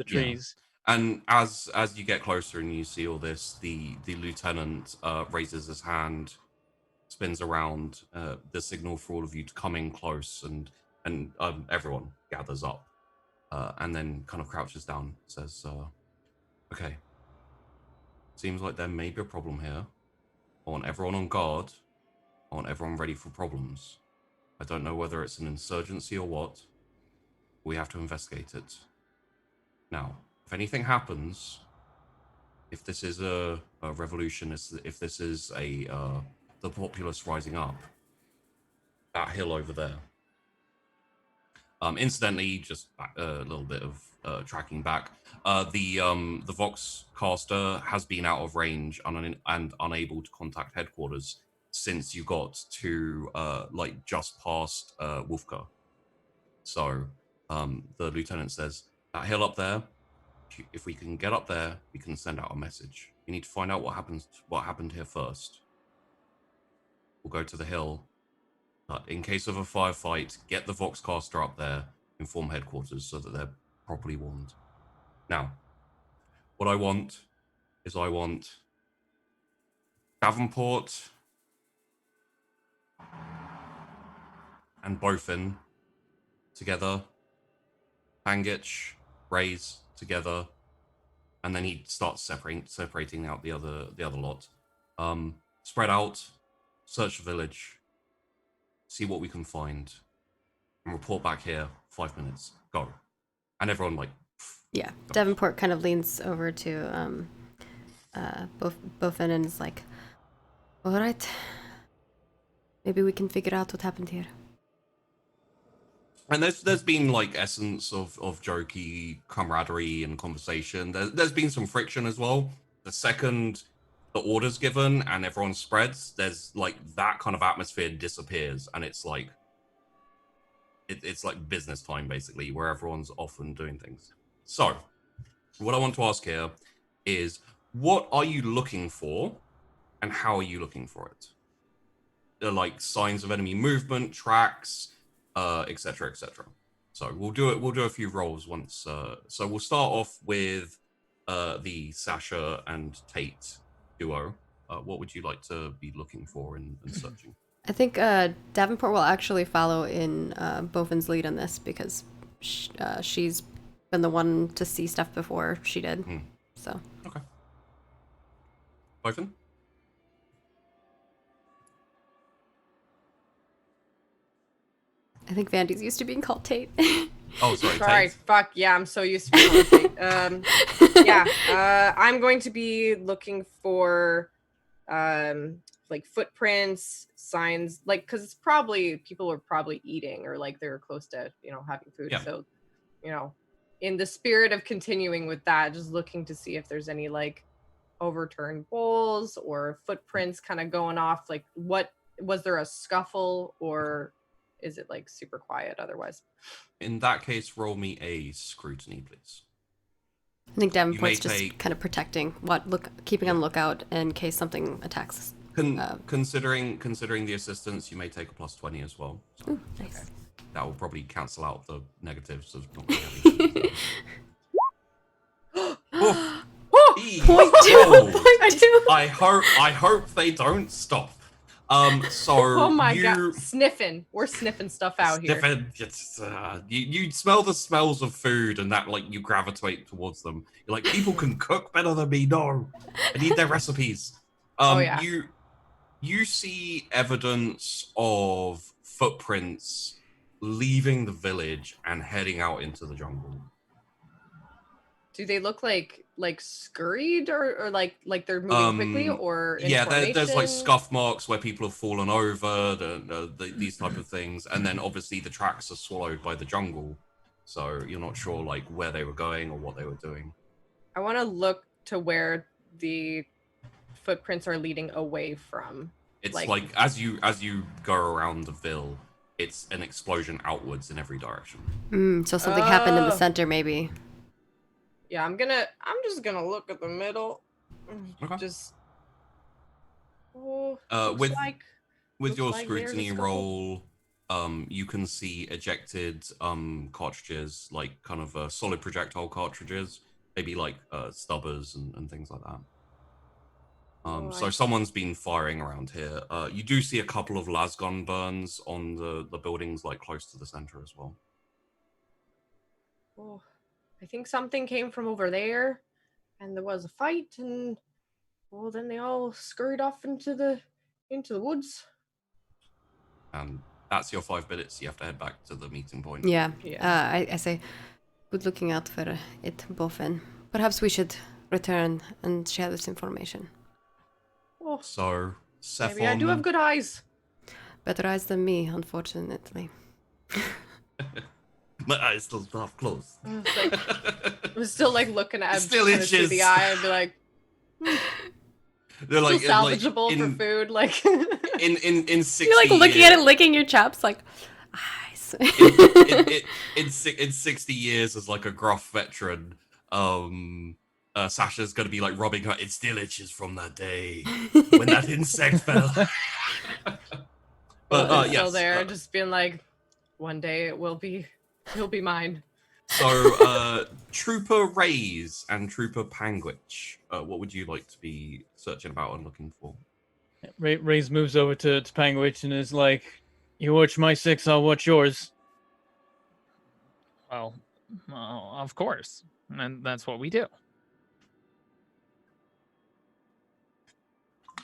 trees. Yeah. And as you get closer and you see all this, the lieutenant raises his hand, spins around, the signal for all of you to come in close, and everyone gathers up, and then kind of crouches down, says, okay, seems like there may be a problem here. I want everyone on guard. I want everyone ready for problems. I don't know whether it's an insurgency or what. We have to investigate it. Now, if anything happens, if this is a revolution, if this is the populace rising up, that hill over there. Incidentally, just a little bit of tracking back. The Voxcaster has been out of range and unable to contact headquarters since you got to like just past Wolfka. So the lieutenant says, that hill up there, if we can get up there, we can send out a message. You need to find out what happened here first. We'll go to the hill. But in case of a firefight, get the Voxcaster up there, inform headquarters so that they're properly warned. Now, what I want is Davenport and Bofin together, Pangitch, Raise together, and then he starts separating out the other lot. Spread out, search the village, see what we can find, and report back here. 5 minutes. Go. And everyone like. Yeah. Goes. Davenport kind of leans over to Bofin and is like, all right, maybe we can figure out what happened here. And there's been like essence of jokey camaraderie and conversation. There's been some friction as well. The second the order's given and everyone spreads, there's like that kind of atmosphere disappears, and it's like it's like business time basically, where everyone's off and doing things. So what I want to ask here is, what are you looking for and how are you looking for it? They're like signs of enemy movement, tracks, etc., etc. So we'll do a few rolls once. So we'll start off with the Sasha and Tate duo. What would you like to be looking for and searching? I think Davenport will actually follow in Bofin's lead on this, because she's been the one to see stuff before she did. So okay. Bofin? I think Vandy's used to being called Tate. Oh, sorry. Sorry, Tate. fuck yeah, I'm so used to being called Tate. I'm going to be looking for like footprints, signs, like, because it's probably people were probably eating, or like they were close to having food. Yeah. So in the spirit of continuing with that, just looking to see if there's any like overturned bowls or footprints kind of going off. Like, what was there a scuffle, or is it like super quiet otherwise? In that case, roll me a scrutiny, please. I think You may Davenport's just take- kind of protecting, keeping on lookout in case something attacks. Considering the assistance, you may take a +20 as well. So Ooh, nice. that will probably cancel out the negatives of not having. Oh, Point two. Point two. I hope they don't stop. So Oh my you god, sniffing. We're sniffing stuff out here. sniffing, you smell the smells of food and that like you gravitate towards them. You're like, people can cook better than me. No, I need their recipes. Oh, yeah. You see evidence of footprints leaving the village and heading out into the jungle. Do they look like scurried or like they're moving quickly or in there's like formation? scuff marks where people have fallen over, these type of things, and then obviously the tracks are swallowed by the jungle, so you're not sure like where they were going or what they were doing. I want to look to where the footprints are leading away from. It's like as you go around the ville, it's an explosion outwards in every direction. So something happened in the center, maybe. Yeah, I'm just gonna look at the middle. Okay. Just with looks your like there's a scrutiny scuffle. roll, you can see ejected cartridges, like kind of solid projectile cartridges, maybe like stubbers and things like that. So someone's been firing around here. You do see a couple of lasgun burns on the buildings, like close to the center as well. Oh, I think something came from over there, and there was a fight, and then they all scurried off into the woods. And that's your 5 minutes. You have to head back to the meeting point. Yeah. Yeah. I say, good looking out for it, Bofen. Perhaps we should return and share this information. Oh, So, Cephon, maybe I do have good eyes. Better eyes than me, unfortunately. my eyes still half closed. I'm still like looking at him, Still kind of through itches. the eye, and be like, They're like, still salvageable like for food. Like, in 60 You're like looking years, at it, licking your chops, like, eyes. in 60 years as like a gruff veteran, Sasha's gonna be like rubbing her. It still itches from that day when that insect fell. But still yes, there, just being like, one day he'll be mine. so Trooper Rays and Trooper Panguich, what would you like to be searching about and looking for? Raze moves over to Panguich and is like, "You watch my 6, I'll watch yours." Well, of course, and that's what we do.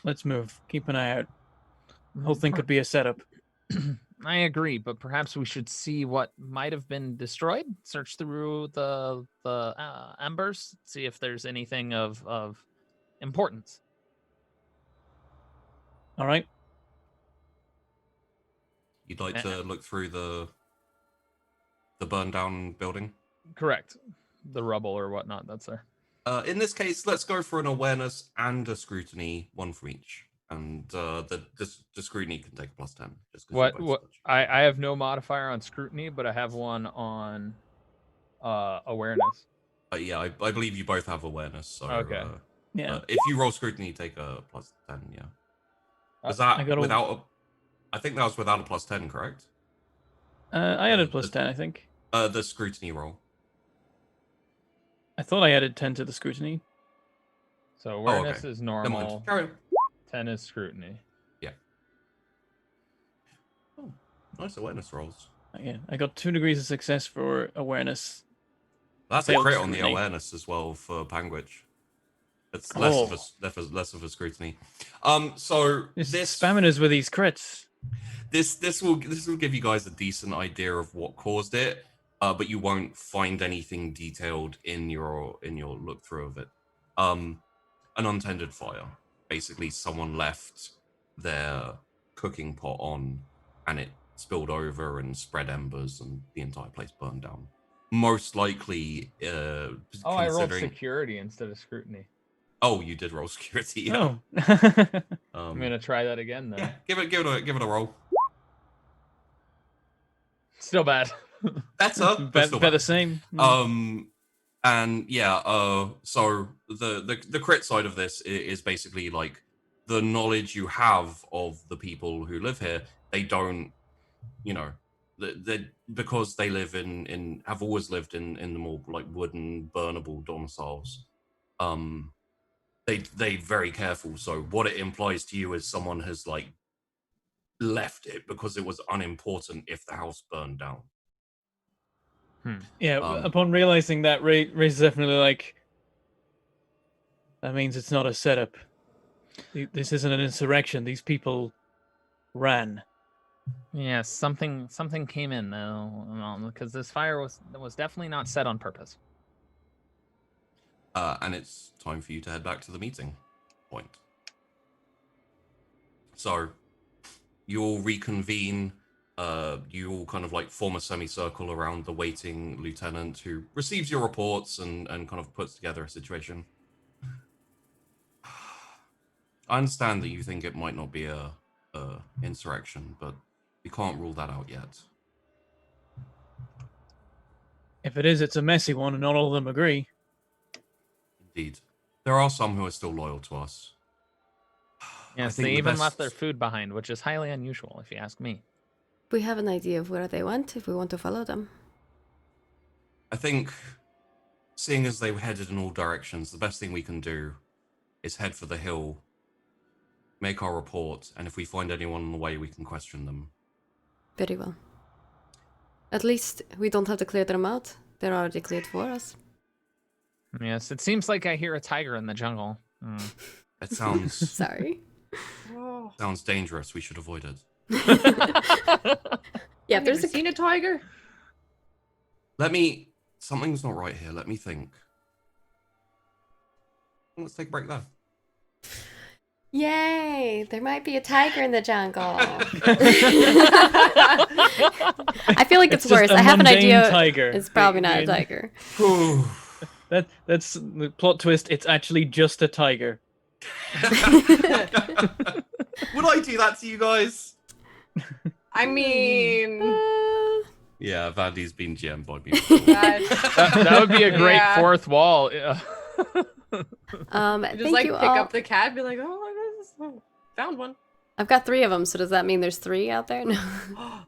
Let's move. Keep an eye out. The whole thing could be a setup. I agree, but perhaps we should see what might have been destroyed. Search through the embers, see if there's anything of importance. All right. You'd like to look through the burned down building? Correct. The rubble or whatnot that's there. In this case, let's go for an awareness and a scrutiny, one from each. And the scrutiny can take a +10. Just 'cause you're What? both What? such. I have no modifier on scrutiny, but I have one on awareness. Yeah, I believe you both have awareness. So Okay. Yeah. if you roll scrutiny, take a +10. Yeah. Was I that got a- without a? I think that was without a +10, correct? I added +10, I think. The scrutiny roll. I thought I added 10 to the scrutiny. So awareness okay. is Never normal. mind. Carry on. 10 is scrutiny. Oh, nice awareness rolls. Yeah, I got 2 degrees of success for awareness. That's a Failed crit on the scrutiny. awareness as well for Panguich. It's Oh. less of a scrutiny. So Just this spamming us with these crits. this will give you guys a decent idea of what caused it, but you won't find anything detailed in your look through of it. An untended fire. Basically, someone left their cooking pot on, and it spilled over and spread embers, and the entire place burned down. Most likely, Oh, I rolled considering. security instead of scrutiny. Oh, you did roll security. Yeah. Oh. I'm gonna try that again then. Yeah, give it a roll. Still bad. Better, but still Better bad. same. And yeah, so the crit side of this is basically like the knowledge you have of the people who live here. They don't, you know, they because they live in have always lived in the more like wooden burnable domiciles. They very careful. So what it implies to you is someone has like left it because it was unimportant if the house burned down. Yeah, upon realizing that, Ray is definitely like, that means it's not a setup. This isn't an insurrection. These people ran. Yes, something came in though, because this fire was definitely not set on purpose. And it's time for you to head back to the meeting point. So you'll reconvene. You all kind of like form a semicircle around the waiting lieutenant who receives your reports and kind of puts together a situation. I understand that you think it might not be a insurrection, but we can't rule that out yet. If it is, it's a messy one, and not all of them agree. Indeed. There are some who are still loyal to us. Yes, they even left their food behind, which is highly unusual, if you ask me. We have an idea of where they went if we want to follow them. I think, seeing as they headed in all directions, the best thing we can do is head for the hill, make our report, and if we find anyone on the way, we can question them. Very well. At least we don't have to clear them out. They're already cleared for us. Yes, it seems like I hear a tiger in the jungle. That sounds Sorry. sounds dangerous. We should avoid it. Yeah, I've there's never seen a tiger. Something's not right here. Let me think. Let's take a break there. Yay! There might be a tiger in the jungle. I feel like it's just worse. a I have an mundane idea. tiger. It's probably not a tiger. That's the plot twist. It's actually just a tiger. Would I do that to you guys? I mean, Yeah, Vandy's been GM by me. That would be a great Yeah. fourth wall. Yeah. just Thank like you pick all. up the cat, and be like, found one. I've got 3 of them, so does that mean there's 3 out there? No.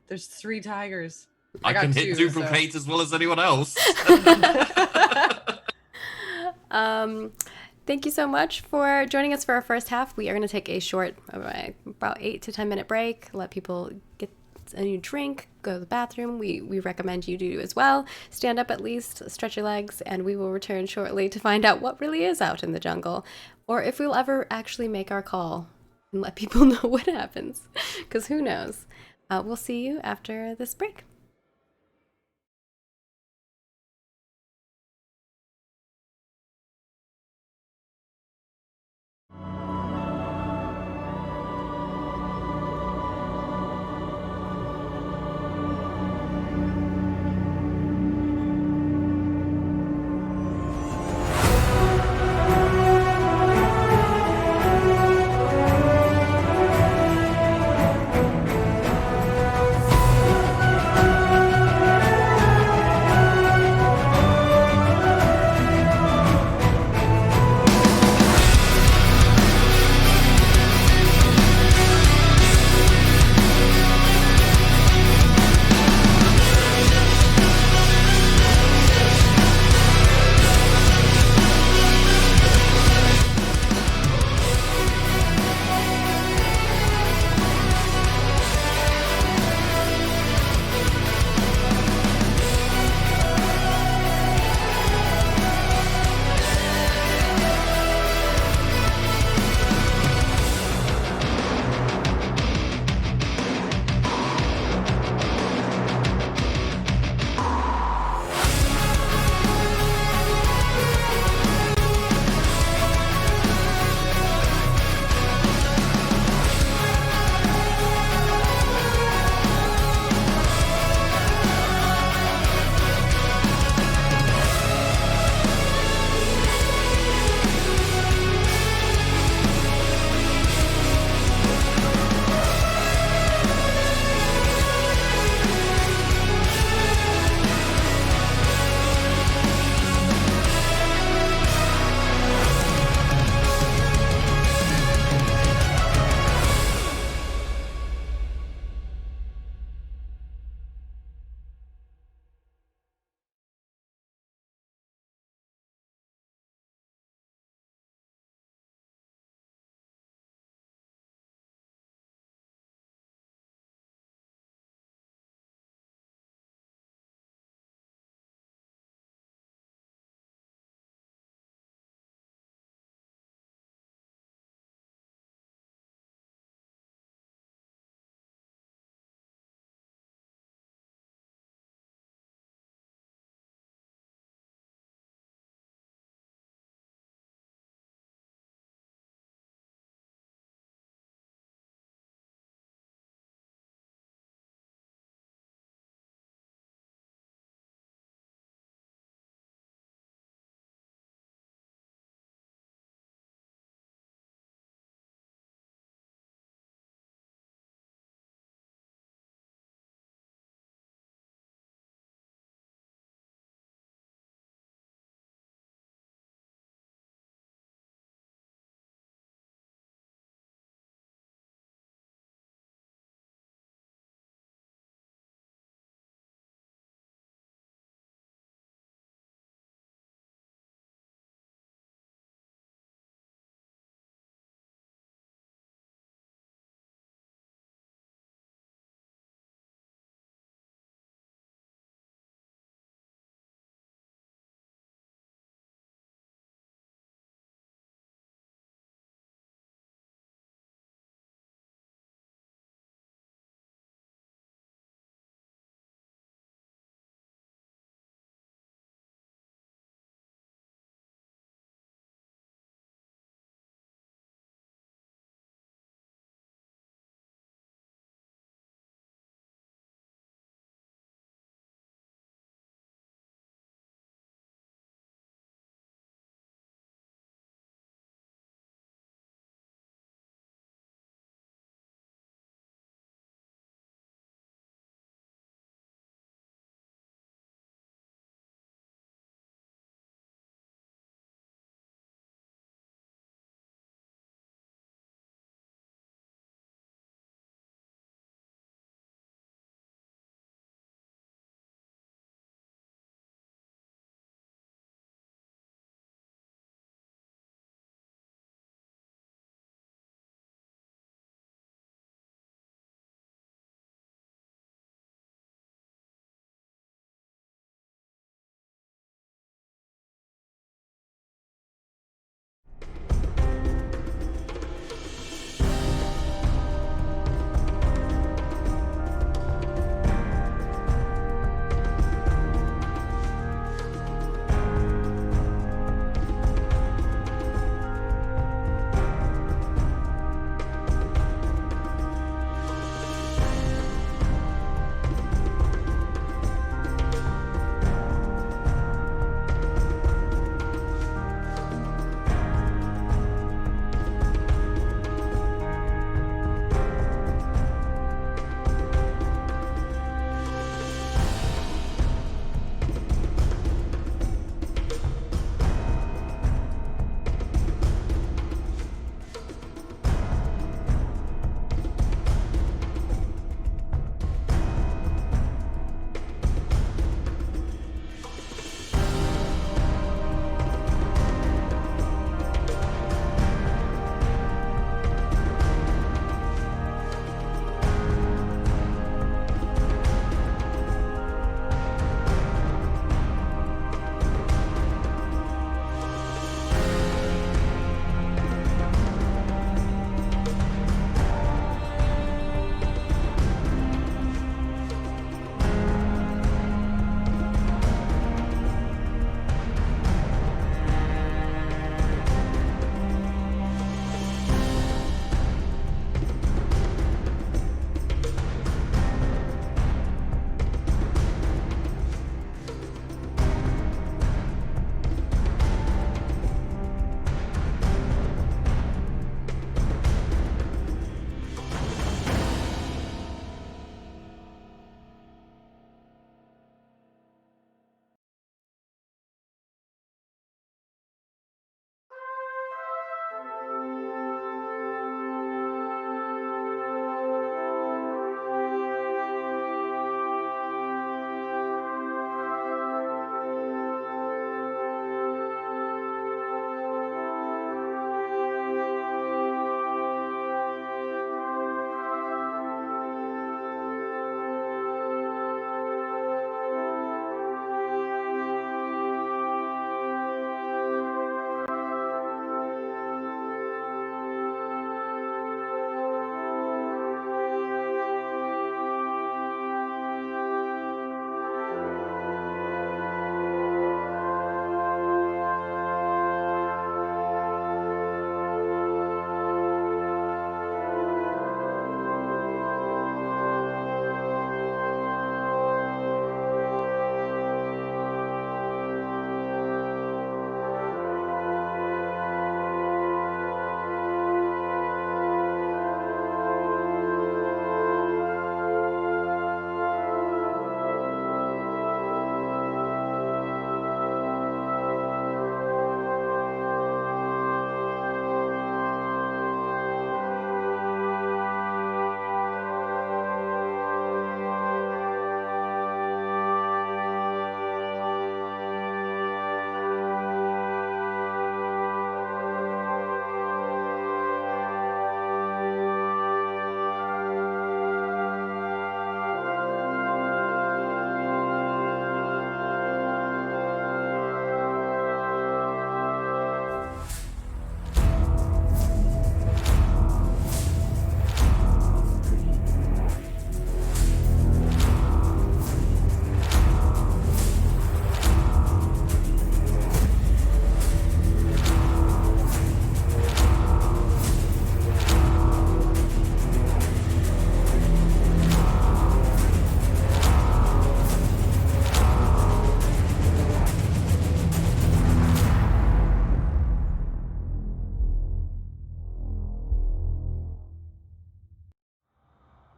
There's 3 tigers. I got can hit 2, duplicate as well as anyone else. Thank you so much for joining us for our first half. We are going to take a short, about 8 to 10 minute break, let people get a new drink, go to the bathroom. We recommend you do as well. Stand up at least, stretch your legs, and we will return shortly to find out what really is out in the jungle, or if we'll ever actually make our call and let people know what happens, because who knows. We'll see you after this break.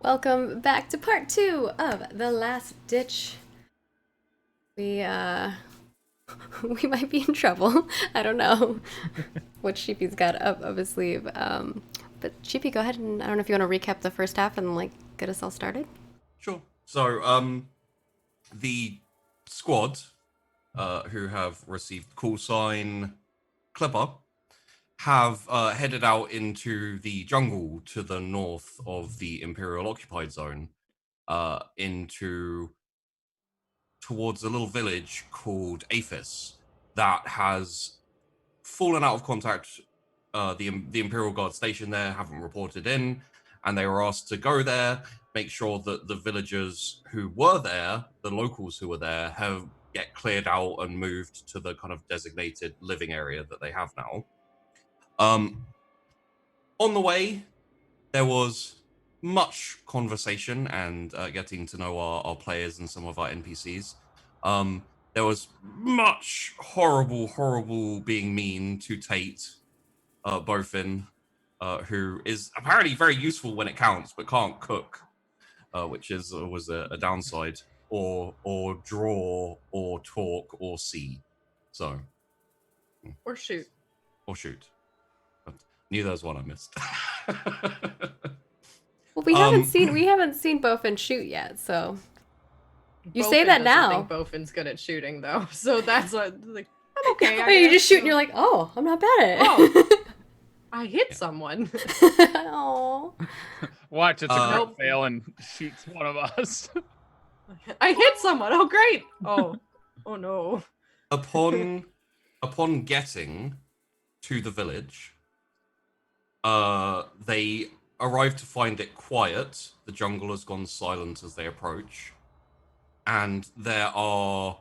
Welcome back to part 2 of The Last Ditch. We we might be in trouble. I don't know what Sheepy's got up his sleeve. But Sheepy, go ahead and I don't know if you want to recap the first half and like get us all started. Sure. So, the squad, who have received call sign Clipper, have headed out into the jungle to the north of the Imperial occupied zone, towards a little village called Aphis that has fallen out of contact. The Imperial Guard stationed there haven't reported in, and they were asked to go there, make sure that the villagers who were there, the locals who were there, get cleared out and moved to the kind of designated living area that they have now. On the way, there was much conversation and getting to know our players and some of our NPCs. There was much horrible being mean to Tate, Bofin, who is apparently very useful when it counts, but can't cook, which was a downside, or draw, or talk, or see. So, Or shoot. But knew there was one I missed. Well, we haven't seen Bofin shoot yet, so you say Bofin that doesn't now. think Bofin's good at shooting though, so that's what like I'm okay. Oh, you just shoot and you're like, oh, I'm not bad at it. Oh. I hit someone. Oh. Watch, it's a Nope. great fail and shoots one of us. I hit someone. Oh great. Oh no. Upon getting to the village, they arrive to find it quiet. The jungle has gone silent as they approach, and there are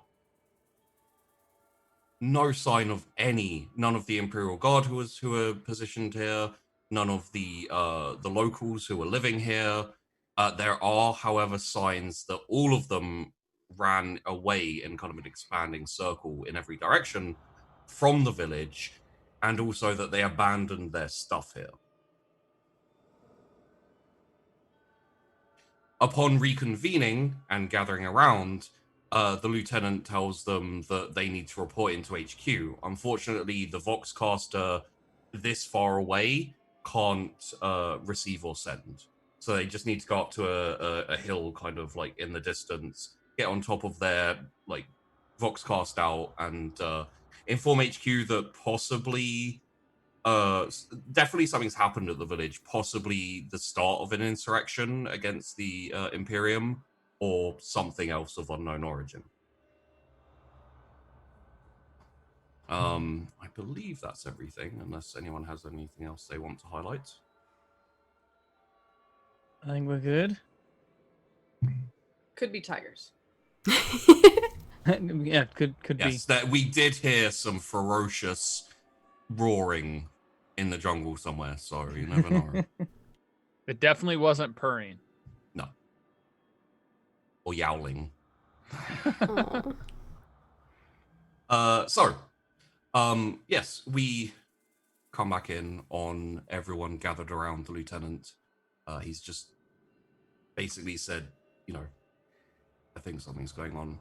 no sign of none of the Imperial Guard who are positioned here, none of the locals who are living here. There are, however, signs that all of them ran away in kind of an expanding circle in every direction from the village, and also that they abandoned their stuff here. Upon reconvening and gathering around, the lieutenant tells them that they need to report into HQ. Unfortunately, the Voxcaster this far away can't receive or send. So they just need to go up to a hill kind of like in the distance, get on top of their like Voxcast out, and inform HQ that possibly definitely something's happened at the village, possibly the start of an insurrection against the Imperium, or something else of unknown origin. I believe that's everything, unless anyone has anything else they want to highlight. I think we're good. Could be tigers. Yeah, could Yes, that we did hear some ferocious roaring in the jungle somewhere, so you never know. It definitely wasn't purring. No. Or yowling. Yes, we come back in on everyone gathered around the lieutenant. He's just basically said, I think something's going on.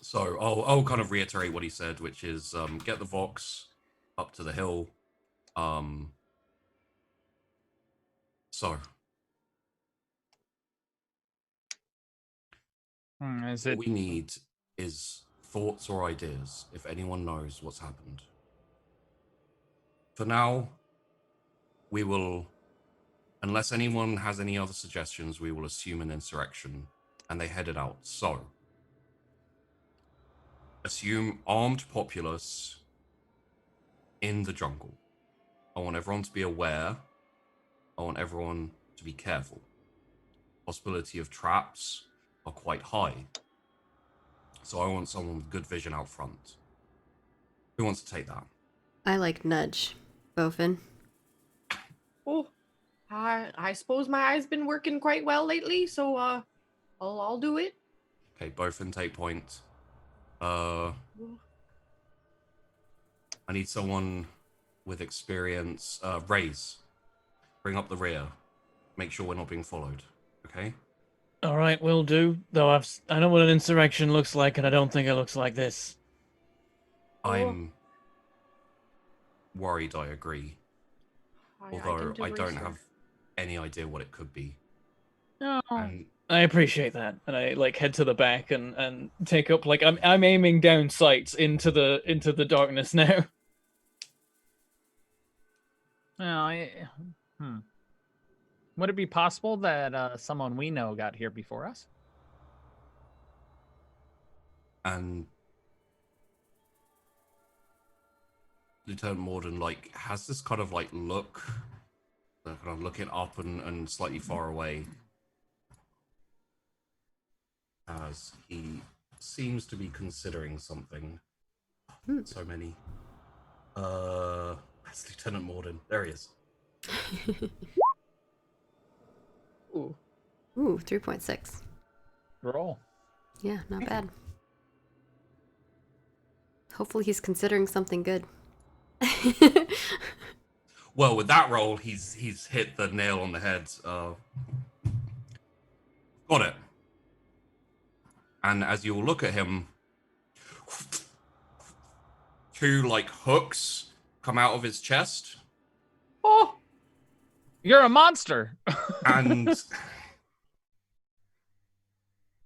So I'll kind of reiterate what he said, which is get the Vox up to the hill. What we need is thoughts or ideas, if anyone knows what's happened. For now, we will, unless anyone has any other suggestions, we will assume an insurrection, and they headed out. So, assume armed populace in the jungle. I want everyone to be aware. I want everyone to be careful. Possibility of traps are quite high. So I want someone with good vision out front. Who wants to take that? I like nudge, Bofin. Oh, I suppose my eye's been working quite well lately, so I'll do it. Okay, Bofin, take point. I need someone with experience. Raise. bring up the rear. Make sure we're not being followed. Okay? All right, will do. Though I know what an insurrection looks like, and I don't think it looks like this. I'm worried I agree. Although I don't have any idea what it could be. No. And I appreciate that, and I like head to the back and take up like I'm aiming down sights into the darkness now. Would it be possible that someone we know got here before us? and Lieutenant Morden like has this kind of like look, kind of looking up and slightly far away, as he seems to be considering something. So many. That's Lieutenant Morden. There he is. Ooh. Ooh, 3.6. Roll. Yeah, not bad. Hopefully he's considering something good. Well, with that roll, he's hit the nail on the head. Got it. And as you all look at him, two like hooks come out of his chest. Oh, you're a monster.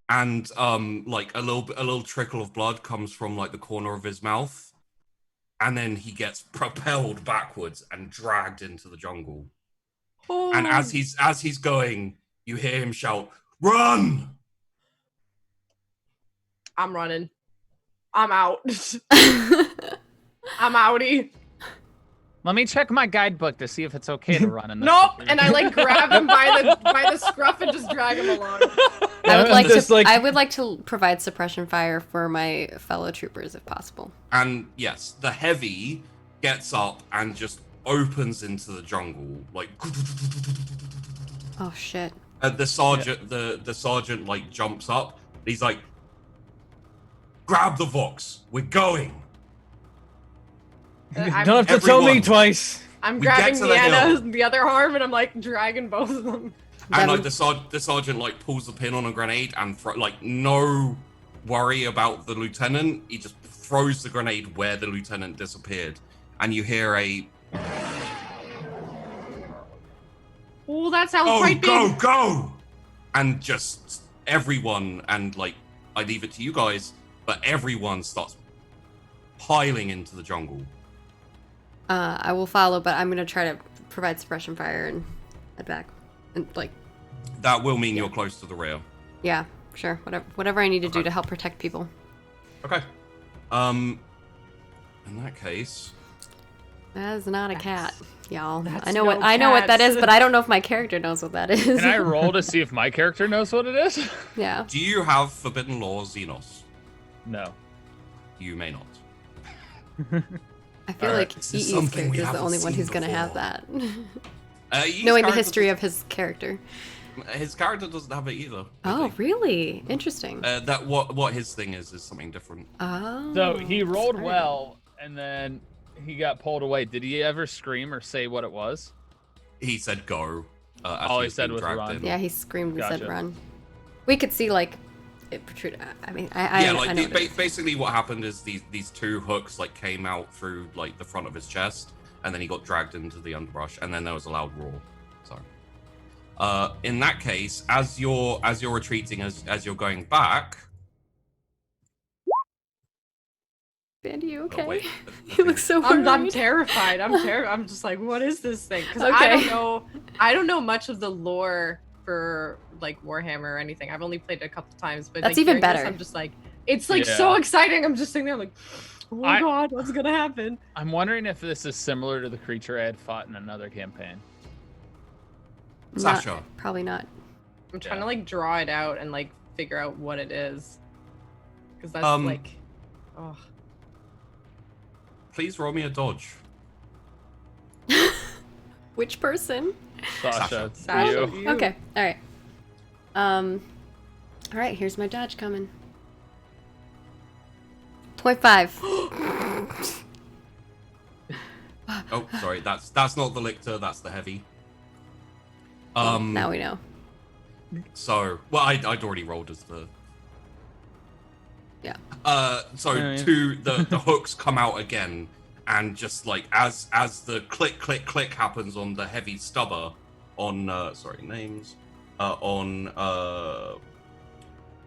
and like a little trickle of blood comes from like the corner of his mouth, and then he gets propelled backwards and dragged into the jungle. Oh. And as he's going, you hear him shout, "Run!" I'm running. I'm out. I'm outie. Let me check my guidebook to see if it's okay to run in this. Nope. And I like grab him by the scruff and just drag him along. I would like to provide suppression fire for my fellow troopers if possible. And yes, the heavy gets up and just opens into the jungle, like. Oh shit! The sergeant, the sergeant, like jumps up. He's like, "Grab the Vox. We're going." You don't have to tell me twice. I'm We get grabbing to the Deanna, hill. the other arm, and I'm like dragging both of them. And like the sergeant like pulls the pin on a grenade and like no worry about the lieutenant. He just throws the grenade where the lieutenant disappeared, and you hear a Oh, that sounds "Go, quite go, big. go!" And just everyone, and like I leave it to you guys, but everyone starts piling into the jungle. I will follow, but I'm gonna try to provide suppression fire and head back, and like. That will mean you're close to the rear. Yeah, sure. Whatever I need to do Okay. to help protect people. Okay. In that case, That is not a cat, y'all. That's I know no what that cat. is, but I don't know if my character knows what that is. Can I roll to see if my character knows what it is? Yeah. do you have Forbidden Law Xenos? No. You may not. I feel Alright, like this is EE's something we character is the haven't only one seen who's gonna have before. that. Yee's Knowing the character history of his character. his character doesn't have it either. Oh, really? Interesting. That what his thing is something different. Oh. So he rolled sorry. well, and then he got pulled away. Did he ever scream or say what it was? He said go. As All he was said being was dragged run. in. Yeah, he screamed and said Gotcha. run. We could see like it protrude. I mean, I Yeah, know like what it is. basically what happened is these two hooks like came out through like the front of his chest, and then he got dragged into the underbrush, and then there was a loud roar. So, in that case, as you're retreating, as you're going back. Bandy, you Oh, okay? wait, You look so worried. I'm terrified. I'm just like, what is this thing? Because Okay. I don't know much of the lore for like Warhammer or anything. I've only played it a couple times, but That's like, even hearing this, better. I'm just like, it's like Yeah. so exciting. I'm just sitting there like, oh my I- god, what's gonna happen? I'm wondering if this is similar to the creature I had fought in another campaign. Not- Sasha. Probably not. I'm trying Yeah. to like draw it out and like figure out what it is, because that's like, oh, Please roll me a dodge. Which person? Sasha, it's Sasha, you. you. Okay. All right. All right. Here's my dodge coming. 0.5. Oh, sorry, that's not the lictor, that's the heavy. Well, now we know. So, well, I'd already rolled as the. Yeah. So Yeah. the hooks come out again, and just like as the click click click happens on the heavy stubber, on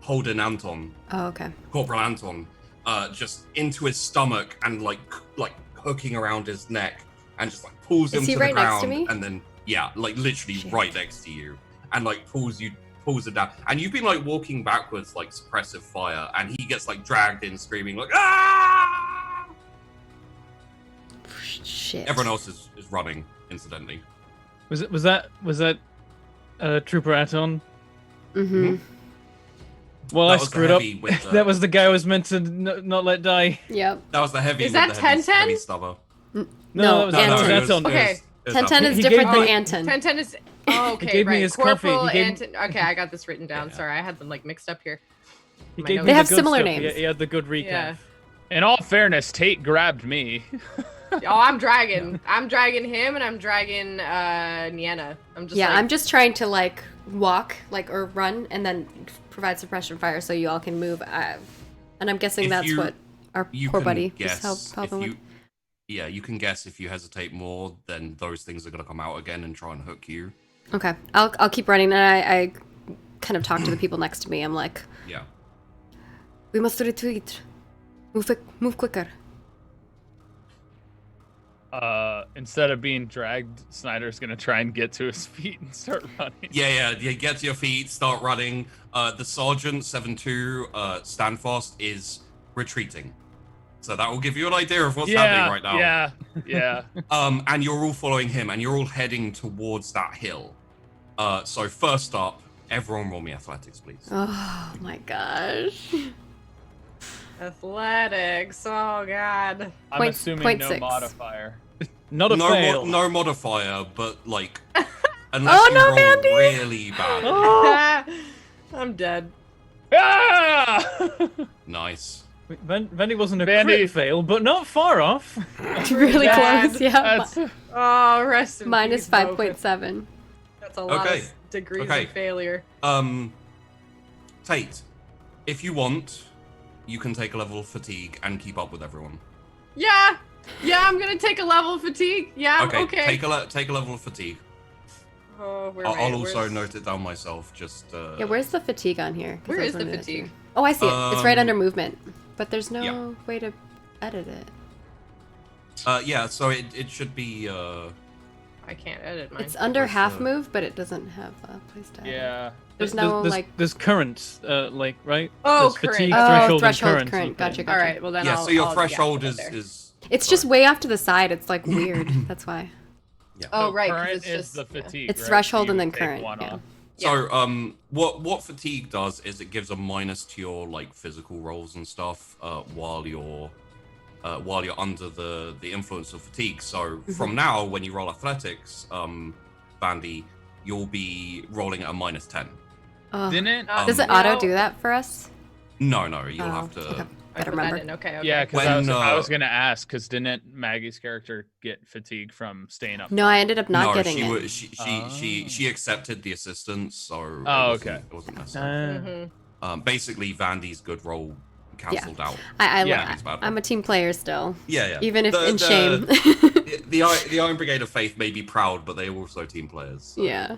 Holden Anton, Oh, okay. Corporal Anton, just into his stomach and like hooking around his neck, and just like pulls him Is he to right the next to ground, me? and then like literally Shit. right next to you, and like pulls it down, and you've been like walking backwards like suppressive fire, and he gets like dragged in screaming like ah! Shit. Everyone else is running, incidentally. Was that Trooper Aton? Mm-hmm. Well, That I was the screwed up. heavy with the- That was the guy I was meant to not let die. Yep. That was the heavy. Is with that the heavy, 10-10? heavy stubber. No, that was Anton. it was- Aton. Okay. it was 1010 Aton. is He different gave than me- Anton. 10-10 is. Oh, okay, gave me right. his coffee. Corporal He gave- Anton. Okay, I got this written down. Yeah. Sorry, I had them like mixed up here. He My gave notes. me They the have good similar stuff. names. He had the good recap. Yeah. In all fairness, Tate grabbed me. Oh, I'm dragging. I'm dragging him, and I'm dragging Nienna. I'm just. Yeah, like, I'm just trying to like walk or run and then provide suppression fire so you all can move. And I'm guessing If that's you- what our You poor can buddy guess was helping if with. Yeah, you can guess if you hesitate more, then those things are gonna come out again and try and hook you. Okay, I'll keep running, and I kind of talk to the people next to me. I'm like, Yeah. we must retreat. Move quicker. Instead of being dragged, Snyder's gonna try and get to his feet and start running. Yeah. Get to your feet, start running. The Sergeant 7-2 Standfast is retreating. So that will give you an idea of what's happening right now. Yeah. And you're all following him, and you're all heading towards that hill. So first up, everyone roll me athletics, please. Oh my gosh. athletics. Oh God. I'm Point- assuming point no 6. modifier. Not a fail. No modifier, but like, unless Oh, you no, roll Mandy! really bad. Oh! I'm dead. Ah! Nice. Wait, Vandy wasn't a Vandy. crit fail, but not far off. Really Bad. close. Yeah. That's Oh, rest in Minus peace, Boba. 5.7. That's a lot Okay. of degrees Okay. of failure. Tate, if you want, you can take a level of fatigue and keep up with everyone. Yeah. I'm gonna take a level of fatigue. Yeah. Okay. Take a level of fatigue. Oh, where I'll am I? also Where's- note it down myself. Just Yeah, where's the fatigue on here? 'Cause Where I is was the wondering that fatigue? too. Oh, I see it. It's right under Um, movement, but there's no yeah. way to edit it. Yeah. So it should be. I can't edit mine. It's under where's half the- move, but it doesn't have a place to edit. yeah. There's no there's current, like right? Oh, There's current. fatigue, Oh, threshold, threshold, and current. current. Gotcha. All right. Well then. Yeah. I'll, So your I'll- threshold yeah, there. is. It's just way off to the side. It's like weird. That's why. Yeah. Oh, So right, 'cause Current it's is just- the yeah. fatigue. It's right? threshold So and you then take current, one yeah. off. So what fatigue does is it gives a minus to your like physical rolls and stuff while you're under the influence of fatigue. So from now, when you roll athletics, Bandy, you'll be rolling at a minus 10. Oh. Didn't? Does it No. auto do that for us? No, you'll Oh, have to. okay. I Better put that remember. in. Okay. Yeah, because When, I was uh, gonna ask, because didn't Maggie's character get fatigue from staying up? No, I ended up not no, getting she it. was she accepted the assistance, so Oh, it wasn't necessary. Mm-hmm. Basically, Vandy's good roll cancelled out. I it's bad. I'm a team player still. Yeah. Even if in shame. The Iron Brigade of Faith may be proud, but they are also team players. So. Yeah.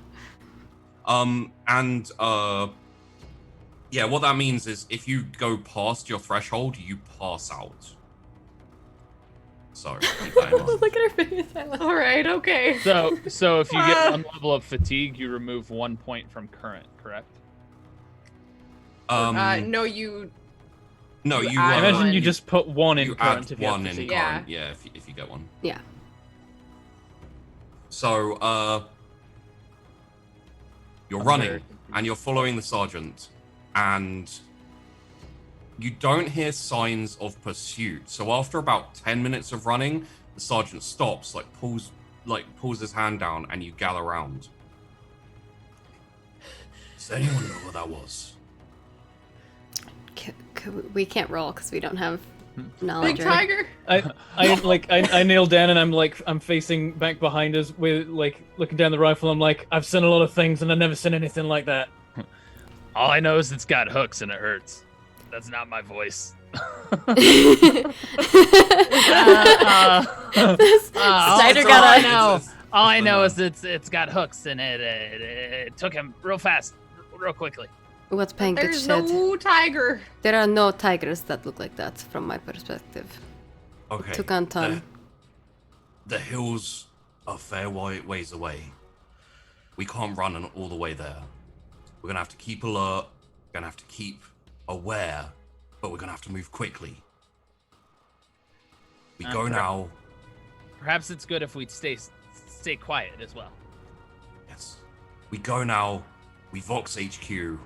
Yeah, what that means is if you go past your threshold, you pass out. So keep that in mind. Look at her face. I love All right. Okay. So if you get one level of fatigue, you remove 1 point from current, correct? No, you. No, you you. add I imagine one. you just put one in you current add if you have one in fatigue. Yeah. current. Yeah, if you get one. Yeah. So you're running and you're following the sergeant, and you don't hear signs of pursuit. So after about 10 minutes of running, the sergeant stops, pulls his hand down, and you gather around. Does anyone know what that was? We can't roll because we don't have knowledge. Big tiger. I kneel down and I'm facing back behind us with looking down the rifle. I'm like, I've seen a lot of things and I've never seen anything like that. All I know is it's got hooks and it hurts. That's not my voice. Snyder got all I know is it's got hooks and it took him real fast, real quickly. What's Pankaj There's said. no tiger. There are no tigers that look like that, from my perspective. Okay. Took Anton. The hills are fair ways away. We can't run all the way there. We're gonna have to keep alert. We're gonna have to keep aware, but we're gonna have to move quickly. We go now. Perhaps it's good if we stay quiet as well. Yes. We go now. We Vox HQ.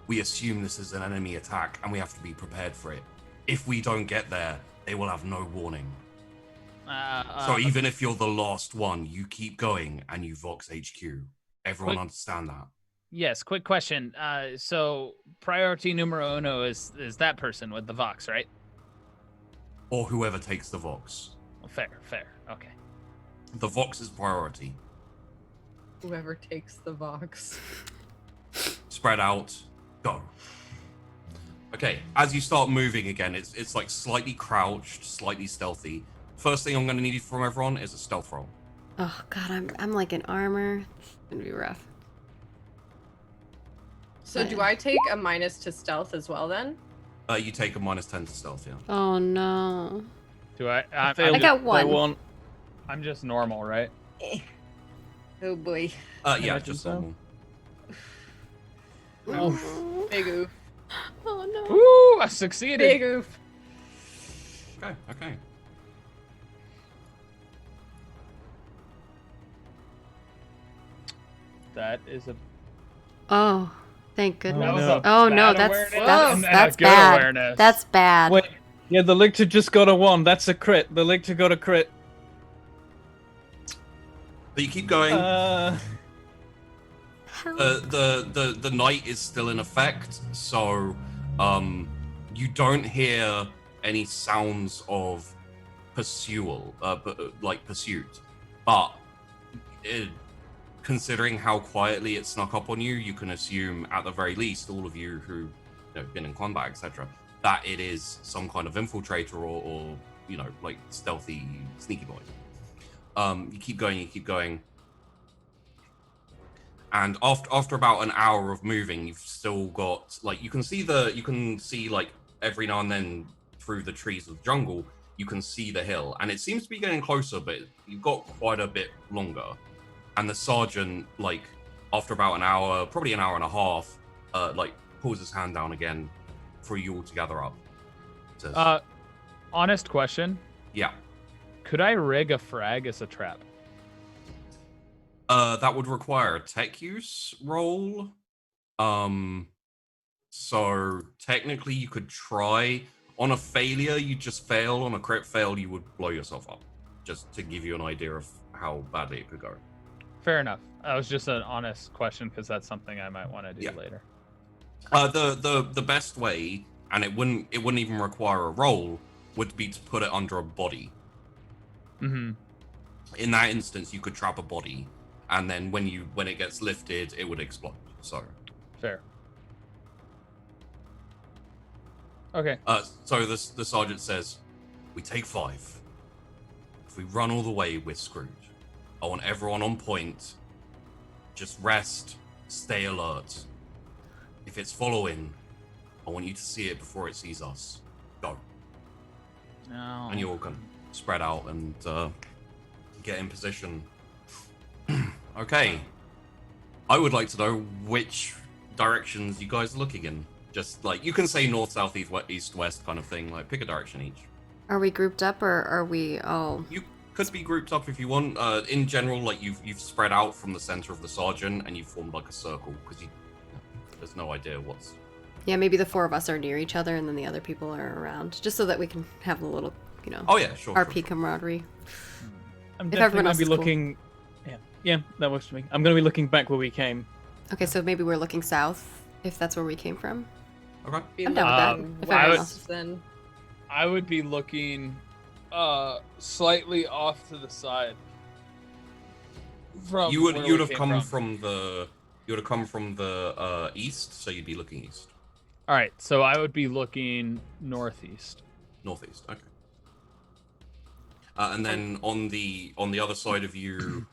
We assume this is an enemy attack, and we have to be prepared for it. If we don't get there, they will have no warning. So even if you're the last one, you keep going and you Vox HQ. Everyone understand that? Yes, quick question. So priority numero uno is that person with the Vox, right? Or whoever takes the Vox. Well, fair. Okay. The Vox is priority. Whoever takes the Vox. Spread out. Go. Okay, as you start moving again, it's like slightly crouched, slightly stealthy. First thing I'm going to need from everyone is a stealth roll. Oh god, I'm like in armor. It's gonna be rough. So do I take a minus to stealth as well then? You take a -10 to stealth, yeah. Oh no. Do I? I got one. I'm just normal, right? Oh boy. Yeah, Imagine just so. normal. Oof. Big oof. Oh no. Ooh, I succeeded. Big oof. Okay. That is a. Oh, thank goodness. Oh, no. Oh no, Bad that's awareness and that's a good bad. awareness. That's bad. Wait, yeah, the lictor just got a 1. That's a crit. The lictor got a crit. So you keep going. How- The night is still in effect, so you don't hear any sounds of pursuit. But considering how quietly it snuck up on you, you can assume at the very least, all of you who have been in combat, etc., that it is some kind of infiltrator or like stealthy, sneaky boy. You keep going. And after about an hour of moving, you've still got you can see like every now and then through the trees of the jungle, you can see the hill, and it seems to be getting closer, but you've got quite a bit longer. And the sergeant, after about an hour, probably an hour and a half, pulls his hand down again for you all to gather up. Says, honest question. yeah. Could I rig a frag as a trap? That would require a tech use roll. So technically you could try. On a failure, you just fail. On a crit fail, you would blow yourself up. Just to give you an idea of how badly it could go. Fair enough. That was just an honest question because that's something I might want to do later. The best way, and it wouldn't even require a roll, would be to put it under a body. Mm-hmm. In that instance, you could trap a body, and then when it gets lifted, it would explode. So fair. Okay. So the sergeant says, "We take 5. If we run all the way, we're screwed. I want everyone on point. Just rest, stay alert. If it's following, I want you to see it before it sees us. Go." No. And you all can spread out and get in position. Okay. I would like to know which directions you guys are looking in. Just you can say north, south, east, west kind of thing. Pick a direction each. Are we grouped up or are we all? You could be grouped up if you want. In general, you've spread out from the center of the sergeant and you've formed a circle because there's no idea what's. Yeah, maybe the 4 of us are near each other and then the other people are around, just so that we can have a little, Oh yeah, sure. RP camaraderie. I'm If definitely everyone going else to be is cool. looking. Yeah, that works for me. I'm going to be looking back where we came. Okay, so maybe we're looking south, if that's where we came from. Okay. Be I'm down with that, if I everyone would- else is. Then I would be looking slightly off to the side. From You would where you would we have came come from the east, so you'd be looking east. All right, so I would be looking northeast. Northeast, okay. And then on the other side of you,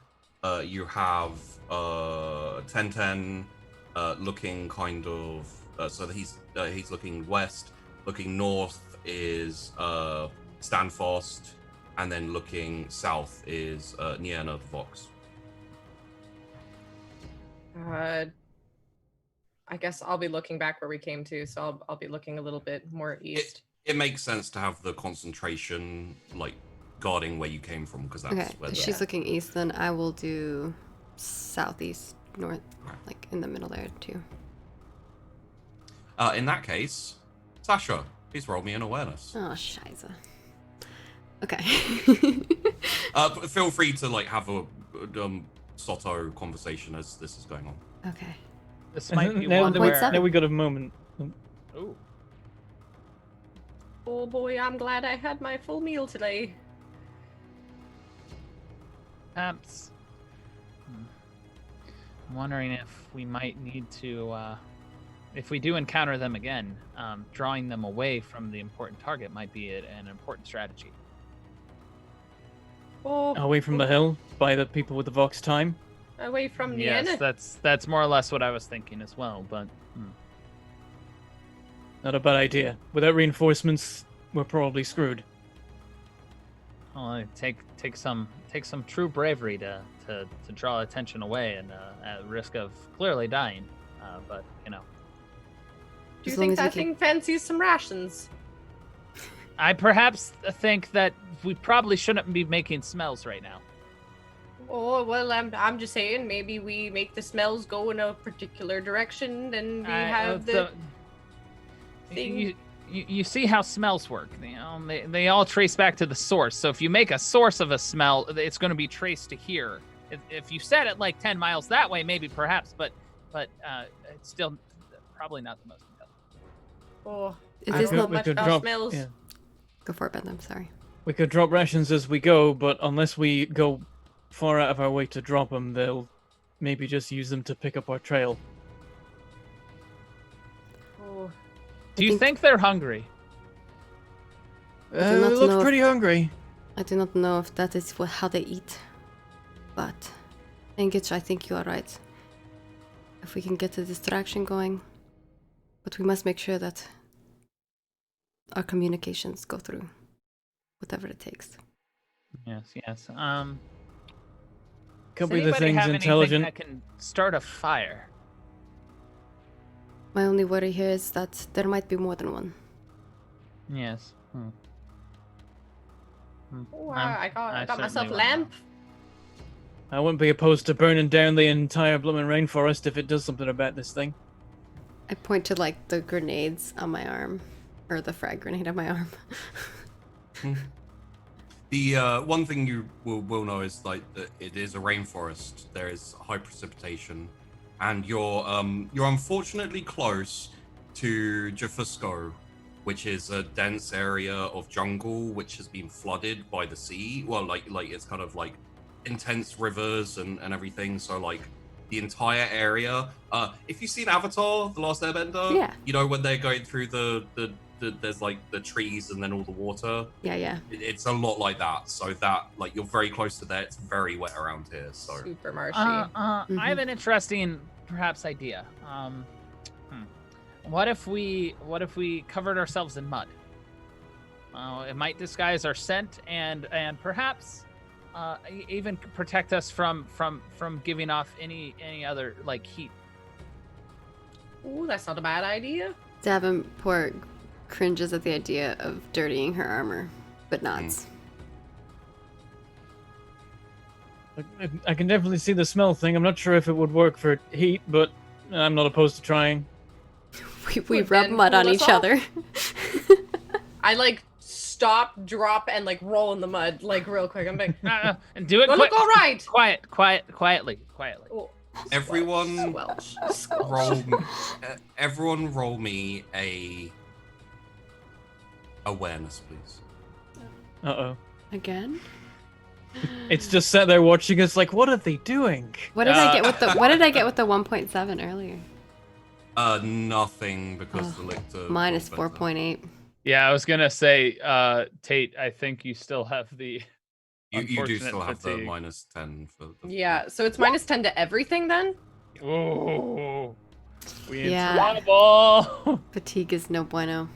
you have 1010 looking kind of so that he's looking west. Looking north is Standfast, and then looking south is Nienna the Vox. I guess I'll be looking back where we came to, so I'll be looking a little bit more east. It makes sense to have the concentration like guarding where you came from, because that's Okay, where she's looking east, then I will do southeast, north, like in the middle there too. In that case, Sasha, please roll me an awareness. Oh, scheiße. Okay. Feel free to like have a Soto conversation as this is going on. Okay. This might be now, one point where... seven. now we got a moment. Oh, Oh boy, I'm glad I had my full meal today. Perhaps. I'm wondering if we might need to, if we do encounter them again, drawing them away from the important target might be an important strategy. Oh, Away from the hill, by the people with the Vox time. away from Yes, Nienna. that's more or less what I was thinking as well. But Not a bad idea. Without reinforcements, we're probably screwed. well, take some true bravery to draw attention away and at risk of clearly dying. But you know, Do you As long think as we that can- thing fancies some rations? I perhaps think that we probably shouldn't be making smells right now. Oh well, I'm just saying maybe we make the smells go in a particular direction, and we have the thing. You see how smells work. You know, they all trace back to the source. So if you make a source of a smell, it's going to be traced to here. If you set it like 10 miles that way, maybe perhaps, but it's still probably not the most intelligent. Oh, It I is don't know not we much could about drop. smells. Yeah. Go for it, Ben. I'm sorry. We could drop rations as we go, but unless we go far out of our way to drop them, they'll maybe just use them to pick up our trail. Oh, Do you think- think they're hungry? do They not look know. pretty hungry. I do not know if that is how they eat, but Engage, I think you are right. If we can get the distraction going, but we must make sure that our communications go through, whatever it takes. Yes. Could Does be the anybody thing's have anything intelligent. that can start a fire? My only worry here is that there might be more than one. Yes. oh, I got certainly myself a wouldn't lamp. I wouldn't be opposed to burning down the entire blooming rainforest if it does something about this thing. I point to like the grenades on my arm, or the frag grenade on my arm. The one thing you will know is like that it is a rainforest. There is high precipitation, and you're unfortunately close to Jafusco, which is a dense area of jungle which has been flooded by the sea. Well, like it's kind of like intense rivers and everything. So like the entire area. If you've seen Avatar: The Last Airbender, Yeah. you know when they're going through the there's like the trees and then all the water. Yeah. It's a lot like that. So that like you're very close to there. It's very wet around here. So Super marshy. I have an interesting, perhaps, idea. What if we covered ourselves in mud? It might disguise our scent and perhaps even protect us from giving off any other like heat. Ooh, that's not a bad idea. Davenport cringes at the idea of dirtying her armor, but nods. I can definitely see the smell thing. I'm not sure if it would work for heat, but I'm not opposed to trying. We Would rub Ben mud pull on us each off? other. I like stop, drop, and like roll in the mud like real quick. I'm like, And do it well, look all right. quietly. Oh, everyone squelch, squelch. everyone roll me a Awareness, please. Uh-oh. Again? It's just sat there watching us like, what are they doing? What did I get with the 1.7 earlier? Nothing because the lictor Minus was better. 4.8. Yeah, I was gonna say, Tate, I think you still have the You do unfortunate still have the fatigue. minus 10 for the Yeah, so it's minus 10 to everything then? Oh, we in Yeah. trouble. Fatigue is no bueno.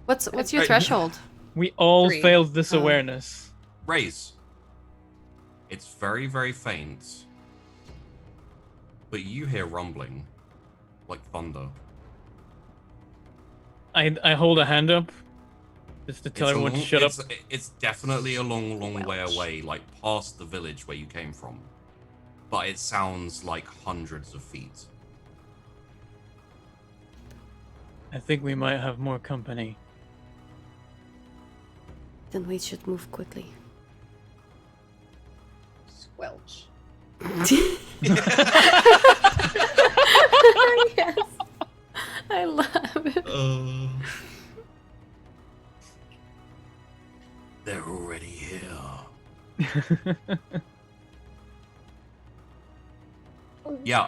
What's your Right. threshold? We all 3. failed this Oh. awareness. raise. It's very, very faint. But you hear rumbling like thunder. I hold a hand up just to tell It's a everyone to long- shut up. It's definitely a long, long way Welch. away, like past the village where you came from. But it sounds like hundreds of feet. I think we might have more company. Then we should move quickly. Squelch. Yes. I love it. They're already here. Yeah,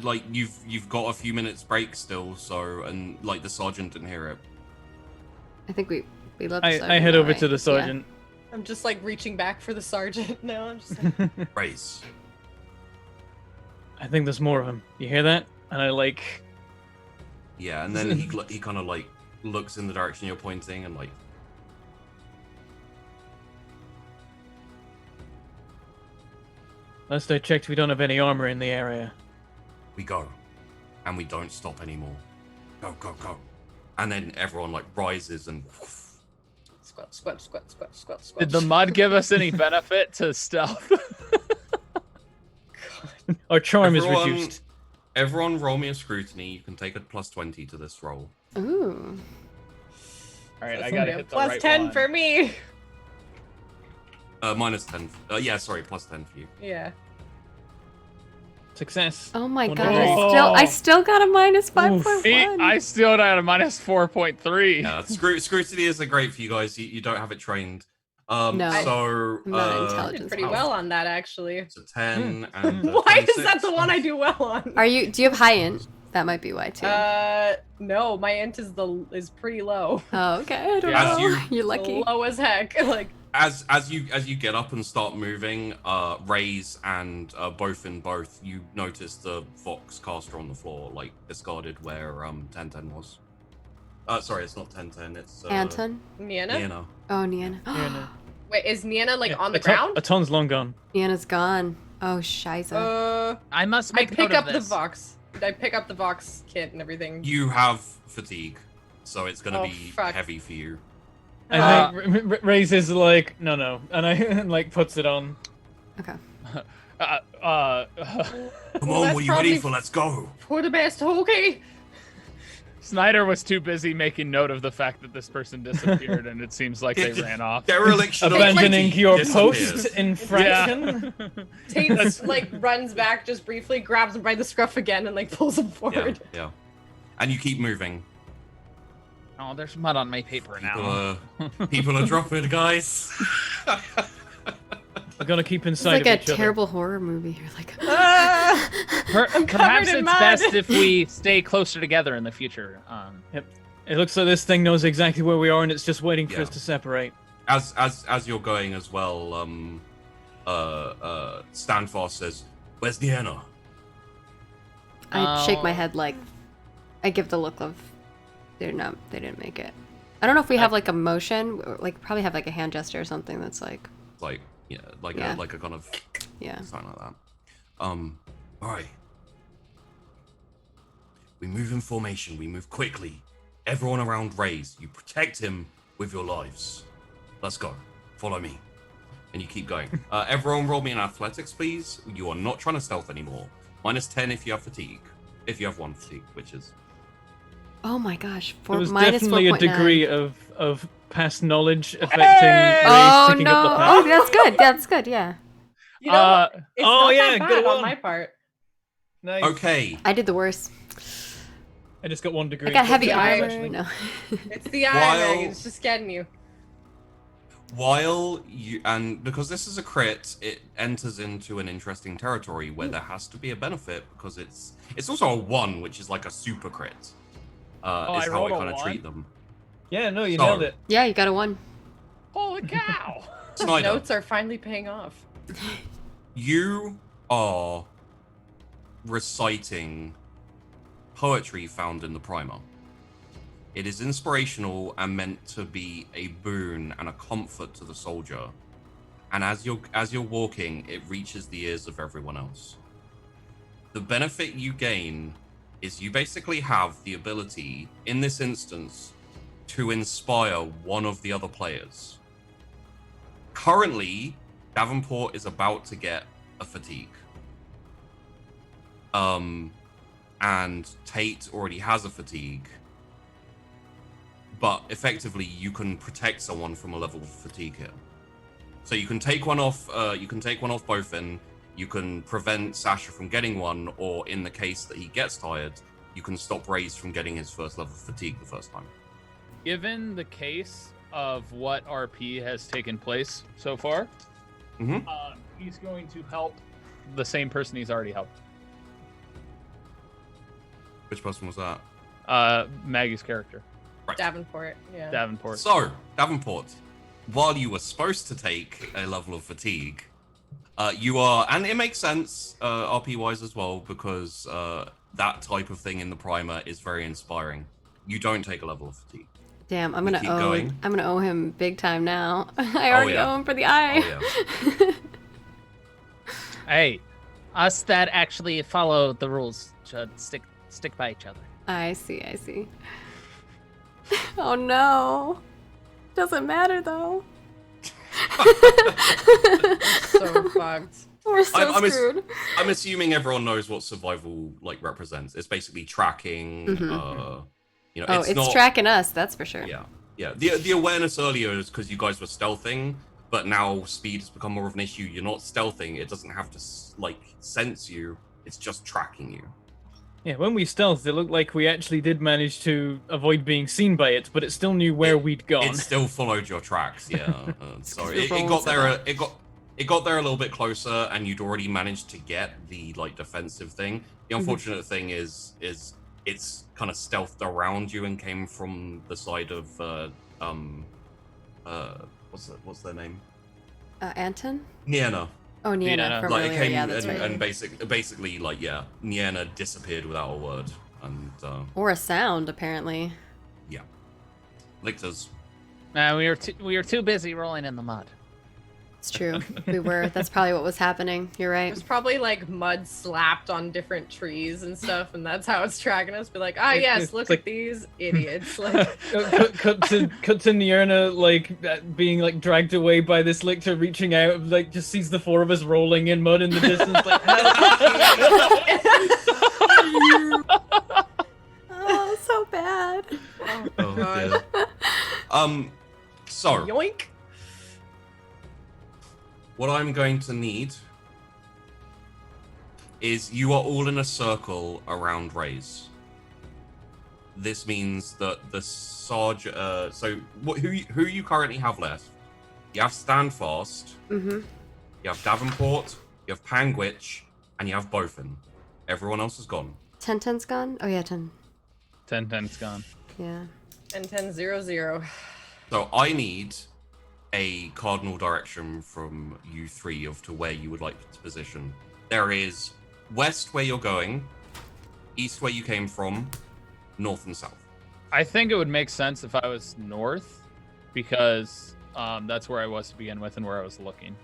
like you've got a few minutes break still, so and like the sergeant didn't hear it. I think we love the I sergeant head now, over right? to the sergeant. I'm just like reaching back for the sergeant now. I'm just like, Raise. I think there's more of them. You hear that? And I like, Yeah, and then he kind of like looks in the direction you're pointing and like. last I checked, we don't have any armor in the area. We go, and we don't stop anymore. Go, go, go. And then everyone like rises and squelch, squelch, squelch, squelch, squelch, squelch. Did the mud give us any benefit to stealth? Our charm is Everyone- reduced. everyone roll me a scrutiny. You can take a plus 20 to this roll. Ooh. All right, I That's gotta okay. hit the Plus right 10 one. for me. Minus 10. Yeah, sorry, plus 10 for you. Yeah. Success. Oh my One god! more. I still got a minus Oof. 5.1. I still got a minus 4.3. Yeah, scrutiny isn't great for you guys. You don't have it trained. No. So I'm not I intelligent. did pretty how- well on that actually. It's a 10 and Why is that 26. the one I do well on? Do you have high int? That might be why too. No, my int is pretty low. Oh, okay. I don't Yeah. know. As You're lucky. Low as heck. Like As you get up and start moving, Raze and both, you notice the Vox caster on the floor, like discarded where 1010 was. Sorry, it's not 1010. It's Anton? Niana? Niana. Oh, Niana. Yeah, no. Wait, is Niana like Yeah, on the a ton- ground? A ton's long gone. Niana's gone. Oh, shiza. I must I make pick note up of the this. Vox. I pick up the Vox kit and everything. You have fatigue, so it's gonna Oh, be fuck. heavy for you. I think raises like no, and I like puts it on. Okay. Come Well, on, that's what are you probably- ready for? Let's go. For the best, okay? Snyder was too busy making note of the fact that this person disappeared, and it seems like they ran off. Dereliction of Abandoning duty your disappears. post infraction. Tate like runs back just briefly, grabs him by the scruff again, and like pulls him Yeah, forward. yeah. And you keep moving. Oh, there's mud on my paper now. People are dropping, guys. We're gonna keep It's inside like of a each other. terrible horror movie. You're like, Perhaps in it's mud. best if we stay closer together in the future. It looks like this thing knows exactly where we are, and it's just waiting for Yeah. us to separate. As you're going as well, Stanfast says, "Where's Niana?" I shake my Oh. head like, I give the look of, they didn't make it. I don't know if we have like a motion, or like probably have like a hand gesture or something that's like, Like, yeah, like Yeah. a kind of yeah. something like that. All right. We move in formation. We move quickly. Everyone around Raze. You protect him with your lives. Let's go. Follow me. And you keep going. Everyone roll me an athletics, please. You are not trying to stealth anymore. Minus 10 if you have fatigue. If you have one fatigue, which is... Oh my gosh, There was minus definitely a 4.9. degree of past knowledge affecting Hey! Ray's Oh picking no! up the Oh, path. that's good. That's good. Yeah, You know, it's oh, not yeah, that good bad on one. my part. Nice. Okay. I did the worst. I just got 1 degree. I got heavy the armor. actually. No. It's the eye, While- Meg. It's just getting you. While you, and because this is a crit, it enters into an interesting territory where there has to be a benefit because it's also a 1, which is like a super crit. Is I how rolled I a kind of 1? treat them. Yeah, no, you So- nailed it. Yeah, you got a 1. Holy cow! Snyder, Notes are finally paying off. you are reciting poetry found in the primer. It is inspirational and meant to be a boon and a comfort to the soldier. And as you're walking, it reaches the ears of everyone else. The benefit you gain is you basically have the ability, in this instance, to inspire one of the other players. Currently, Davenport is about to get a fatigue. And Tate already has a fatigue. But effectively, you can protect someone from a level of fatigue here. So you can take one off. You can take one off Bofin. You can prevent Sasha from getting one, or in the case that he gets tired, you can stop Raze from getting his first level of fatigue the first time. Given the case of what RP has taken place so far, Mhm. he's going to help the same person he's already helped. Which person was that? Maggie's character, Right. Davenport, yeah. Davenport. So, Davenport, while you were supposed to take a level of fatigue, you are, and it makes sense RP-wise as well, because that type of thing in the primer is very inspiring. You don't take a level of fatigue. Damn, I'm You gonna keep owe. going? I'm gonna owe him big time now. I already yeah. owe him for the eye. Oh, yeah. Hey, us that actually follow the rules should stick by each other. I see. I see. Oh no. Doesn't matter though. So fucked. We're so I'm screwed. I'm assuming everyone knows what survival like represents. It's basically tracking. You know, Oh, it's not tracking us. That's for sure. Yeah, yeah. The awareness earlier is because you guys were stealthing, but now speed has become more of an issue. You're not stealthing. It doesn't have to like sense you. It's just tracking you. Yeah, when we stealthed, it looked like we actually did manage to avoid being seen by it, but it still knew where we'd gone. It still followed your tracks. Yeah. Sorry, your it rolls got there. up. It got there a little bit closer, and you'd already managed to get the like defensive thing. The unfortunate thing is it's kind of stealthed around you and came from the side of what's their name? Anton? Nienna. Oh, Nienna Nienna. from Like it earlier. came Yeah, that's right. and basically like yeah, Nienna disappeared without a word, and Or a sound, apparently. yeah, Lictors. We were too busy rolling in the mud. It's true. We were. That's probably what was happening. You're It right. was probably like mud slapped on different trees and stuff, and that's how it's tracking us. Be like, ah, It's yes, look like- at these idiots. Like, cut to Nierna like being like dragged away by this lictor reaching out, like just sees the 4 of us rolling in mud in the distance. Like, Oh, so bad. Oh, God. dear. So yoink. what I'm going to need is you are all in a circle around Raze. This means that the sergeant. So who you currently have left? You have Standfast. Mm-hmm. You have Davenport. You have Panguitch, and you have Bofin. Everyone else is gone. 10's gone? Oh, yeah, 10. 10's gone. Yeah. And 10-0-0. So I need a cardinal direction from you three of to where you would like to position. There is west where you're going, east where you came from, north and south. I think it would make sense if I was north, because that's where I was to begin with and where I was looking.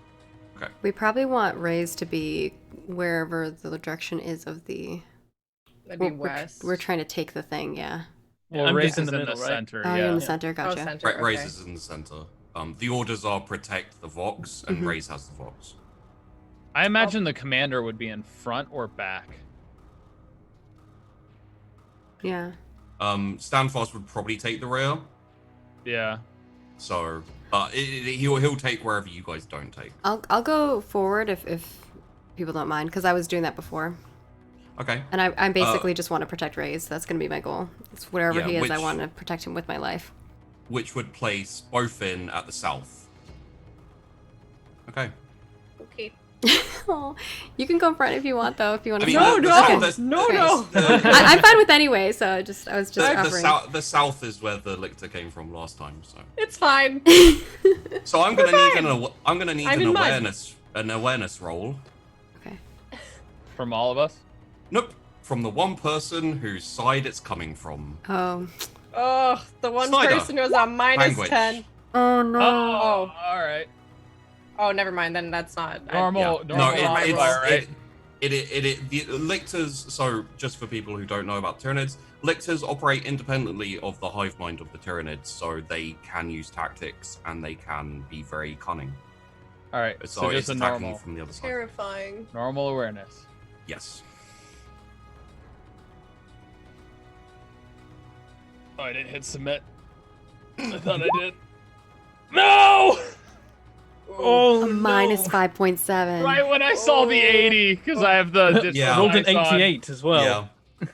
We probably want Rays to be wherever the direction is of the... That'd be We're west. we're trying to take the thing, yeah. Yeah, Well, I'm Race just in is the in the middle, right? center. Oh, Yeah. you're in the center, Oh, gotcha. center. Right, Okay. Raze is in the center. The orders are protect the Vox, and Mhm. Raze has the Vox. I imagine the commander would be in front or back. Yeah. Standfast would probably take the rear, Yeah. so he'll take wherever you guys don't take. I'll go forward if people don't mind, because I was doing that before. Okay. And I basically just want to protect Ray's. That's going to be my goal. It's wherever Yeah, he is, I which- want to protect him with my life. Which would place both in at the south. Okay. Okay. Oh, you can go front if you want, though. If you want I to. mean, No, the no, south- no, Okay. no. I'm fine with anyway. So I was just offering. The south is where the lictor came from last time. So It's fine. so I'm gonna need I'm an in mud. awareness roll. Okay. From all of us. Nope. From the one person whose side it's coming from. Oh. Oh, the one Snyder. person was on minus Language. 10. Oh no. Oh. all right. Oh, never mind. Then that's not. Normal. No, Normal modifier, right? the lictors. So, just for people who don't know about Tyranids, lictors operate independently of the hive mind of the Tyranids, so they can use tactics and they can be very cunning. All right. So, So it's just a attacking normal, you from the other side. Terrifying. normal awareness. Yes. Oh, I didn't hit submit. I thought I did. No! Oh, A minus 5.7. Right when I saw the 80, because I have the Yeah. rolled an dice on. 88 as well. Yeah.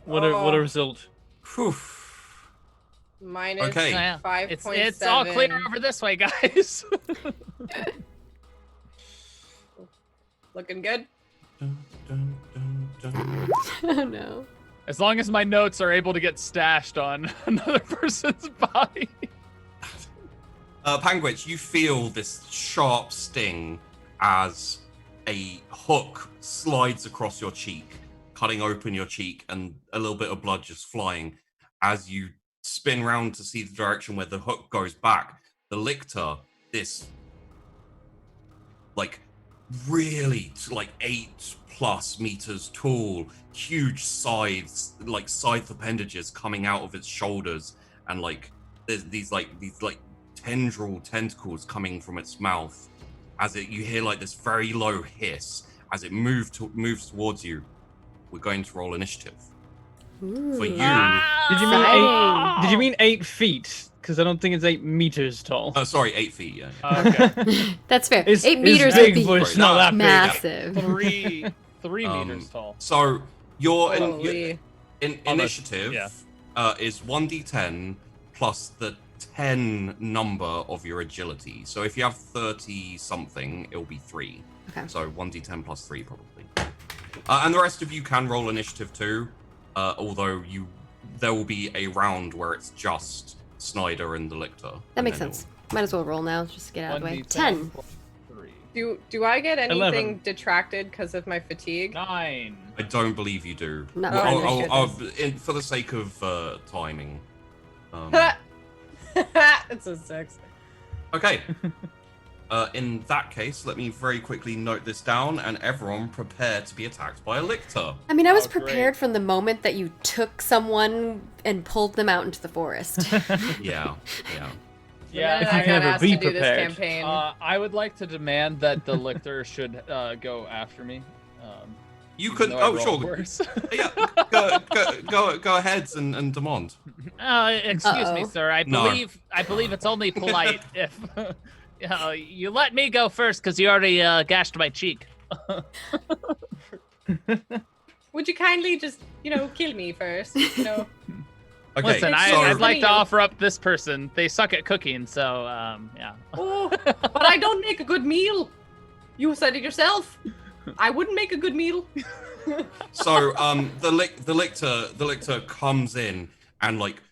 What a result. Whew. Minus Okay. Yeah. 5.7. It's all clear over this way, guys. Looking good. Dun, dun, dun, dun. Oh no. As long as my notes are able to get stashed on another person's body. Panguich, you feel this sharp sting as a hook slides across your cheek, cutting open your cheek, and a little bit of blood just flying. As you spin round to see the direction where the hook goes back, the lictor, this like really like 8+ meters tall, huge scythes, like scythe appendages coming out of its shoulders, and like there's these tendril tentacles coming from its mouth. As you hear like this very low hiss as it moves towards you. We're going to roll initiative. Ooh. For you, Did you mean Exciting. Did you mean 8 feet? Because I don't think it's 8 meters tall. sorry, 8 feet. Yeah. Okay. That's fair. It's 8 it's meters big, would but be it's not that big. massive. Three Um, meters tall. So your Holy. initiative yeah. is 1d10 plus the 10 number of your agility. So if you have 30 something, it'll be 3. Okay. So 1d10 plus 3 probably. And the rest of you can roll initiative too, although there will be a round where it's just Snyder and the lictor. That makes sense. Might as well roll now, just to get out of the way. 1d10 10. plus 3. Do I get anything 11. detracted because of my fatigue? 9. I don't believe you do. Not Well, really. for the sake of timing. It's a 6. Okay. In that case, let me very quickly note this down, and everyone prepare to be attacked by a lictor. I mean, I was Oh, great. prepared from the moment that you took someone and pulled them out into the forest. Yeah. Yeah, And if I you can got ever asked be to do this prepared. campaign. I would like to demand that the lictor should go after me. You even could. though I Oh, rolled sure. worse. Yeah. Go ahead and demand. Excuse me, Uh-oh. sir. I No. believe it's only polite if you let me go first because you already gashed my cheek. Would you kindly just, kill me first? Okay. Listen, so- I'd like to Funny. offer up this person. They suck at cooking, so yeah. Oh, but I don't make a good meal. You said it yourself. I wouldn't make a good meal. So the lictor comes in and like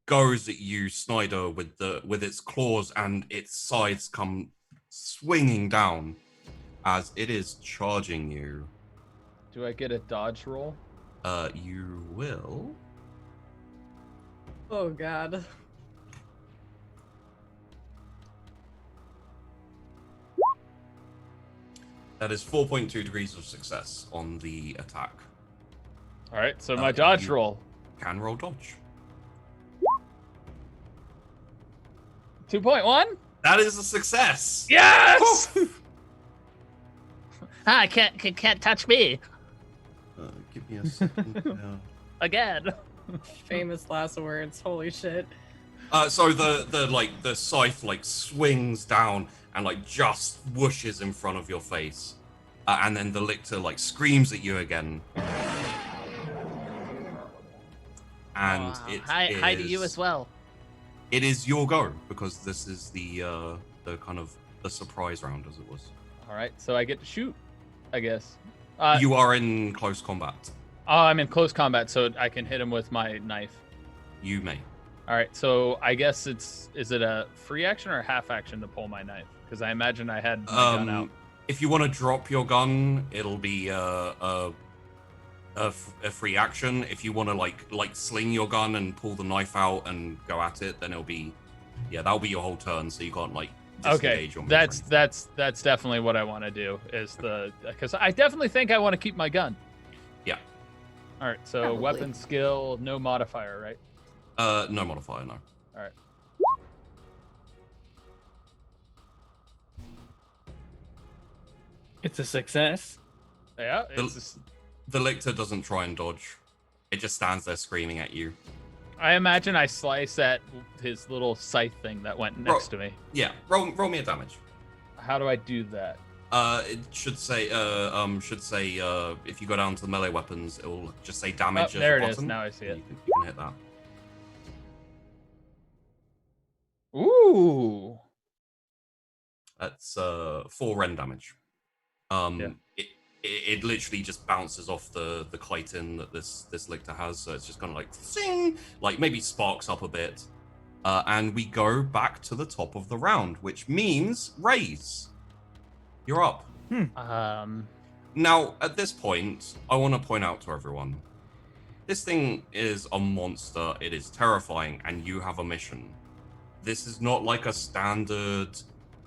goes at you, Snyder, with its claws, and its sides come swinging down as it is charging you. Do I get a dodge roll? You will. Oh God. That is 4.2 degrees of success on the attack. All right, so my dodge you- roll. Can roll dodge. 2.1. That is a success. Yes. Ah, can't touch me Give me a second. again. Famous last words. Holy shit. So the scythe like swings down and like just whooshes in front of your face, and then the lictor like screams at you again, and Hi to you as well. It is your go because this is the kind of the surprise round, as it was. All right, so I get to shoot, I guess. You are in close combat. Oh, I'm in close combat, so I can hit him with my knife. You may. All right, so I guess is it a free action or a half action to pull my knife? Because I imagine I had my gun out. If you want to drop your gun, it'll be a free action. If you want to like sling your gun and pull the knife out and go at it, then it'll be that'll be your whole turn. So you can't like disengage. Okay, that's definitely what I want to do. Is because I definitely think I want to keep my gun. Yeah. All right, so Probably. weapon skill, no modifier, right? No modifier, no. All right. It's a success. Yeah, it's just, The lictor doesn't try and dodge. It just stands there screaming at you. I imagine I slice at his little scythe thing that went next to me. Yeah, roll me a damage. How do I do that? It should say if you go down to the melee weapons, it will just say damage. Oh, there at the it is. bottom. Now I see it. You can hit that. Ooh. That's 4 rend damage. It literally just bounces off the chitin that this lictor has, so it's just kind of like sing, like maybe sparks up a bit, and we go back to the top of the round, which means Raise, you're up. Now at this point, I want to point out to everyone, this thing is a monster. It is terrifying, and you have a mission. This is not like a standard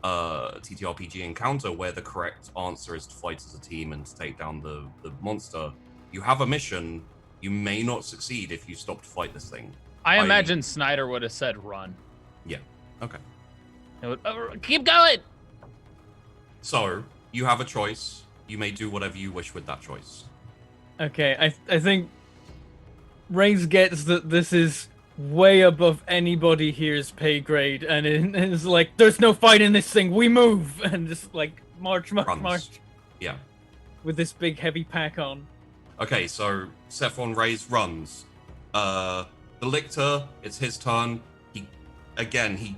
TTRPG encounter where the correct answer is to fight as a team and to take down the monster. You have a mission. You may not succeed if you stop to fight this thing. I imagine Snyder would have said run. Yeah. Okay. It would, keep going. So you have a choice. You may do whatever you wish with that choice. Okay, I think Reigns gets that this is way above anybody here's pay grade, and it's like, there's no fight in this thing, we move, and just like march. Yeah. With this big heavy pack on. Okay, so Saffron Raise runs. The Lictor, it's his turn. He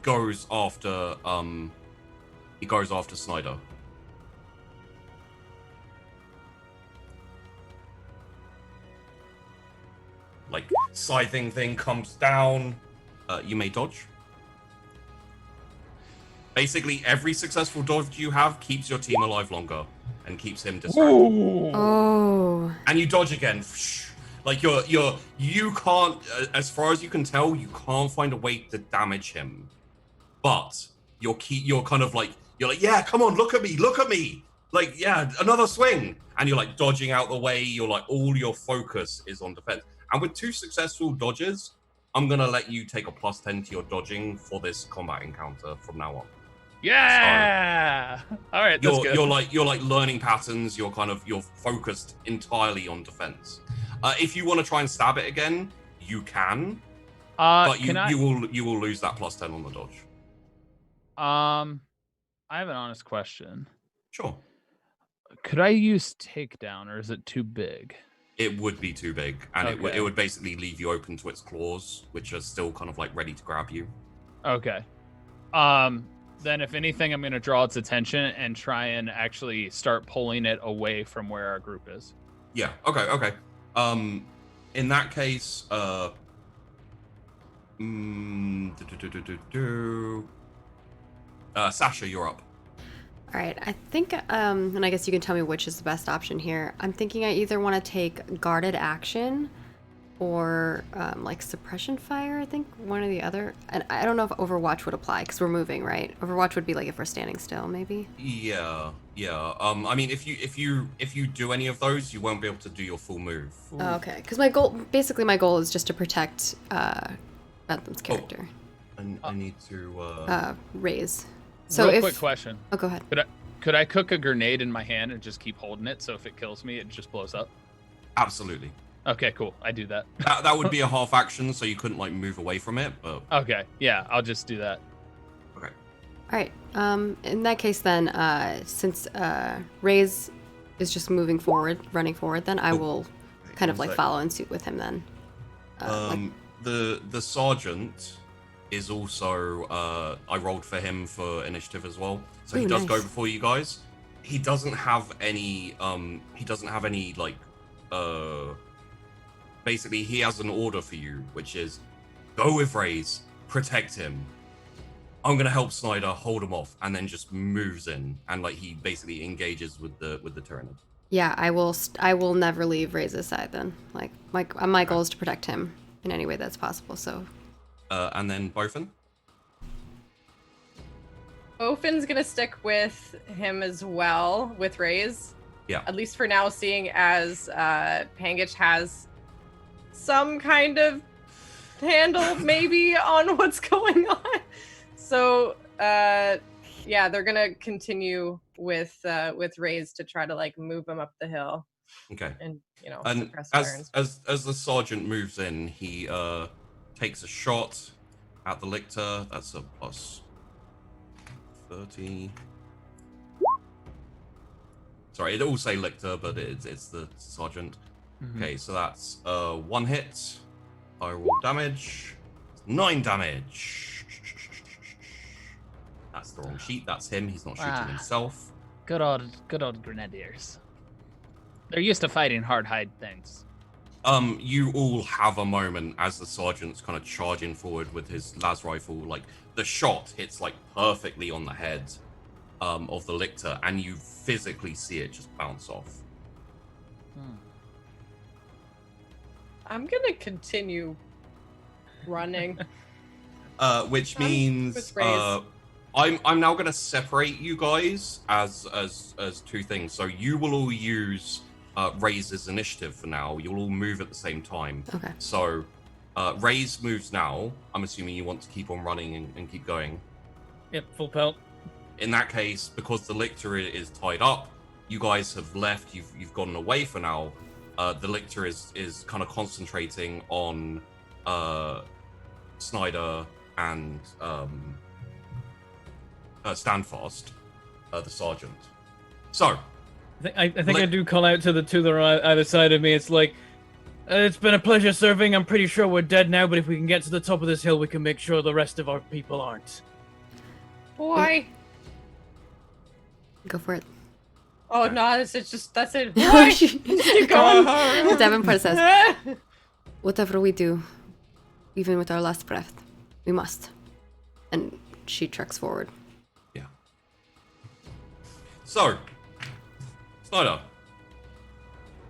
goes after Snyder. Like, scything thing comes down. You may dodge. Basically, every successful dodge you have keeps your team alive longer and keeps him distracted. Oh. And you dodge again. Like you can't, as far as you can tell, you can't find a way to damage him. But you're kind of like, yeah, come on, look at me. Like, yeah, another swing. And you're like dodging out the way. You're like, all your focus is on defense. And with 2 successful dodges, I'm gonna let you take a +10 to your dodging for this combat encounter from now on. Yeah. So, all right. That's good. You're like learning patterns. You're focused entirely on defense. If you want to try and stab it again, you can. But you will lose that +10 on the dodge. I have an honest question. Sure. Could I use takedown, or is it too big? It would be too big, and Okay. it would basically leave you open to its claws, which are still kind of like ready to grab you. Okay. Then if anything, I'm going to draw its attention and try and actually start pulling it away from where our group is. Yeah. Okay. In that case, Sasha, you're up. All right, I think, and I guess you can tell me which is the best option here. I'm thinking I either want to take guarded action or like suppression fire, I think, one or the other. And I don't know if Overwatch would apply because we're moving, right? Overwatch would be like if we're standing still, maybe. Yeah. I mean, if you do any of those, you won't be able to do your full move. Oh, okay, because my goal is just to protect Bentham's character. I need to Raise. So Real if quick question. Oh, go ahead. Could I cook a grenade in my hand and just keep holding it, so if it kills me, it just blows up? Absolutely. Okay, cool. I do that. That would be a half action, so you couldn't like move away from it. But Okay, yeah, I'll just do that. okay. All right. In that case, then, since Raise is just running forward, then I will kind of like follow in suit with him then. The sergeant is also I rolled for him for initiative as well, so he Ooh, does go nice. before you guys. He doesn't have any like basically he has an order for you, which is go with Raze, protect him. I'm gonna help Snyder hold him off, and then just moves in, and like he basically engages with the Tyrannid. Yeah, I will never leave Ray's side then. Like my goal is to protect him in any way that's possible. So And then Bofin. Bofin's gonna stick with him as well, with Raze. Yeah. At least for now, seeing as Pangich has some kind of handle maybe on what's going on. So yeah, they're gonna continue with Raze to try to like move him up the hill. Okay. And And suppress fire and as the sergeant moves in, he takes a shot at the lictor. That's a plus 30. Sorry, it all say lictor, but it's the sergeant. Mhm. Okay, so that's 1 hit. I roll damage. 9 damage. That's the wrong sheet. That's him. He's not shooting Ah. himself. Good old grenadiers. They're used to fighting hard hide things. You all have a moment as the sergeant's kind of charging forward with his las rifle. Like the shot hits like perfectly on the head of the lictor, and you physically see it just bounce off. I'm gonna continue running. Which means with Raze. I'm now gonna separate you guys as two things. So you will all use Raze's initiative for now. You'll all move at the same time. okay. So Raze moves now. I'm assuming you want to keep on running and keep going. Yep, full pelt. In that case, because the lictor is tied up, you guys have left. You've gotten away for now. The lictor is kind of concentrating on Snyder and Standfast, the sergeant. So I think I do call out to the two that are either side of me. It's like, it's been a pleasure serving. I'm pretty sure we're dead now, but if we can get to the top of this hill, we can make sure the rest of our people aren't. Boy. Go for it. Oh no, that's it. Boy. Keep going. Davenport says, whatever we do, even with our last breath, we must. And she treks forward. yeah. So Snyder.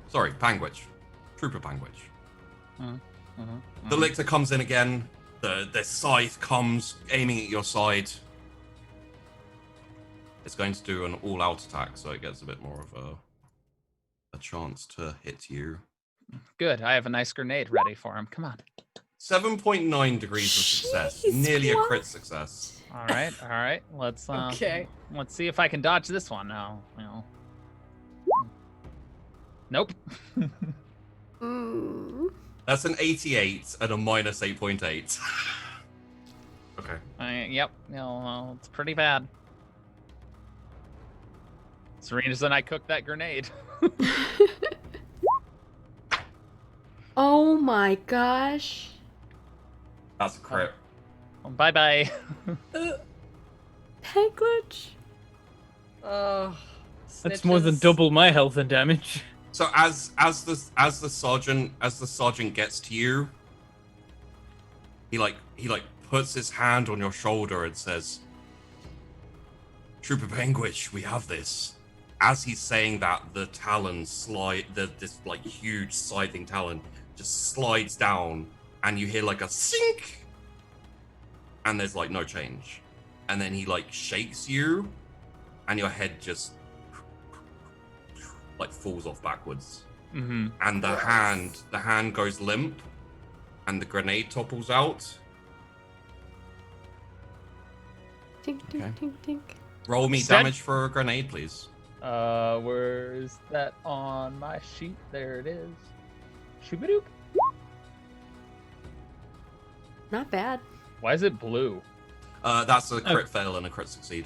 Sorry, Panguich. Trooper Panguich. The lictor comes in again. The scythe comes aiming at your side. It's going to do an all-out attack, so it gets a bit more of a chance to hit you. Good. I have a nice grenade ready for him. Come on. 7.9 degrees of success. Jeez, Nearly a what? crit success. All right. Let's Okay. let's see if I can dodge this one now. Nope. Mm. That's an 88 and a minus 8.8. Okay. Yep. No, it's pretty bad. Serena's and I cooked that grenade. Oh my gosh. That's a crit. Bye bye. Panglitch. Oh. That's more than snitches. double my health and damage. So as the sergeant gets to you, he puts his hand on your shoulder and says, "Trooper Penguich, we have this." As he's saying that, the talon this like huge scything talon just slides down, and you hear like a sink, and there's like no change, and then he like shakes you, and your head just like falls off backwards, Mm-hmm. and the hand goes limp, and the grenade topples out. Tink, tink, Okay. tink, tink. Roll me Set- damage for a grenade, please. Where is that on my sheet? There it is. Shoobadoop. Not bad. Why is it blue? That's a crit fail and a crit succeed.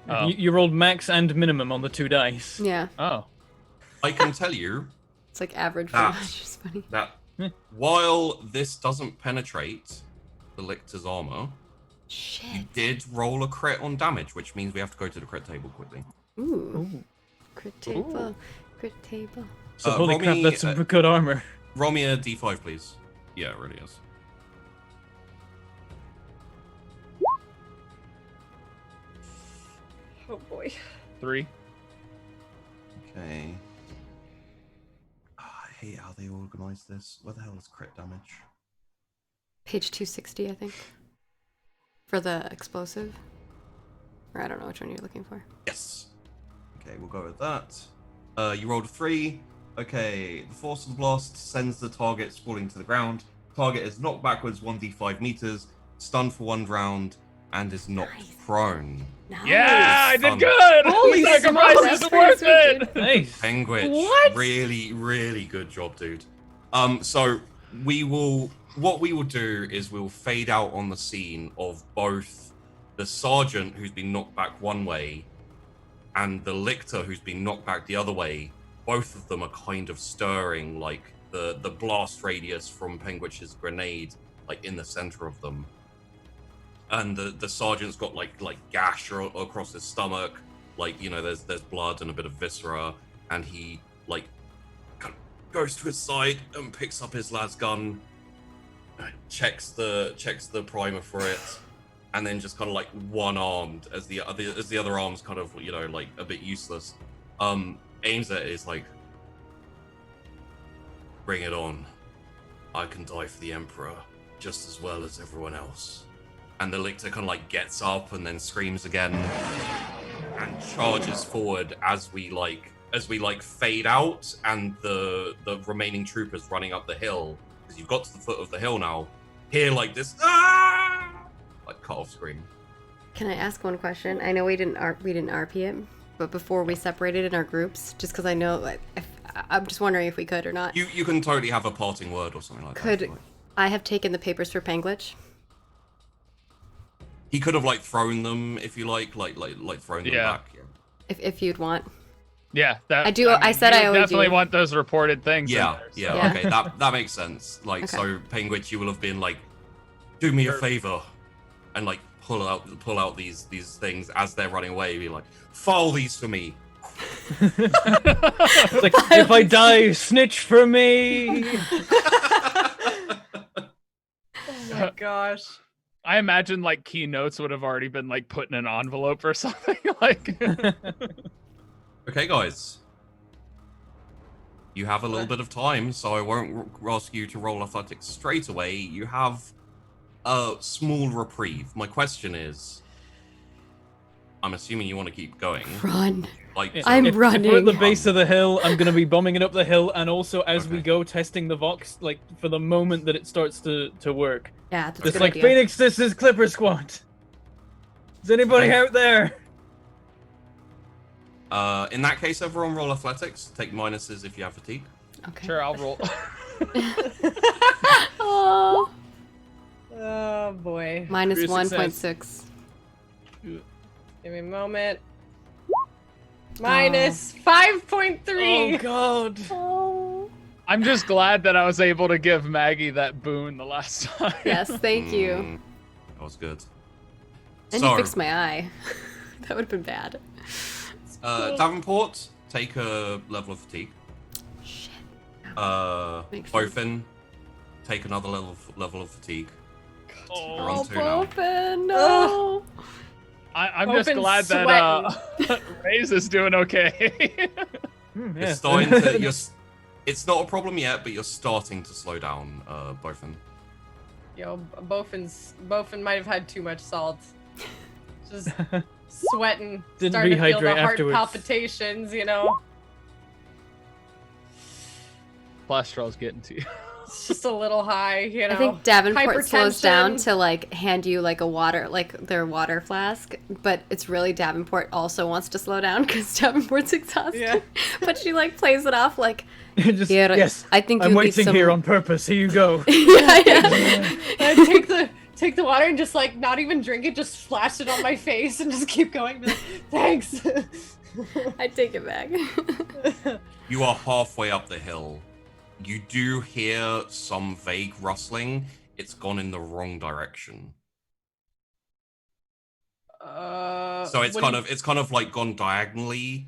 Oh. You rolled max and minimum on the 2 dice. Yeah. Oh. I can tell you It's like average for Ah. damage. It's funny. that While this doesn't penetrate the lictor's armor, you Shit. did roll a crit on damage, which means we have to go to the crit table quickly. Ooh. Crit table. Crit table. So holy crap, that's some good armor. Roll me a d5, please. Yeah, it really is. Oh boy. 3. Okay. I hate how they organize this. Where the hell is crit damage? Page 260, I think. For the explosive. Or I don't know which one you're looking for. Yes. Okay, we'll go with that. You rolled a 3. Okay, the force of the blast sends the target sprawling to the ground. Target is knocked backwards 1d5 meters, stunned for 1 round, and is knocked prone. Nice. Yeah, I did good. Holy Sacrifice smokes, is that's worth pretty it. Nice. Penguich, What? really, really good job, dude. So what we will do is we'll fade out on the scene of both the sergeant who's been knocked back one way and the lictor who's been knocked back the other way. Both of them are kind of stirring, like the blast radius from Penguich's grenade, like in the center of them. And the sergeant's got like gash across his stomach, like, you know, there's blood and a bit of viscera, and he like kind of goes to his side and picks up his las gun, checks the primer for it, and then just kind of like one-armed as the other arm's kind of, you know, like a bit useless, aims at it, is like, bring it on. I can die for the Emperor just as well as everyone else. And the lictor kind of like gets up and then screams again and charges forward as we fade out, and the remaining troopers running up the hill, because you've got to the foot of the hill now, hear like this like cut off scream. Can I ask one question? I know we didn't RP it, but before we separated in our groups, just because I know, like, I'm just wondering if we could or not. You can totally have a parting word or something like that. Could I have taken the papers for Penglitch? He could have like thrown them if you like thrown them back. Yeah. If you'd want. Yeah, that I do. I said I always definitely do. want those reported things. Yeah, in there, yeah, so. okay, that makes sense. Like, Okay. so Penguich, you will have been like, do me a favor, and like pull out these things as they're running away. Be like, file these for me. It's like, if I die, snitch for me. Oh my gosh. I imagine like keynotes would have already been like put in an envelope or something. Like, Okay, guys. You have a little bit of time, so I won't ask you to roll athletics straight away. You have a small reprieve. My question is, I'm assuming you want to keep going. Run. Like, Yeah. so- I'm If running. we're at the base of the hill, I'm going to be bombing it up the hill, and also as we Okay. go, testing the Vox, like, for the moment that it starts to work. Yeah, that's a Just good like, idea. Phoenix, this is Clipper Squad. Is anybody Okay. out there? In that case, everyone roll athletics. Take minuses if you have fatigue. Okay. sure, I'll roll. Oh. Oh boy. Minus Degree of 1.6. Give me a moment. Minus 5.3. Oh god. Oh. I'm just glad that I was able to give Maggie that boon the last time. Yes, thank you. Mm, that was good. And So, you fixed my eye. That would have been bad. Davenport, take a level of fatigue. Shit. Makes sense. Bofin, take another level of fatigue. You're Oh, on 2 now. Bofin, no. I'm just Open glad that Ray's is doing okay. Hmm, You're yeah. starting to. It's not a problem yet, but you're starting to slow down, Bofin. Yo, Bofin might have had too much salt. Just sweating. Didn't starting to feel the rehydrate heart afterwards. palpitations, you know. Cholesterol's getting to you. It's just a little high, you know. I think Davenport slows down Hypertension. to like hand you like a water, like their water flask, but it's really Davenport also wants to slow down because Davenport's exhausted. Yeah. But she like plays it off like, Just, yeah, yes, I think I'm you need waiting some... here on purpose. Here you go. yeah, yeah. I take the water and just like not even drink it, just flash it on my face and just keep going. Be like, thanks. I take it back. You are halfway up the hill. You do hear some vague rustling. It's gone in the wrong direction. So it's kind of like gone diagonally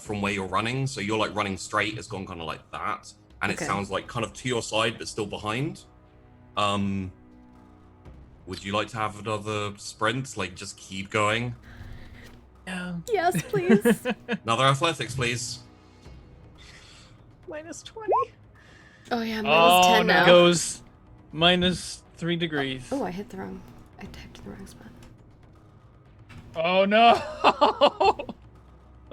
from where you're running. So you're like running straight. It's gone kind of like that, and it sounds like kind of to your side, but still behind. Would you like to have another sprint? Like just keep going. Yeah. Yes, please. Another athletics, please. -20. Oh yeah, minus Oh, 10 no. now. Goes -3 degrees. Oh, I hit the wrong. I typed in the wrong spot. Oh no!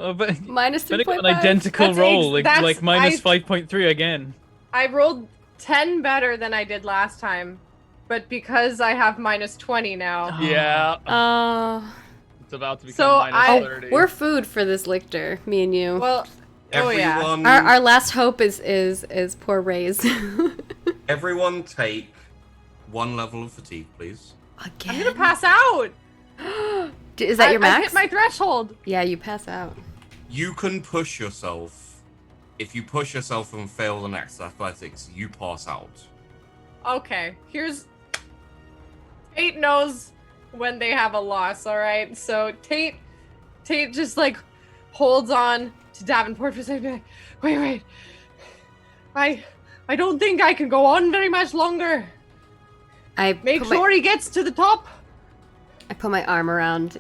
Oh, but Minus but it got 3.5. an identical That's roll, like that's- minus I- 5.3 again. I rolled 10 better than I did last time, but because I have -20 now. Yeah, Oh, it's about to become So minus 30. we're food for this lictor, me and you. Well, oh yeah. Everyone, Our last hope is poor Ray's. everyone, take 1 level of fatigue, please. Again. I'm gonna pass out. Is that your I max? hit my threshold. Yeah, you pass out. You can push yourself. If you push yourself and fail the next athletics, you pass out. Okay, here's. Tate knows when they have a loss. All right, so Tate just like holds on to Davenport for a second. Wait. I don't think I can go on very much longer. Make sure he gets to the top. I put my arm around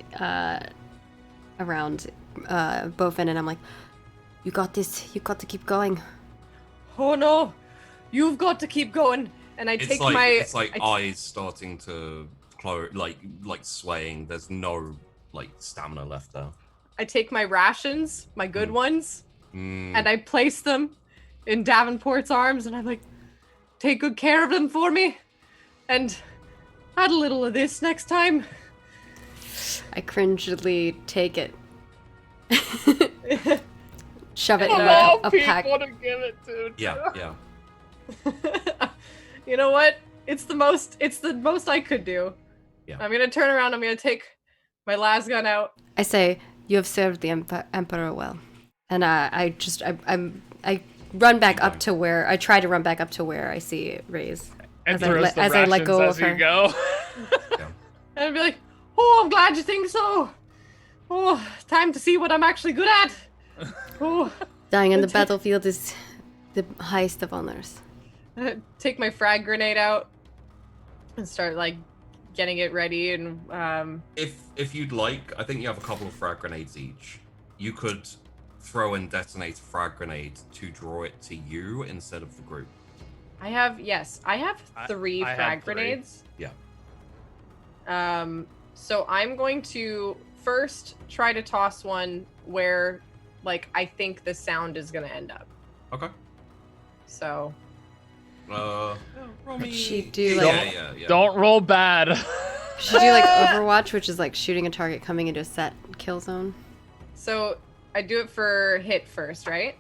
Bofin, and I'm like, "You got this. You got to keep going." Oh no, you've got to keep going. And I take my. It's like eyes starting to close, like swaying. There's no like stamina left there. I take my rations, my good ones, Mm. and I place them in Davenport's arms, and I'm like, take good care of them for me, and add a little of this next time. I cringedly take it, shove it in Oh, like a pack. people to give it to. Yeah. You know what? It's the most I could do. Yeah. I'm gonna turn around. I'm gonna take my las gun out. I say, "You have served the Emperor well," and I run back up to where I try to run back up to where I see Ray's. And As I throws let- the as I let rations go as of you her. go. And I'd be like, oh, I'm glad you think so. Oh, time to see what I'm actually good at. Oh, Dying on the battlefield is the highest of honors. take my frag grenade out and start like getting it ready. And If you'd like, I think you have a couple of frag grenades each. You could throw and detonate a frag grenade to draw it to you instead of the group. I have 3 I have frag 3. grenades. Yeah. So I'm going to first try to toss one where like I think the sound is gonna end up. Okay. So Roll me. She do like Yeah. Don't roll bad. she do like Overwatch, which is like shooting a target coming into a set kill zone. I do it for hit first, right?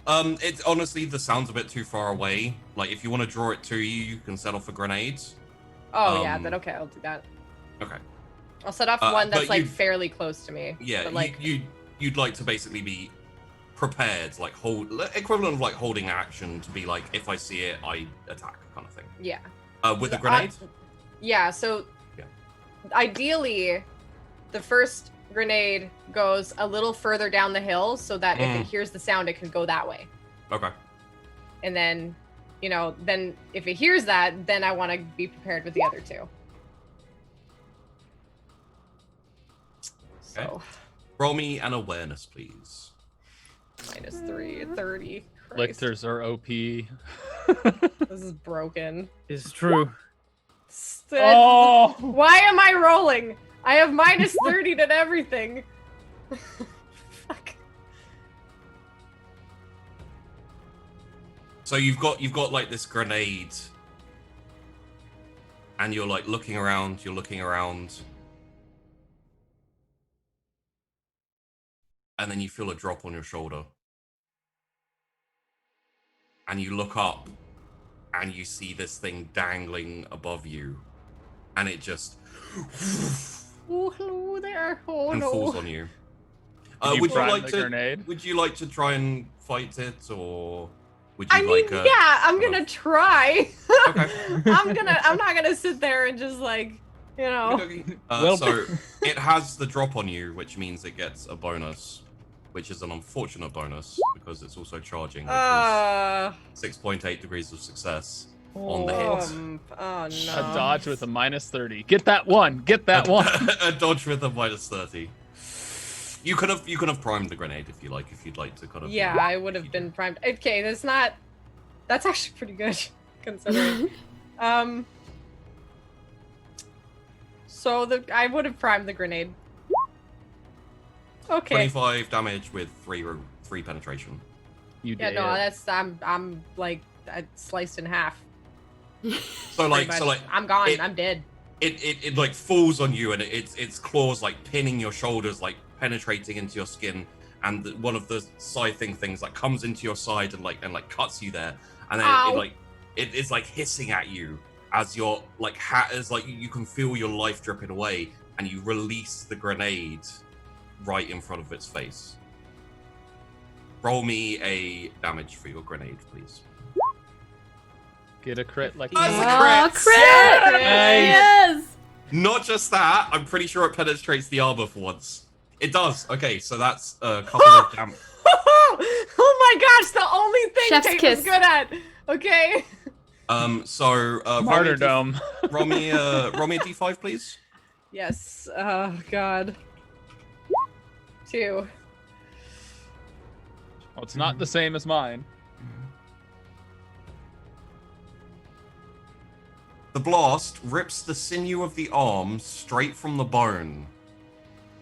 It's honestly, the sound's a bit too far away. Like, if you want to draw it to you, you can set off a grenade. Oh yeah, Um, then okay, I'll do that. Okay. I'll set off but one that's like you- fairly close to me. Yeah, But like you'd like to basically be prepared, like equivalent of like holding action to be like, if I see it, I attack, kind of thing. yeah. With a grenade. Yeah, so Yeah. ideally the first grenade goes a little further down the hill so that if it hears the sound it can go that way. Okay. And then, then if it hears that, then I want to be prepared with the other 2. So, Roll me an awareness, please. -3, 30. Christ, Lictors are OP. this is broken. It's true. Oh, Why am I rolling? I have -30 to everything. Fuck. So you've got like this grenade, and you're like looking around. And then you feel a drop on your shoulder. And you look up, and you see this thing dangling above you. And it just... Oh, hello there. Oh, and no. falls on you. Did you Would you prime like the to? grenade? Would you like to try and fight it, or Would you like? Yeah, I'm gonna try. Okay. I'm not gonna sit there and just like, you know. So it has the drop on you, which means it gets a bonus, which is an unfortunate bonus because it's also charging, which is 6.8 degrees of success on the hit. Oh no. A dodge with a -30. Get that one. Get that one. A dodge with a -30. You could have primed the grenade if you'd like to kind of. Yeah, I would have been primed. Okay, that's actually pretty good considering. So I would have primed the grenade. Okay. 25 damage with 3 penetration. You Yeah, did. no, I'm like sliced in half. So like I'm gone. I'm dead. It like falls on you, and its claws like pinning your shoulders, like penetrating into your skin, and one of the scything things like comes into your side and cuts you there, and then it's like hissing at you as your as you can feel your life dripping away, and you release the grenade right in front of its face. Roll me a damage for your grenade, please. Get a crit like That's Oh, a crit! crit! Yes! Not just that, I'm pretty sure it penetrates the armor for once. It does. Okay, so that's a couple of damage. Oh my gosh, the only thing Chef's Tate kiss. was good at. Okay. So martyrdom. roll me a d5, please. Yes. Oh god. 2. Well, it's not the same as mine. The blast rips the sinew of the arm straight from the bone.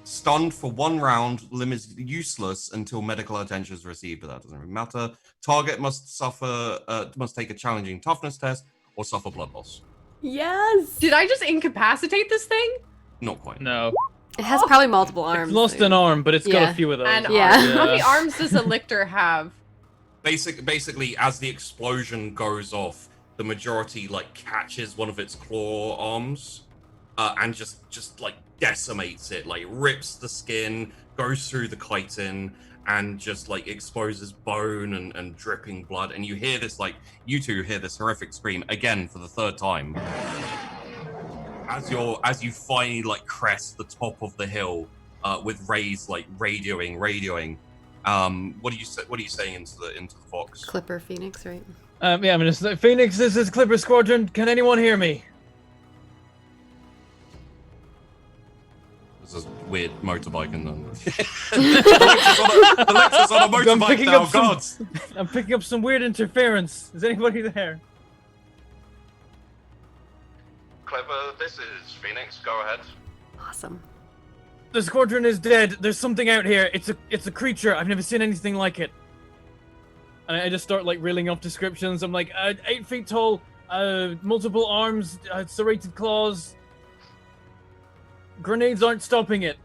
Stunned for 1 round, limb is useless until medical attention is received, but that doesn't really matter. Target must take a challenging toughness test or suffer blood loss. Yes! Did I just incapacitate this thing? Not quite. No. It has probably multiple arms. It's lost an arm, but it's got Yeah. a few of those. And Yeah. arms. How many arms does a lictor have? Basically, as the explosion goes off, the majority catches one of its claw arms, and just decimates it, rips the skin, goes through the chitin, and just exposes bone and dripping blood. And you hear this you two hear this horrific scream again for the 3rd time. As you finally crest the top of the hill, with Ray's radioing. What are you saying into the Fox? Clipper Phoenix, right? Yeah, I'm gonna say, Phoenix, this is Clipper Squadron. Can anyone hear me? There's a weird motorbike in them. Alexa's on a motorbike now, gods! I'm picking up some weird interference. Is anybody there? Clever, this is Phoenix, go ahead. Awesome. The squadron is dead. There's something out here. It's a creature. I've never seen anything like it. And I just start reeling off descriptions. I'm 8 feet tall, multiple arms, serrated claws. Grenades aren't stopping it.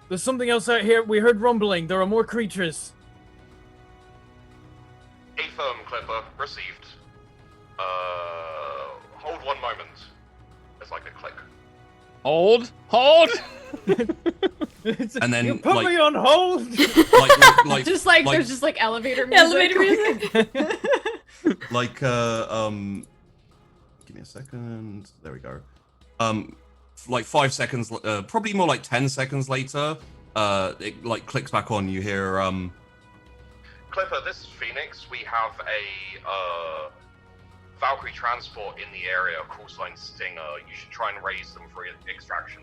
There's something else out here. We heard rumbling. There are more creatures. Affirm, Clipper, received. Hold 1 moment. There's a click. Hold. And then you put me on hold. Just there's just elevator music. Elevator music. Give me a second. There we go. 5 seconds, probably more 10 seconds later, it clicks back on. You hear, Clipper, this is Phoenix. We have a Valkyrie transport in the area, call sign Stinger. You should try and raise them for extraction.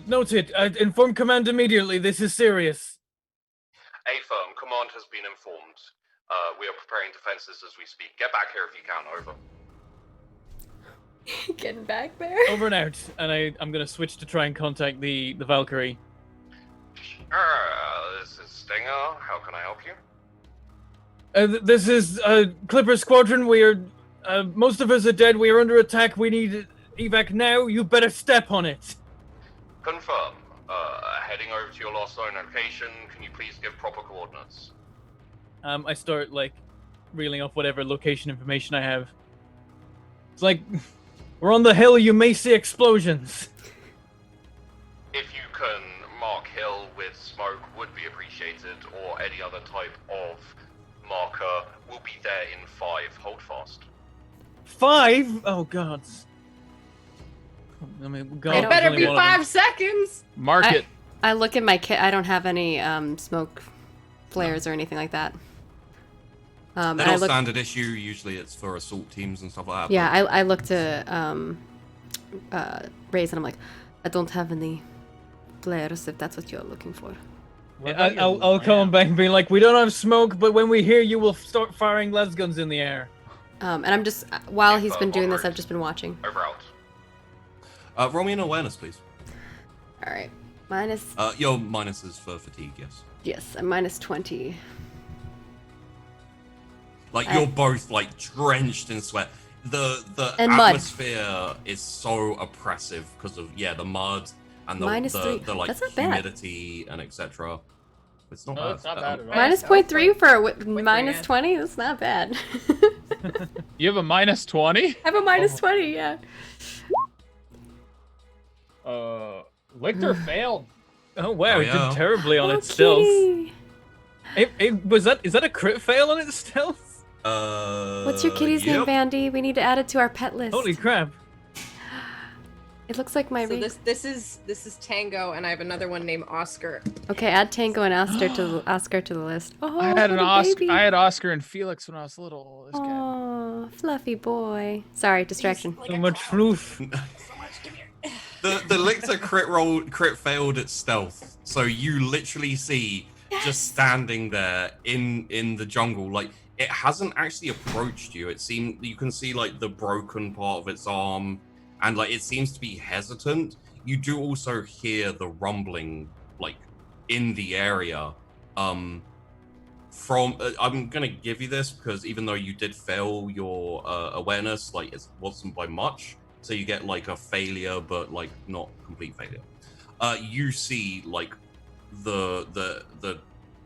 Noted. Inform command immediately. This is serious. Affirm, command has been informed. We are preparing defenses as we speak. Get back here if you can, over. Getting back there. Over and out. And I'm gonna switch to try and contact the Valkyrie. This is Stinger. How can I help you? This is Clipper Squadron. We are most of us are dead. We are under attack. We need evac now. You better step on it. Confirm. Heading over to your lost zone location. Can you please give proper coordinates? I start reeling off whatever location information I have. It's we're on the hill. You may see explosions. If you can mark hill with smoke would be appreciated, or any other type of marker will be there in 5. Hold fast. 5? Oh god. I mean, God, It there's better only be one of them. 5 seconds. Mark it. I look at my kit. I don't have any smoke flares or anything like that. They're and not I look, standard issue. Usually it's for assault teams and stuff like that. yeah, I look to Raze and I'm like, I don't have any flares if that's what you're looking for. I'll come back and be like, we don't have smoke, but when we hear you, we'll start firing las guns in the air. And I'm just, while he's been doing this, I've just been watching. Over out. Roll me an awareness, please. All right. Minus, Your minus is for fatigue, yes. yes, I'm minus 20. Like you're both like drenched in sweat. The And mud. atmosphere is so oppressive because of the mud and the Minus 3. the like That's not bad. humidity and etc. It's not No, bad. it's not bad at all. Minus so 0.3 for a three, minus yeah. 20? That's not bad. You have a minus 20? I have a minus 20, yeah. Lichter failed. Oh wow, Oh, it yeah. did terribly on Oh, its stealth. kitty. Is that a crit fail on its stealth? What's your kitty's name, yep. Vandy? We need to add it to our pet list. Holy crap. It looks like my So this is Tango, and I have another one named Oscar. Okay, add Tango and Oscar to the list. Oh, I had an little Oscar. baby. I had Oscar and Felix when I was little. This guy. Oh, fluffy boy. Sorry, distraction. So much floof. The Lictor crit failed its stealth, so you literally see just standing there in the jungle, like it hasn't actually approached you. It seemed you can see like the broken part of its arm, and like it seems to be hesitant. You do also hear the rumbling like in the area. I'm gonna give you this because even though you did fail your awareness, like it wasn't by much. So you get like a failure, but like not complete failure. You see like the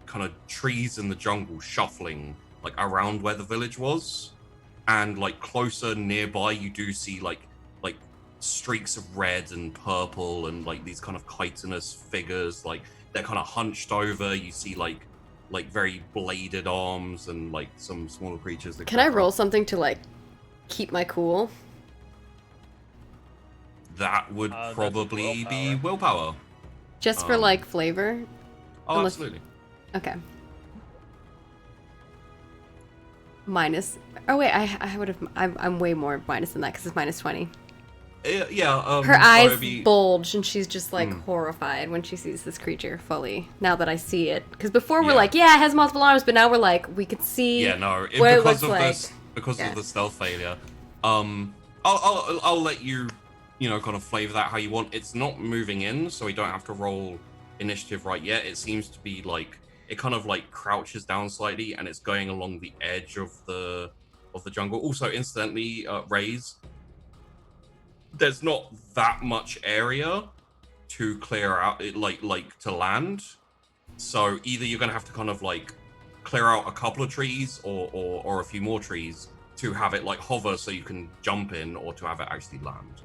kind of trees in the jungle shuffling like around where the village was, and like closer nearby you do see like streaks of red and purple and like these kind of chitinous figures, like they're kind of hunched over. You see like very bladed arms and like some smaller creatures. Can I roll something to like keep my cool? That would That's probably be willpower. Just for like flavor? Oh, Unless- absolutely. Okay. Minus. Oh wait, I would have. I'm way more minus than that because it's minus 20. Yeah. Her so eyes it'd be- bulge and she's just like horrified when she sees this creature fully. Now that I see it, because before we're Yeah. like, yeah, it has multiple arms, but now we're like, we could see. Yeah, no. what it Because looks of like. this, because Yeah. of the stealth failure. I'll let you, kind of flavor that how you want. It's not moving in, so we don't have to roll initiative right yet. It seems to be like it kind of like crouches down slightly, and it's going along the edge of the jungle. Also, incidentally, Raze, there's not that much area to clear out, like to land. So either you're gonna have to kind of like clear out a couple of trees or a few more trees to have it like hover so you can jump in, or to have it actually land.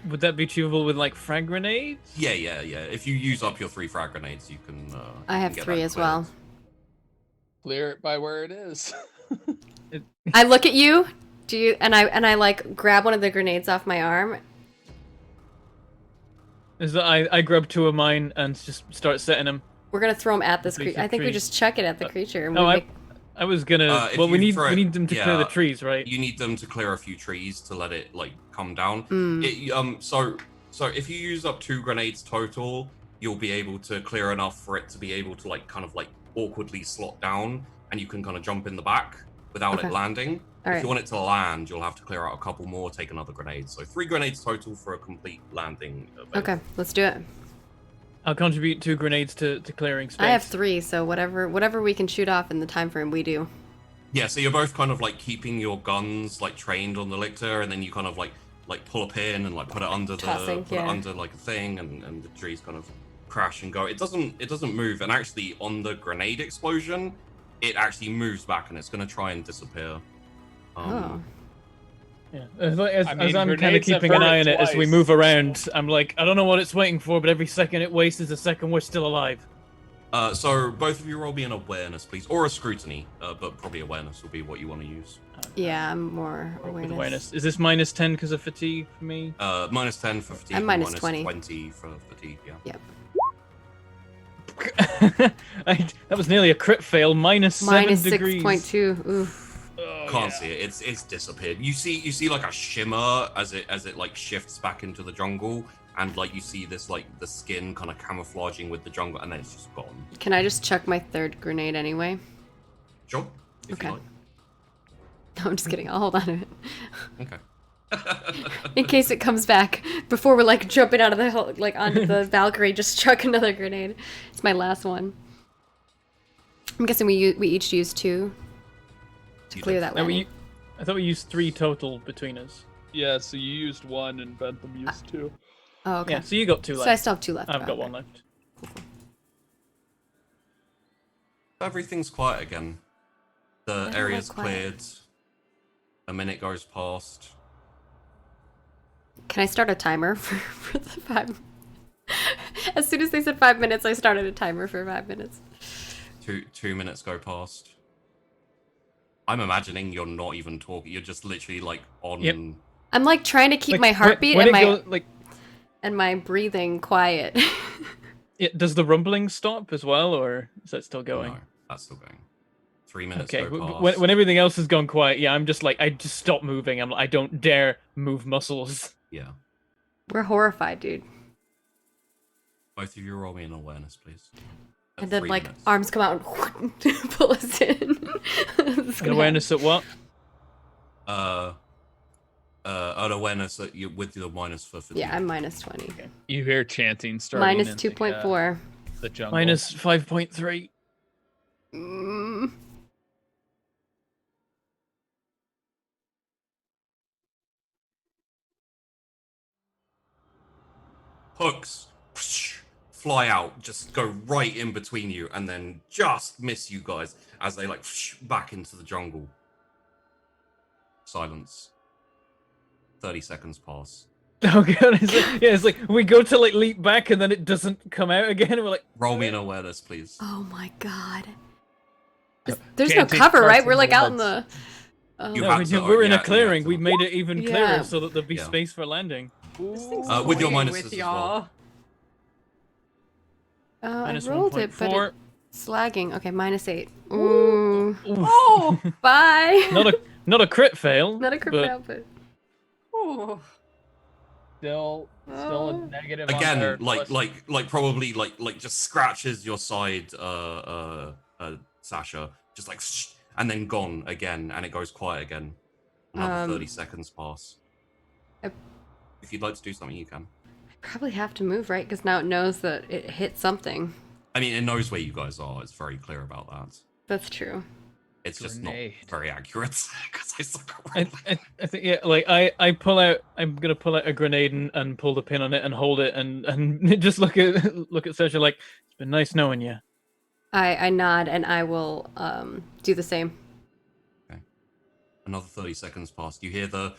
Would that be achievable with like frag grenades? Yeah. If you use up your 3 frag grenades, you can. I have can get 3 that as cleared. well. Clear it by where it is. I look at you. Do you? And I like grab one of the grenades off my arm. Is that I grab 2 of mine and just start setting them. We're gonna throw them at this Basic creature. I think we trees. just chuck it at the creature. And No, we make... I was gonna. If Well, we you throw it- need them to clear the yeah, trees, right? You need them to clear a few trees to let it like come down. Mm. So if you use up 2 grenades total, you'll be able to clear enough for it to be able to like kind of like awkwardly slot down, and you can kind of jump in the back without Okay. it landing. All If right. you want it to land, you'll have to clear out a couple more, take another grenade. So 3 grenades total for a complete landing event. Okay, let's do it. I'll contribute 2 grenades to clearing space. I have 3, so whatever we can shoot off in the time frame, we do. Yeah, so you're both kind of like keeping your guns like trained on the lictor, and then you kind of like pull a pin and like put it under Tossing, put it yeah. under like a thing, and the trees kind of crash and go. It doesn't move, and actually on the grenade explosion, it actually moves back and it's gonna try and disappear. Oh. Yeah. As I mean, I'm kind of grenades have keeping an hurt eye it on it as we twice, move around, so- I'm like, I don't know what it's waiting for, but every second it wastes is a second we're still alive. So both of you roll me an awareness, please, or a scrutiny, but probably awareness will be what you want to use. Yeah, I'm more With awareness. awareness. Is this -10 because of fatigue for me? -10 for fatigue. I'm and minus 20. 20 for fatigue. Yeah. Yep. That was nearly a crit fail. -7 degrees. -6.2. Ooh. Oh, Can't yeah. see it. It's disappeared. You see like a shimmer as it like shifts back into the jungle, and like you see this like the skin kind of camouflaging with the jungle, and then it's just gone. Can I just chuck my third grenade anyway? Sure. If Okay. you like. No, I'm just kidding. I'll hold on to it. Okay. In case it comes back before we're like jumping out of the hill, like onto the Valkyrie, just chuck another grenade. It's my last one. I'm guessing we each used 2 to You clear did. that No, landing. I thought we used 3 total between us. Yeah, so you used 1 and Bentham used 2. Oh, okay. Yeah, so you got 2 So I left. still have 2 left. I've Oh, got okay. 1 left. Everything's quiet again. The don't area's like quiet. cleared. A minute goes past. Can I start a timer for the 5? As soon as they said 5 minutes, I started a timer for 5 minutes. 2 minutes go past. I'm imagining you're not even talking. You're just literally like on. Yep. I'm like trying to keep Like, my heartbeat when and it my goes, like, and my breathing quiet. does the rumbling stop as well, or is that still going? No, that's still going. 3 minutes Okay, go past. when everything else has gone quiet, yeah, I'm just like, I just stop moving. I don't dare move muscles. Yeah. We're horrified, dude. Both of you roll me an awareness, please. At And then 3 like minutes. arms come out and pull us in. It's An gonna awareness at what? An awareness that you with your minus for fatigue. happen. Yeah, I'm -20. You hear chanting starting Minus in 2.4. the jungle. -5.3. Mm. Hooks fly out, just go right in between you, and then just miss you guys as they like back into the jungle. Silence. 30 seconds pass. Oh god, it's like we go to like leap back and then it doesn't come out again. And we're like, Roll me an awareness, please. Oh my god. There's no Chanting cover, right? starts We're in like the out in woods. the. You no, have to- we're in yeah, a you clearing. have to- We've made it even clearer Yeah. so that there'll be Yeah. space for landing. This thing's With your toying minuses with as y'all. I -1.4. rolled it, but it's lagging. Okay, -8. Ooh. Oof. Oh, Bye. not a crit fail. Not a crit but fail, but. oh. Still a negative on Again, their like probably like just scratches your side, Sasha, just like, and then gone again, and it goes quiet again. Another 30 seconds pass. I- If you'd like to do something, you can. Probably have to move, right? Because now it knows that it hit something. I mean, it knows where you guys are. It's very clear about that. That's true. It's just Grenade. not very accurate because I suck at I, rolling. I think yeah, like I pull out. I'm gonna pull out a grenade and pull the pin on it and hold it and just look at Sasha like it's been nice knowing you. I nod and I will do the same. Another 30 seconds pass. You hear the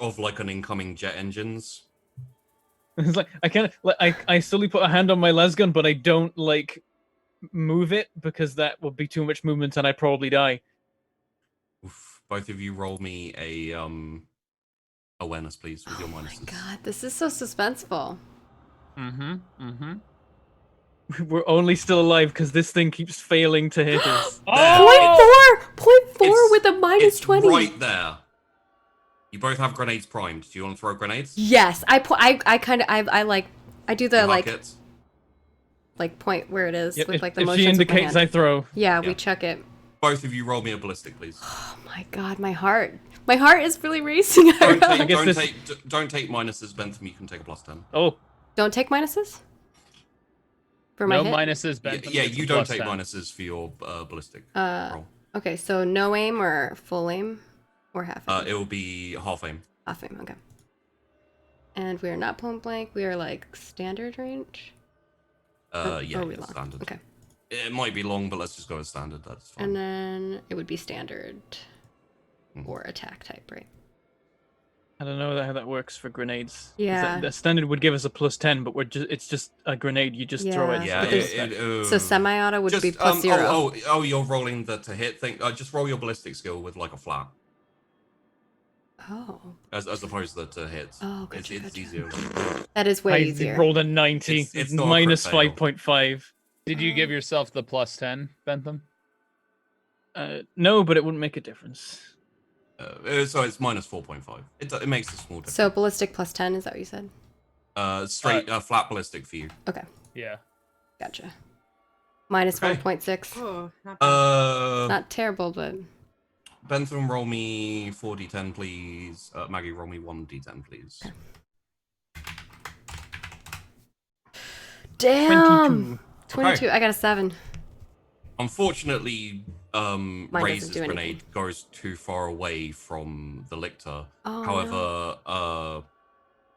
of like an incoming jet engines. It's like I kind of like I slowly put a hand on my lasgun, but I don't like move it because that would be too much movement and I'd probably die. Oof. Both of you roll me a awareness, please, with your Oh my minuses. god, this is so suspenseful. We're only still alive because this thing keeps failing to hit us. There. 0.4 It's- with a It's -20. right there. You both have grenades primed. Do you want to throw grenades? Yes, I kind of I do the You like huck it. point where it is Yep, with like the if she motions with my indicates, I hand. throw. Yeah, Yeah. we chuck it. Both of you roll me a ballistic, please. Oh my god, my heart is really racing. Don't I take, guess don't, this- take, don't take minuses, Bentham. You can take a +10. Oh, Don't take minuses for my No hit. minuses. Yeah, Bentham yeah, gets a you don't +10. take minuses for your ballistic roll. Okay, so no aim or full aim or half aim. It will be half aim. Half aim. Okay. And we are not point blank. We are like standard range. Or Yeah, are we yeah, long? standard. Okay. It might be long, but let's just go with standard. That's fine. And then it would be standard. or attack type, right? I don't know how that works for grenades. 'Cause Yeah. the standard would give us a +10, but it's just a grenade. You just throw it. Yeah, but there's- So semi-auto would be +0. You're rolling the to hit thing. Just roll your ballistic skill with like a flat, Oh. as opposed to hits. Oh, gotcha, It's gotcha. easier. That is way I easier. rolled a 90. It's not a minus crit fail. 5.5. Did you give yourself the +10, Bentham? No, but it wouldn't make a difference. So it's minus 4.5. It makes a small difference. So ballistic +10, is that what you said? Straight flat ballistic for you. Okay, Yeah. gotcha. Minus Okay. 1.6. Oh, not bad. Not terrible, but Bentham, roll me 4d10, please. Maggie, roll me 1d10, please. damn. 22. 22. I got a 7. Unfortunately, doesn't Razor's do anything. grenade goes too far away from the lictor. Oh, However,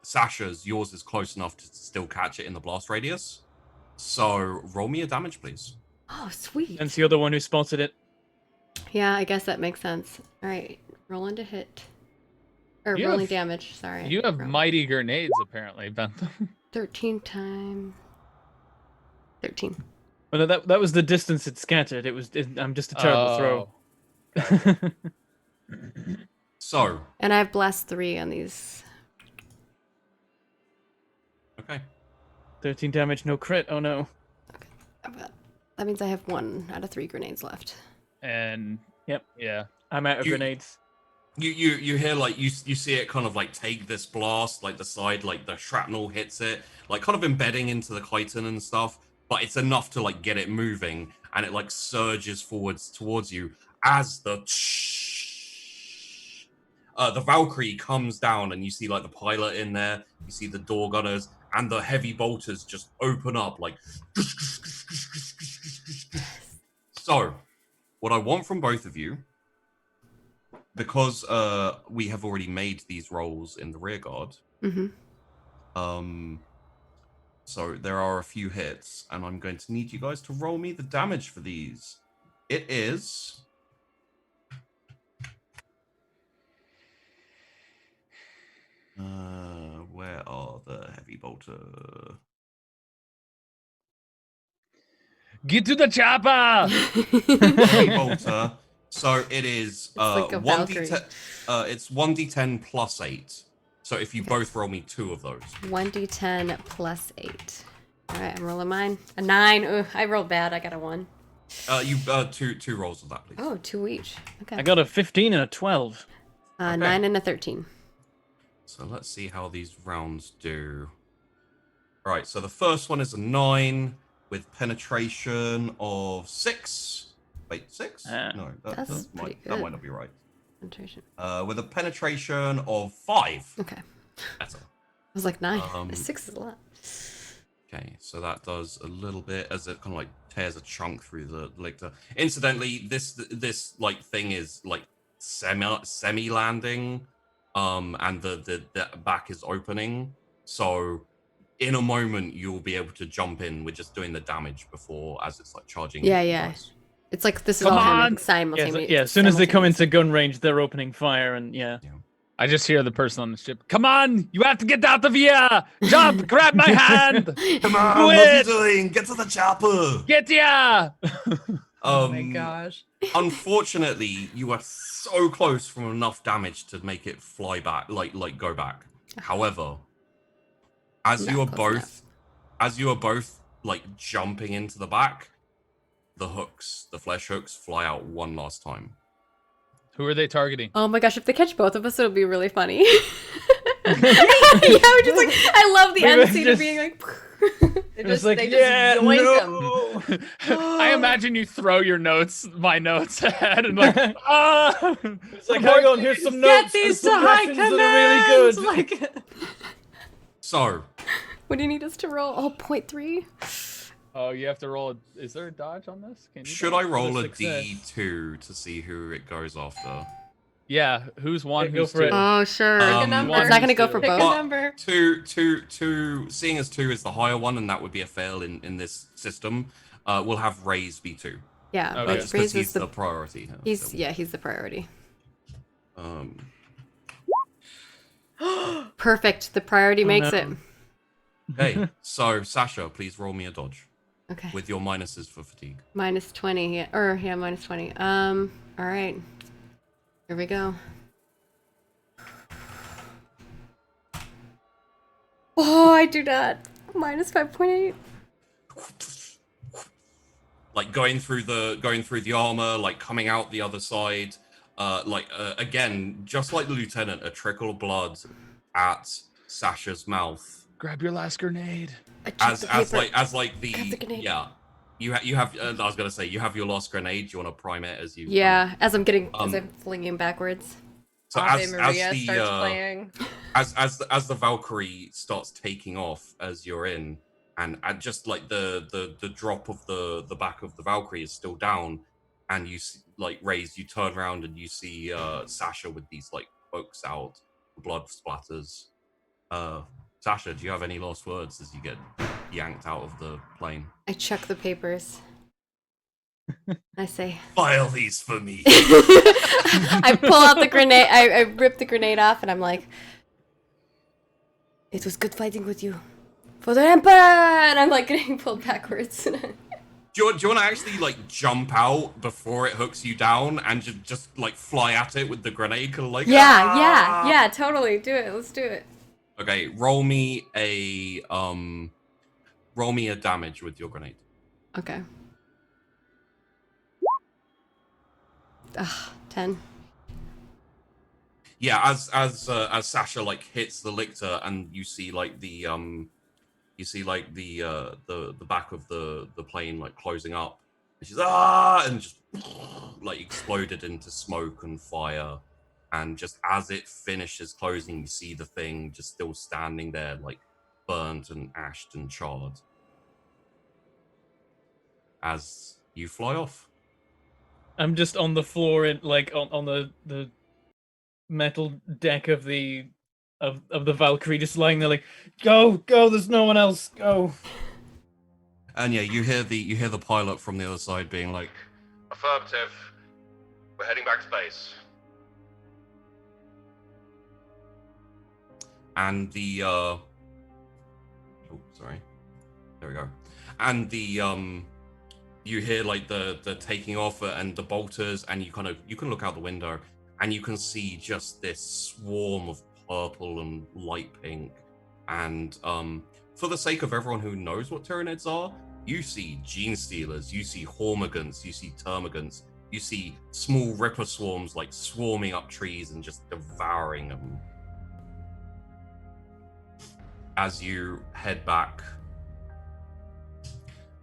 Sasha's, yours is close enough to still catch it in the blast radius. So roll me a damage, please. Oh, sweet. That's the other one who spotted it. Yeah, I guess that makes sense. All right, rolling to hit. Or You rolling have- damage, sorry. You have Roll. mighty grenades, apparently, Bentham. 13 times 13. Well, no, that was the distance it scattered. I'm just a terrible throw. So, And I have blast 3 on these. okay. 13 damage, no crit. Oh no. That means I have 1 out of 3 grenades left. And Yep. yeah. I'm out of You- grenades. You hear like you see it kind of like take this blast, like the side, like the shrapnel hits it, like kind of embedding into the chitin and stuff, but it's enough to like get it moving, and it like surges forwards towards you as the Valkyrie comes down, and you see like the pilot in there, you see the door gunners, and the heavy bolters just open up like. So, what I want from both of you, because we have already made these rolls in the rear guard, Mm-hmm. so there are a few hits, and I'm going to need you guys to roll me the damage for these. It is where are the heavy bolter? Get to the chopper! Heavy bolter. So it is like a 1d10. It's 1d10 plus 8. So if you both roll me 2 of those. 1d10 plus 8. All right, I'm rolling mine. A 9. Ugh, I rolled bad. I got a 1. You two rolls of that, please. Oh, 2 each. Okay. I got a 15 and a 12. 9 and a 13. So let's see how these rounds do. All right, so the first one is a 9 with penetration of 6. Wait, 6? No, That's that pretty might good. not be right. Penetration. With a penetration of 5. Okay. I Better. was like 9. Um, 6 is a lot. Okay, so that does a little bit as it kind of like tears a chunk through the lictor. Incidentally, this like thing is like semi landing, and the back is opening. So in a moment you'll be able to jump in with just doing the damage before as it's like charging. Yeah, you yeah. guys. It's like this is Come all on! happening Yeah, simultaneously. as soon as they come into gun range, they're opening fire, and yeah. I just hear the person on the ship. Come on! You have to get out of here! Jump! Grab my hand! Come on, Do what are you it! doing? Get to the chopper. Get ya! Oh my gosh. Unfortunately, you are so close from enough damage to make it fly back, like go back. However, as Not you are close both like jumping into the back, the flesh hooks fly out one last time. Who are they targeting? Oh my gosh, if they catch both of us, it'll be really funny. Yeah, we're just like, I love the end scene of being like. They It's just, like, they just yeah, yoink them. I imagine you throw your my notes ahead and like, ah! It's like, hang on, here's some Get notes. these to and some high rations that are really command! good. Like, So, What do you need us to roll? Oh, 0.3? Oh, you have to roll. Is there a dodge on this? Can you should dodge? I roll a success. D2 to see who it goes after? Yeah. Who's one? Yeah, go Who's for two? it. Oh, sure. Pick a Um, number. It's not going to go for Pick a both. number. Two, seeing as 2 is the higher one, and that would be a fail in this system. We'll have Raze be 2. Yeah, Okay. but Just because Breeze he's is the the. priority here. He's So- yeah, he's the priority. Perfect. The priority makes no. it. Okay, so Sasha, please roll me a dodge Okay. with your minuses for fatigue. Minus 20. Yeah, minus 20. All right. Here we go. Oh, I do not. Minus 5.8. Like going through the armor, like coming out the other side. Again, just like the lieutenant, a trickle of blood at Sasha's mouth. Grab your last grenade. I checked the paper. The Grab the grenade. yeah. You have. I was gonna say you have your last grenade. Do you want to prime it as you? Yeah, as I'm flinging backwards. So Ave as Maria the starts playing. as the Valkyrie starts taking off as you're in, and just like the drop of the back of the Valkyrie is still down, and you see, like raised, you turn around and you see Sasha with these like pokes out, blood splatters. Sasha, do you have any last words as you get yanked out of the plane? I check the papers. I say, File these for me. I pull out the grenade. I rip the grenade off, and I'm like, "It was good fighting with you, for the Emperor." And I'm like getting pulled backwards. Do you want to actually like jump out before it hooks you down and just like fly at it with the grenade? Kind of like yeah, totally. Do it. Let's do it. Okay, roll me a damage with your grenade. Okay. 10. Yeah, as Sasha like hits the lictor and you see like the back of the plane like closing up, and she's and just like exploded into smoke and fire, and just as it finishes closing, you see the thing just still standing there like burnt and ashed and charred as you fly off. I'm just on the floor in like on the metal deck of the Valkyrie, just lying there like, go, there's no one else, go. And yeah, you hear the pilot from the other side being like, "Affirmative. We're heading back to base." And the sorry. There we go. And the you hear like the taking off and the bolters, and you can look out the window and you can see just this swarm of purple and light pink. And for the sake of everyone who knows what Tyranids are, you see gene stealers, you see hormigants, you see termagants, you see small ripper swarms like swarming up trees and just devouring them. As you head back,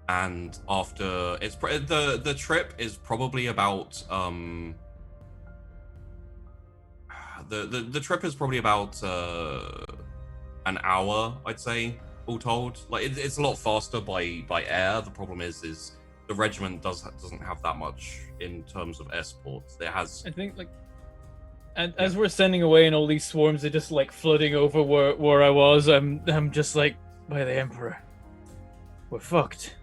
and after it's the trip is probably about the trip is probably about an hour, I'd say, all told. Like it's a lot faster by air. The problem is the regiment doesn't have that much in terms of air support. It has, I think, like, and as we're sending away and all these swarms are just like flooding over where I was, I'm just like, by the Emperor, we're fucked.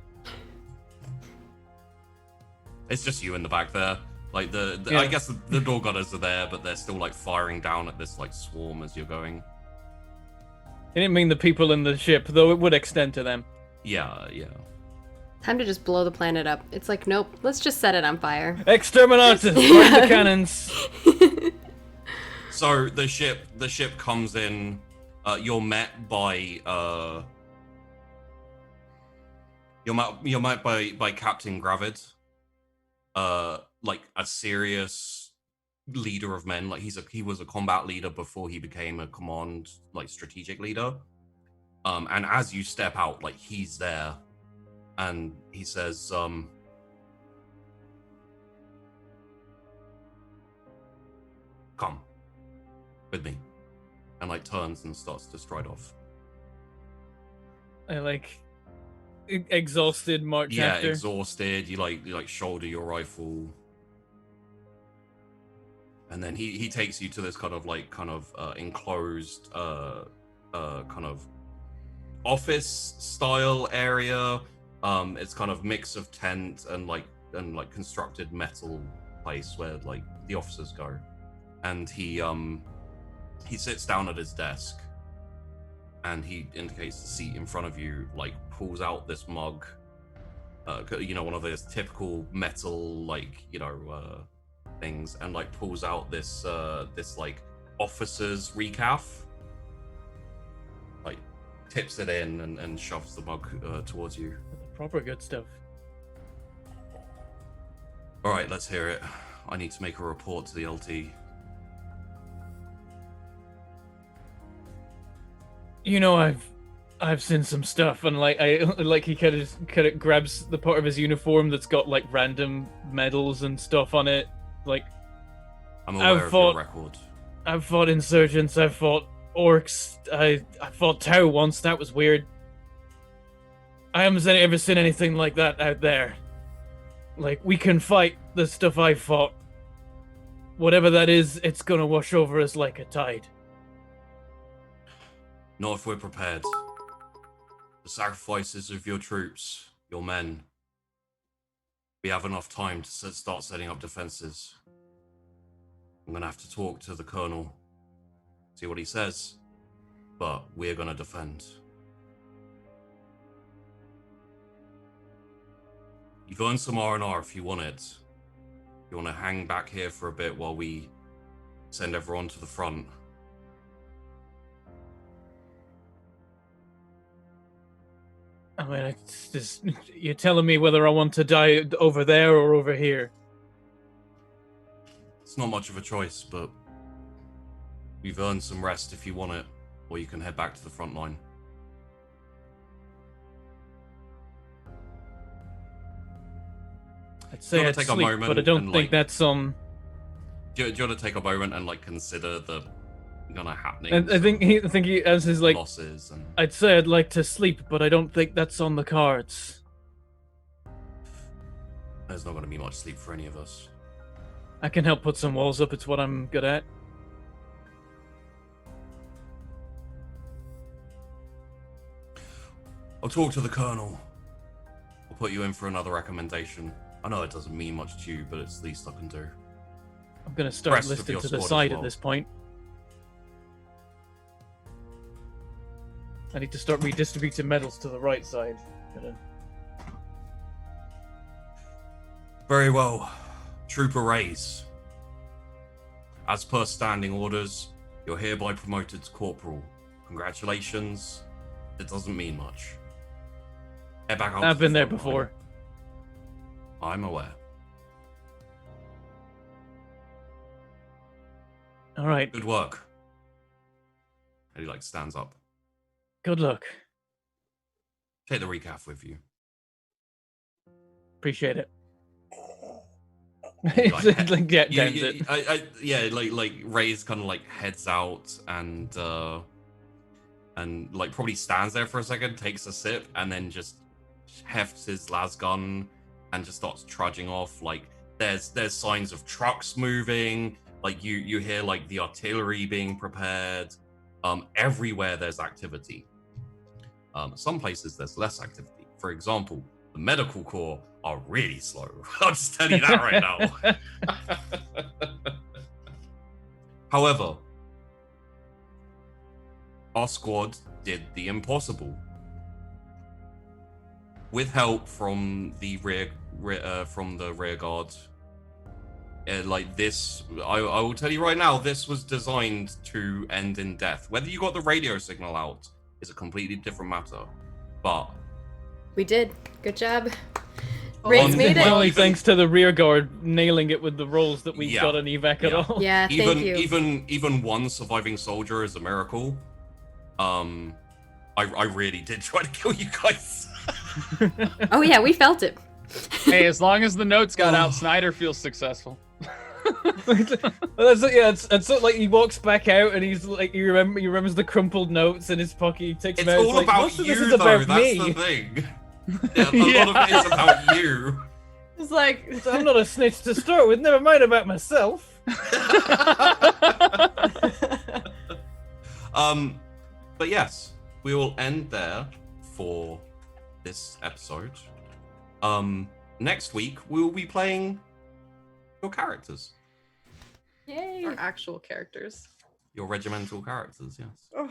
it's just you in the back there. Like Yeah. I guess the door gunners are there, but they're still like firing down at this like swarm as you're going. I didn't mean the people in the ship, though it would extend to them. Yeah. Time to just blow the planet up. It's like, nope, let's just set it on fire. Exterminatus! Burn the cannons! So the ship comes in. You're met by you're met by Captain Gravid. Like a serious leader of men. Like he was a combat leader before he became a command like strategic leader. And as you step out, like he's there, and he says, "Come with me," and like turns and starts to stride off. I like exhausted march Yeah, after. exhausted. You like shoulder your rifle, and then he takes you to this kind of enclosed kind of office style area. It's kind of mix of tent and like constructed metal place where like the officers go. and he sits down at his desk, and he indicates the seat in front of you, like pulls out this mug, one of those typical metal, things, and like pulls out this like officer's recaf, like tips it in and shoves the mug towards you. The proper good stuff. All right, let's hear it. I need to make a report to the LT. You know, I've seen some stuff, and he kind of grabs the part of his uniform that's got like random medals and stuff on it. Like, I'm aware of your record. I've fought insurgents. I've fought orcs. I fought Tau once. That was weird. I haven't ever seen anything like that out there. Like, we can fight the stuff I fought. Whatever that is, it's gonna wash over us like a tide. Not if we're prepared. The sacrifices of your troops, your men. We have enough time to start setting up defenses. I'm gonna have to talk to the colonel, see what he says, but we're gonna defend. You've earned some R&R if you want it. You want to hang back here for a bit while we send everyone to the front. I mean, it's just, you're telling me whether I want to die over there or over here. It's not much of a choice, but you've earned some rest if you want it, or you can head back to the front line. I'd say I'd take a sleep, moment but I don't and, think that's Do you want to take a moment and like consider the happenings? I think he as his like losses and... I'd say I'd like to sleep, but I don't think that's on the cards. There's not going to be much sleep for any of us. I can help put some walls up. It's what I'm good at. I'll talk to the colonel. I'll put you in for another recommendation. I know it doesn't mean much to you, but it's the least I can do. I'm gonna start Rest of listing your to the squad as side well. at this point. I need to start redistributing medals to the right side. Very well. Trooper Rays. As per standing orders, you're hereby promoted to corporal. Congratulations. It doesn't mean much. Head back out I've to been the there front before. line. I'm aware. All right. Good work. And he like stands up. Good luck. Take the recaf with you. Appreciate it. Like, like downs it. Like Ray's kind of like heads out and like probably stands there for a second, takes a sip, and then just hefts his lasgun and just starts trudging off. Like there's signs of trucks moving. Like you hear like the artillery being prepared. Everywhere there's activity. Some places there's less activity. For example, the medical corps are really slow. I'll just tell you that right now. However, our squad did the impossible. With help from the rear guard. Like this, I will tell you right now, this was designed to end in death. Whether you got the radio signal out is a completely different matter. But We did. Good job. Ray's made it. Only thanks to the rear guard nailing it with the rolls that we got an evac at all. Yeah, thank you. Even one surviving soldier is a miracle. I really did try to kill you guys. Oh yeah, we felt it. Hey, as long as the notes got out, Snyder feels successful. That's it, yeah. It's like he walks back out and he's like, he remembers the crumpled notes in his pocket. He takes It's them out. all Like, about most of you, this is though. about That's me. the thing. Yeah, a lot of it is about you. It's like I'm not a snitch to start with. Never mind about myself. But yes, we will end there for this episode. Next week we will be playing your characters. Yay! Our actual characters. Your regimental characters, yes. Oh,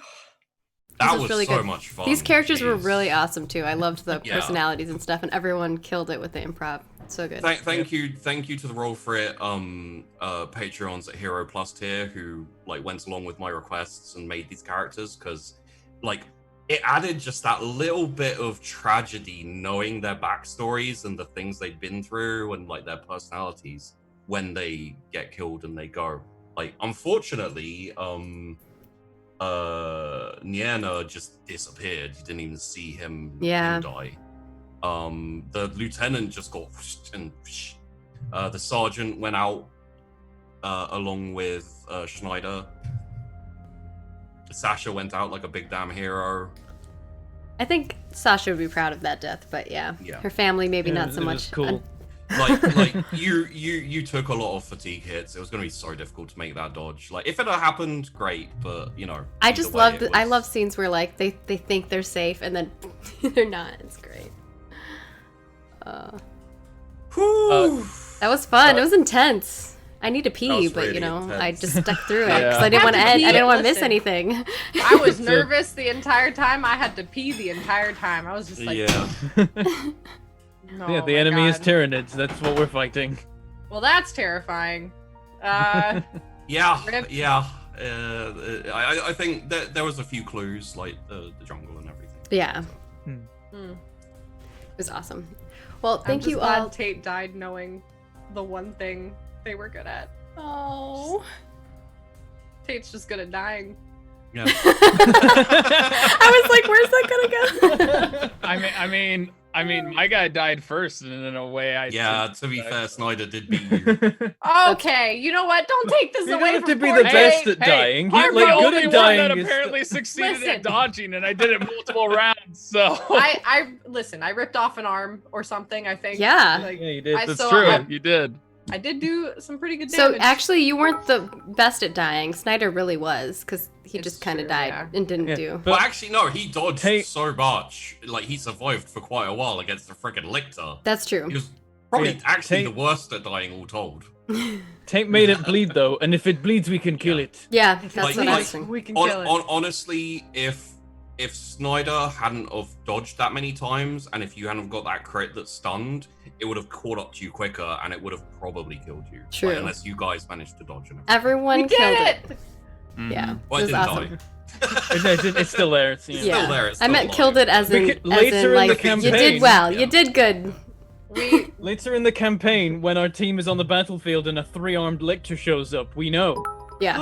That was was really so good. much fun. These characters were Jeez. really awesome too. I loved the Yeah. personalities and stuff, and everyone killed it with the improv. So good. Thank you to the Roll for It Patreons at Hero Plus tier who like went along with my requests and made these characters, because like it added just that little bit of tragedy knowing their backstories and the things they've been through and like their personalities when they get killed and they go. Like unfortunately, Niena just disappeared. You didn't even see him die. The lieutenant just got and the sergeant went out along with Schneider. Sasha went out like a big damn hero. I think Sasha would be proud of that death, but yeah. Her family maybe not so it much. was cool. Like you took a lot of fatigue hits. It was going to be so difficult to make that dodge. Like if it had happened, great, but you know. I just I love scenes where like they think they're safe and then they're not. It's great. That was fun. It was intense. I need to pee, but really you know, intense. I just stuck through it Yeah. because I didn't want to. I didn't want to miss Listen. anything. I was nervous the entire time. I had to pee the entire time. I was just like, Yeah. no, Yeah, the my enemy is God. Tyranids. That's what we're fighting. Well, that's terrifying. Yeah. Rip. Yeah. I think that there was a few clues like the jungle and everything. Yeah, hmm. it was awesome. Well, I'm thank just you glad all. Tate died knowing the one thing they were good at. Oh. Tate's just good at dying. Yeah. I was like, where's that gonna go? I mean, my guy died first, and in a way, Yeah, to be fair, Snyder did beat you. Okay, you know what? Don't take this You away don't have from to be the 40K. best at dying. I'm like the good only at one dying that is apparently succeeded Listen. at dodging, and I did it multiple rounds. So I listen. I ripped off an arm or something. I think. Yeah. Like, Yeah, you did. I- that's so true. I- You did. I did do some pretty good So damage. actually, you weren't the best at dying. Snyder really was, because he It's just kind of true, died yeah. and didn't Yeah. do. Well, actually, no, he dodged Tate- so much. Like, he survived for quite a while against the frickin' Lictor. That's true. He was probably Yeah, actually Tate- the worst at dying, all told. Tank made it bleed though, and if it bleeds, we can kill it. Yeah, that's Like- what I like- was thinking. we can kill it. Honestly, if Snyder hadn't have dodged that many times, and if you hadn't have got that crit that stunned, it would have caught up to you quicker, and it would have probably killed you. Like, True. unless you guys managed to dodge it. Everyone We killed did it. Mhm. Yeah, Well, it it was didn't awesome. die. It's still there. It's, It's yeah. still there. It's I still meant alive. killed it as in, Later in the like you campaign. did well. Yeah. You did good. We Later in the campaign, when our team is on the battlefield and a 3-armed lictor shows up, we know. Yeah.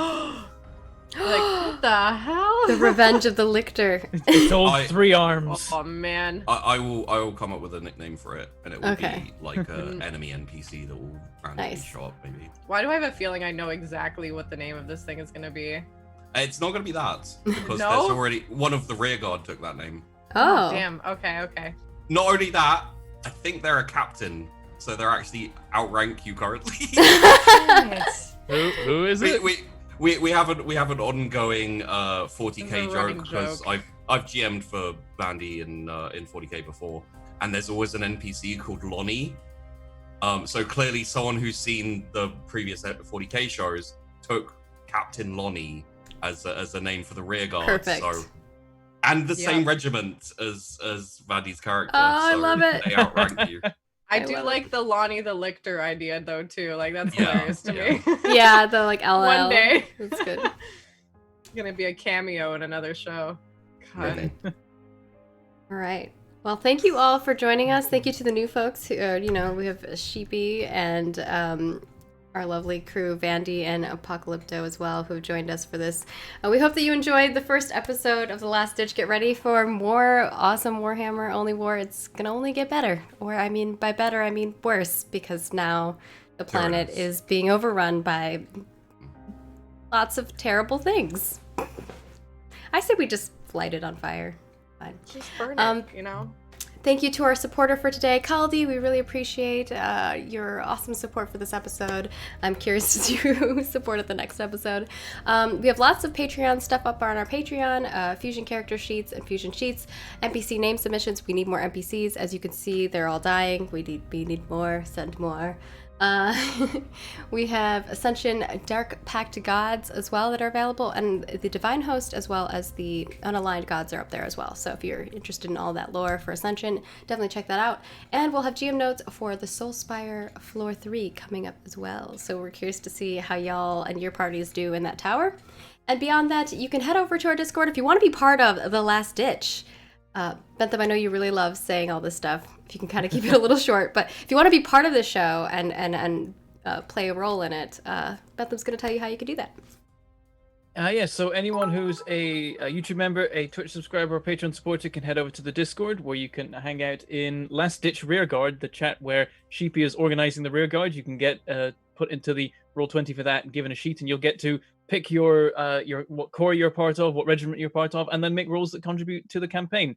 like what the hell? The revenge of the lictor. It's all I- 3 arms. Oh man. I will come up with a nickname for it, and it will Okay. be like an enemy NPC that will randomly Nice. show up. Maybe Why do I have a feeling I know exactly what the name of this thing is gonna be? it's not going to be that because No? there's already one of the rear guard took that name. Oh. Damn. Okay. Not only that, I think they're a captain, so they're actually outrank you currently. Dang it. Who is it? we have an ongoing 40k It's a joke running because joke. I've GM'd for Vandy in 40k before, and there's always an NPC called Lonnie. So clearly, someone who's seen the previous 40k shows took Captain Lonnie as a name for the rear guard. Perfect. So, and the Yeah. same regiment as Vandy's character. Oh, I so love it. They outrank you. I I do love like the Lonnie the Lictor idea though too. Like that's Yeah, hilarious to me. Yeah, the like LL. One day. That's good. It's gonna be a cameo in another show. God. All right. Well, thank you all for joining us. Thank you to the new folks who, we have Sheepy and our lovely crew, Vandy and Apocalypto as well, who have joined us for this. We hope that you enjoyed the first episode of The Last Ditch. Get ready for more awesome Warhammer Only War. It's going to only get better. Or, I mean, by better, I mean worse, because now the planet is being overrun by lots of terrible things. I say we just light it on fire. Fine. Just burn Um, it, you know? Thank you to our supporter for today, Kaldi. We really appreciate your awesome support for this episode. I'm curious to see who supported the next episode. We have lots of Patreon stuff up on our Patreon, Fusion character sheets and Fusion sheets, NPC name submissions. We need more NPCs. As you can see, they're all dying. We need more. Send more. We have Ascension Dark Pact Gods as well that are available, and the Divine Host as well as the Unaligned Gods are up there as well. So if you're interested in all that lore for Ascension, definitely check that out. And we'll have GM notes for the Soulspire Floor 3 coming up as well. So we're curious to see how y'all and your parties do in that tower. And beyond that, you can head over to our Discord if you want to be part of The Last Ditch. Bentham, I know you really love saying all this stuff. If you can kind of keep it a little short, but if you want to be part of the show and play a role in it, Bentham's going to tell you how you can do that. Yes, so anyone who's a YouTube member, a Twitch subscriber, or Patreon supporter can head over to the Discord where you can hang out in Last Ditch Rearguard, the chat where Sheepy is organizing the rearguard. You can get put into the Roll20 for that and given a sheet, and you'll get to pick your what corps you're part of, what regiment you're part of, and then make rolls that contribute to the campaign.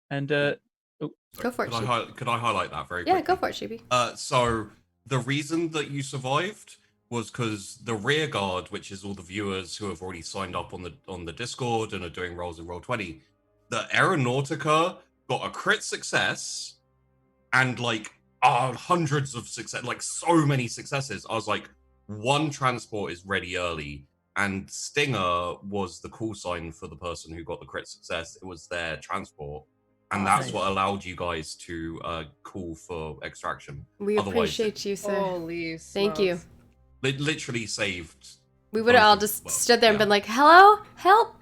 And go for it. Could I highlight that very quickly? Yeah, go for it, Sheepy. So the reason that you survived was because the rear guard, which is all the viewers who have already signed up on the Discord and are doing rolls in Roll20, the Aeronautica got a crit success and like hundreds of success, like so many successes. I was like, one transport is ready early, and Stinger was the call sign for the person who got the crit success. It was their transport, and that's what allowed you guys to call for extraction. We appreciate you, sir. Holy Thank you. It literally saved. We would have all just stood there and been like, hello, help.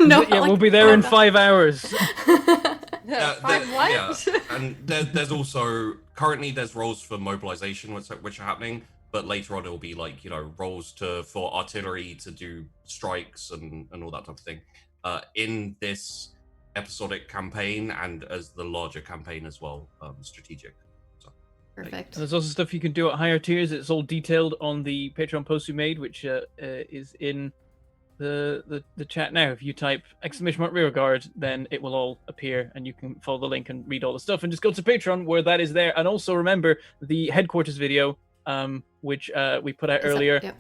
No, yeah, we'll be there in 5 hours. What? Yeah. And there's also currently there's roles for mobilization which are happening, but later on it'll be like, you know, roles for artillery to do strikes and all that type of thing. In this episodic campaign and as the larger campaign as well, strategic. So, perfect. And there's also stuff you can do at higher tiers. It's all detailed on the Patreon post we made, which is in the chat now. If you type !rearguard, then it will all appear and you can follow the link and read all the stuff, and just go to Patreon where that is there. And also remember the headquarters video, which we put out earlier.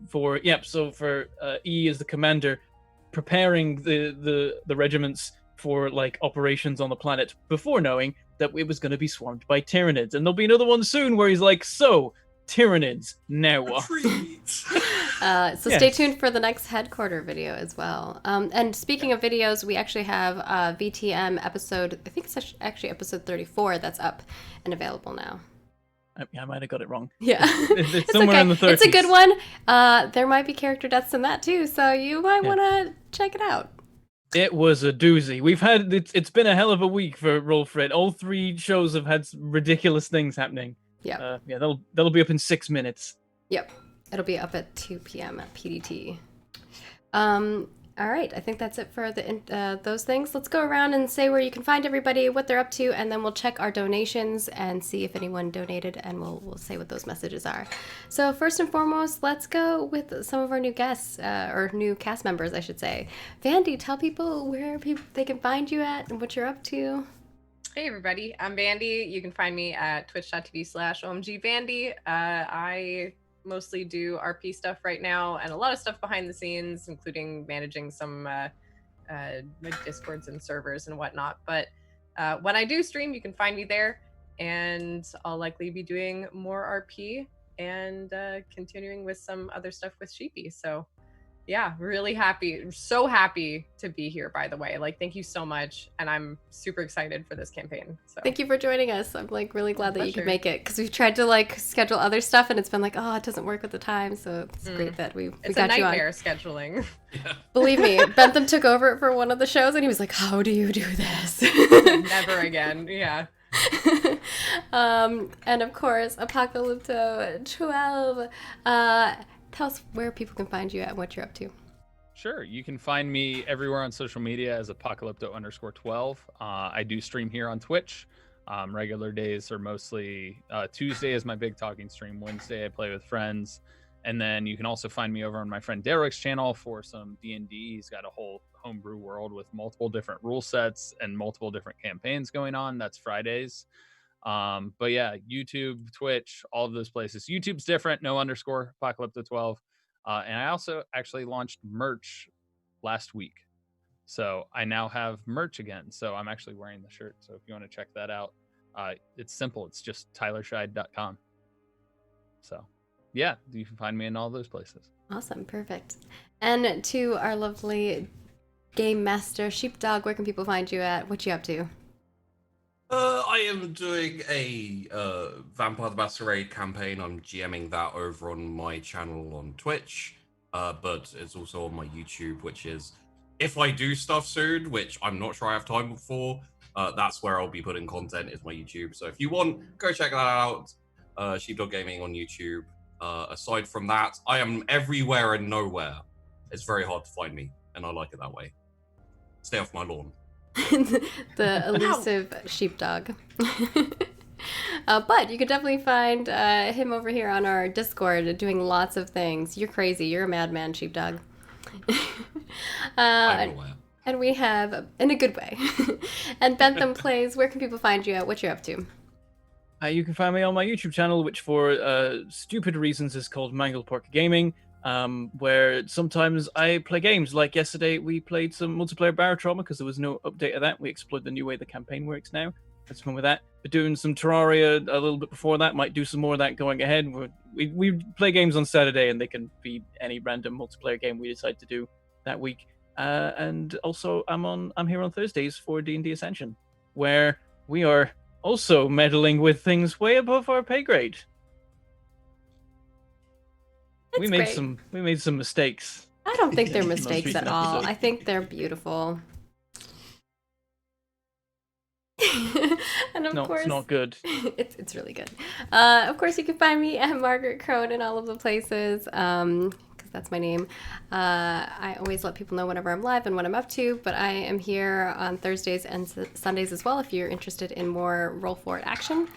For E as the commander, preparing the regiments for like operations on the planet before knowing that it was going to be swarmed by Tyranids. And there'll be another one soon where he's like, so Tyranids, now what? So stay tuned for the next headquarter video as well. And speaking of videos, we actually have VTM episode, I think it's actually episode 34 that's up and available now. I might have got it wrong. Yeah. It's somewhere okay. in the 30s. It's a good one. There might be character deaths in that too, so you might want to check it out. It was a doozy. It's been a hell of a week for Roll for It. All 3 shows have had ridiculous things happening. Yeah. That'll be up in 6 minutes. Yep. It'll be up at 2 p.m. at PDT. All right. I think that's it for those things. Let's go around and say where you can find everybody, what they're up to, and then we'll check our donations and see if anyone donated, and we'll say what those messages are. So first and foremost, let's go with some of our new guests, or new cast members, I should say. Vandy, tell people where they can find you at and what you're up to. Hey everybody, I'm Vandy. You can find me at twitch.tv/omgvandy. I mostly do RP stuff right now and a lot of stuff behind the scenes, including managing some Discords and servers and whatnot. But when I do stream, you can find me there, and I'll likely be doing more RP and continuing with some other stuff with Sheepy. So yeah, really happy, so happy to be here, by the way. Like, thank you so much, and I'm super excited for this campaign. So thank you for joining us. I'm like really glad that you could make it, because we've tried to like schedule other stuff and it's been like, oh, it doesn't work with the time. So it's great that we got you on. It's a nightmare scheduling. Believe me, Bentham took over it for one of the shows and he was like, how do you do this? Never again. Yeah. And of course, Apocalypto 12. Tell us where people can find you at and what you're up to. Sure. You can find me everywhere on social media as Apocalypto_12. I do stream here on Twitch. Regular days are mostly Tuesday is my big talking stream. Wednesday I play with friends. And then you can also find me over on my friend Derek's channel for some D&D. He's got a whole homebrew world with multiple different rule sets and multiple different campaigns going on. That's Fridays. But yeah, YouTube, Twitch, all of those places. YouTube's different, no underscore, Apocalypto12. And I also actually launched merch last week. So I now have merch again. So I'm actually wearing the shirt. So if you want to check that out, it's simple. It's just tylerscheid.com. So yeah, you can find me in all those places. Awesome, perfect. And to our lovely game master Sheepdog, where can people find you at? What you up to? I am doing a Vampire the Masquerade campaign. I'm GMing that over on my channel on Twitch, but it's also on my YouTube, which is, if I do stuff soon, which I'm not sure I have time for, that's where I'll be putting content, is my YouTube. So if you want, go check that out. Sheepdog Gaming on YouTube. Aside from that, I am everywhere and nowhere. It's very hard to find me, and I like it that way. Stay off my lawn. The elusive Sheepdog. But you could definitely find him over here on our Discord doing lots of things. You're crazy. You're a madman, Sheepdog. I'm aware. And we have, in a good way. And Bentham Plays, where can people find you at? What you're up to? You can find me on my YouTube channel, which for stupid reasons is called Mangled Pork Gaming, where sometimes I play games. Like yesterday, we played some multiplayer Barotrauma because there was no update of that. We explored the new way the campaign works now. That's fun with that. We're doing some Terraria a little bit before that. Might do some more of that going ahead. We play games on Saturday, and they can be any random multiplayer game we decide to do that week. And also, I'm here on Thursdays for D&D Ascension, where we are also meddling with things way above our pay grade. We made some mistakes. I don't think they're mistakes at all. I think they're beautiful. And of course, it's not good. It's really good. Of course, you can find me at Margaret Crone in all of the places, because that's my name. I always let people know whenever I'm live and what I'm up to, but I am here on Thursdays and Sundays as well if you're interested in more Roll For It action.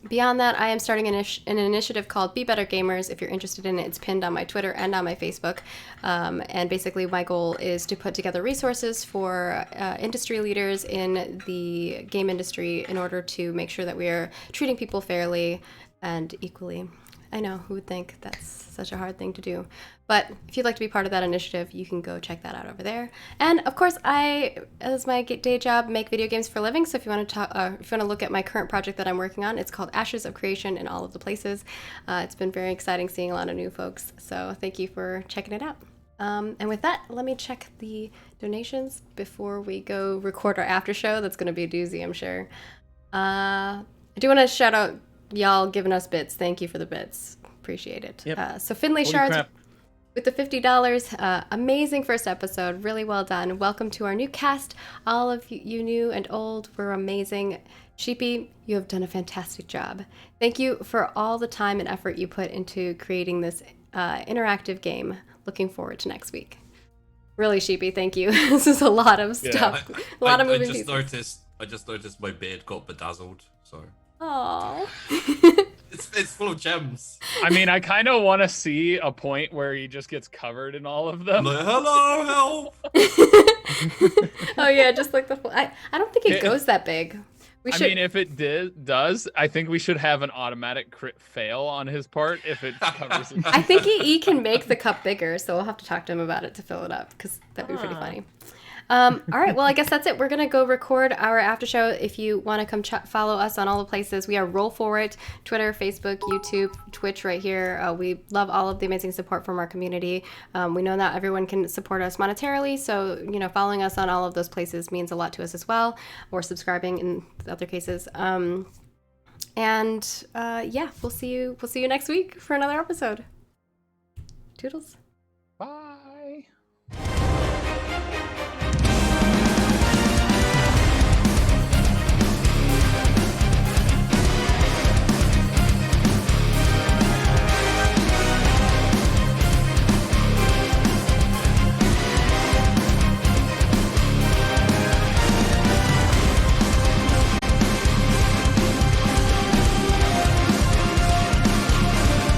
Beyond that, I am starting an initiative called Be Better Gamers. If you're interested in it, it's pinned on my Twitter and on my Facebook. And basically, my goal is to put together resources for industry leaders in the game industry in order to make sure that we are treating people fairly and equally. I know, who would think that's such a hard thing to do. But if you'd like to be part of that initiative, you can go check that out over there. And of course, I, as my day job, make video games for a living. So if you want to look at my current project that I'm working on, it's called Ashes of Creation in all of the places. It's been very exciting seeing a lot of new folks. So thank you for checking it out. And with that, let me check the donations before we go record our after show. That's going to be a doozy, I'm sure. I do want to shout out y'all giving us bits. Thank you for the bits. Appreciate it. Yep. So Finley Holy Shards crap. with the $50. Amazing first episode. Really well done. Welcome to our new cast. All of you new and old were amazing. Sheepy, you have done a fantastic job. Thank you for all the time and effort you put into creating this interactive game. Looking forward to next week. Really, Sheepy, thank you. This is a lot of stuff. A lot of moving pieces. I just noticed my beard got bedazzled, so. Aww. It's full of gems. I mean, I kind of want to see a point where he just gets covered in all of them. Like, hello, help! Oh yeah, just like the. I don't think it goes that big. I mean, if it does, I think we should have an automatic crit fail on his part if it covers it. I think he can make the cup bigger, so we'll have to talk to him about it to fill it up, because that'd be pretty funny. All right, well, I guess that's it. We're going to go record our after show. If you want to come follow us on all the places, we are Roll For It, Twitter, Facebook, YouTube, Twitch right here. We love all of the amazing support from our community. We know not everyone can support us monetarily, so, following us on all of those places means a lot to us as well, or subscribing in other cases. Yeah, we'll see you next week for another episode. Toodles. Bye.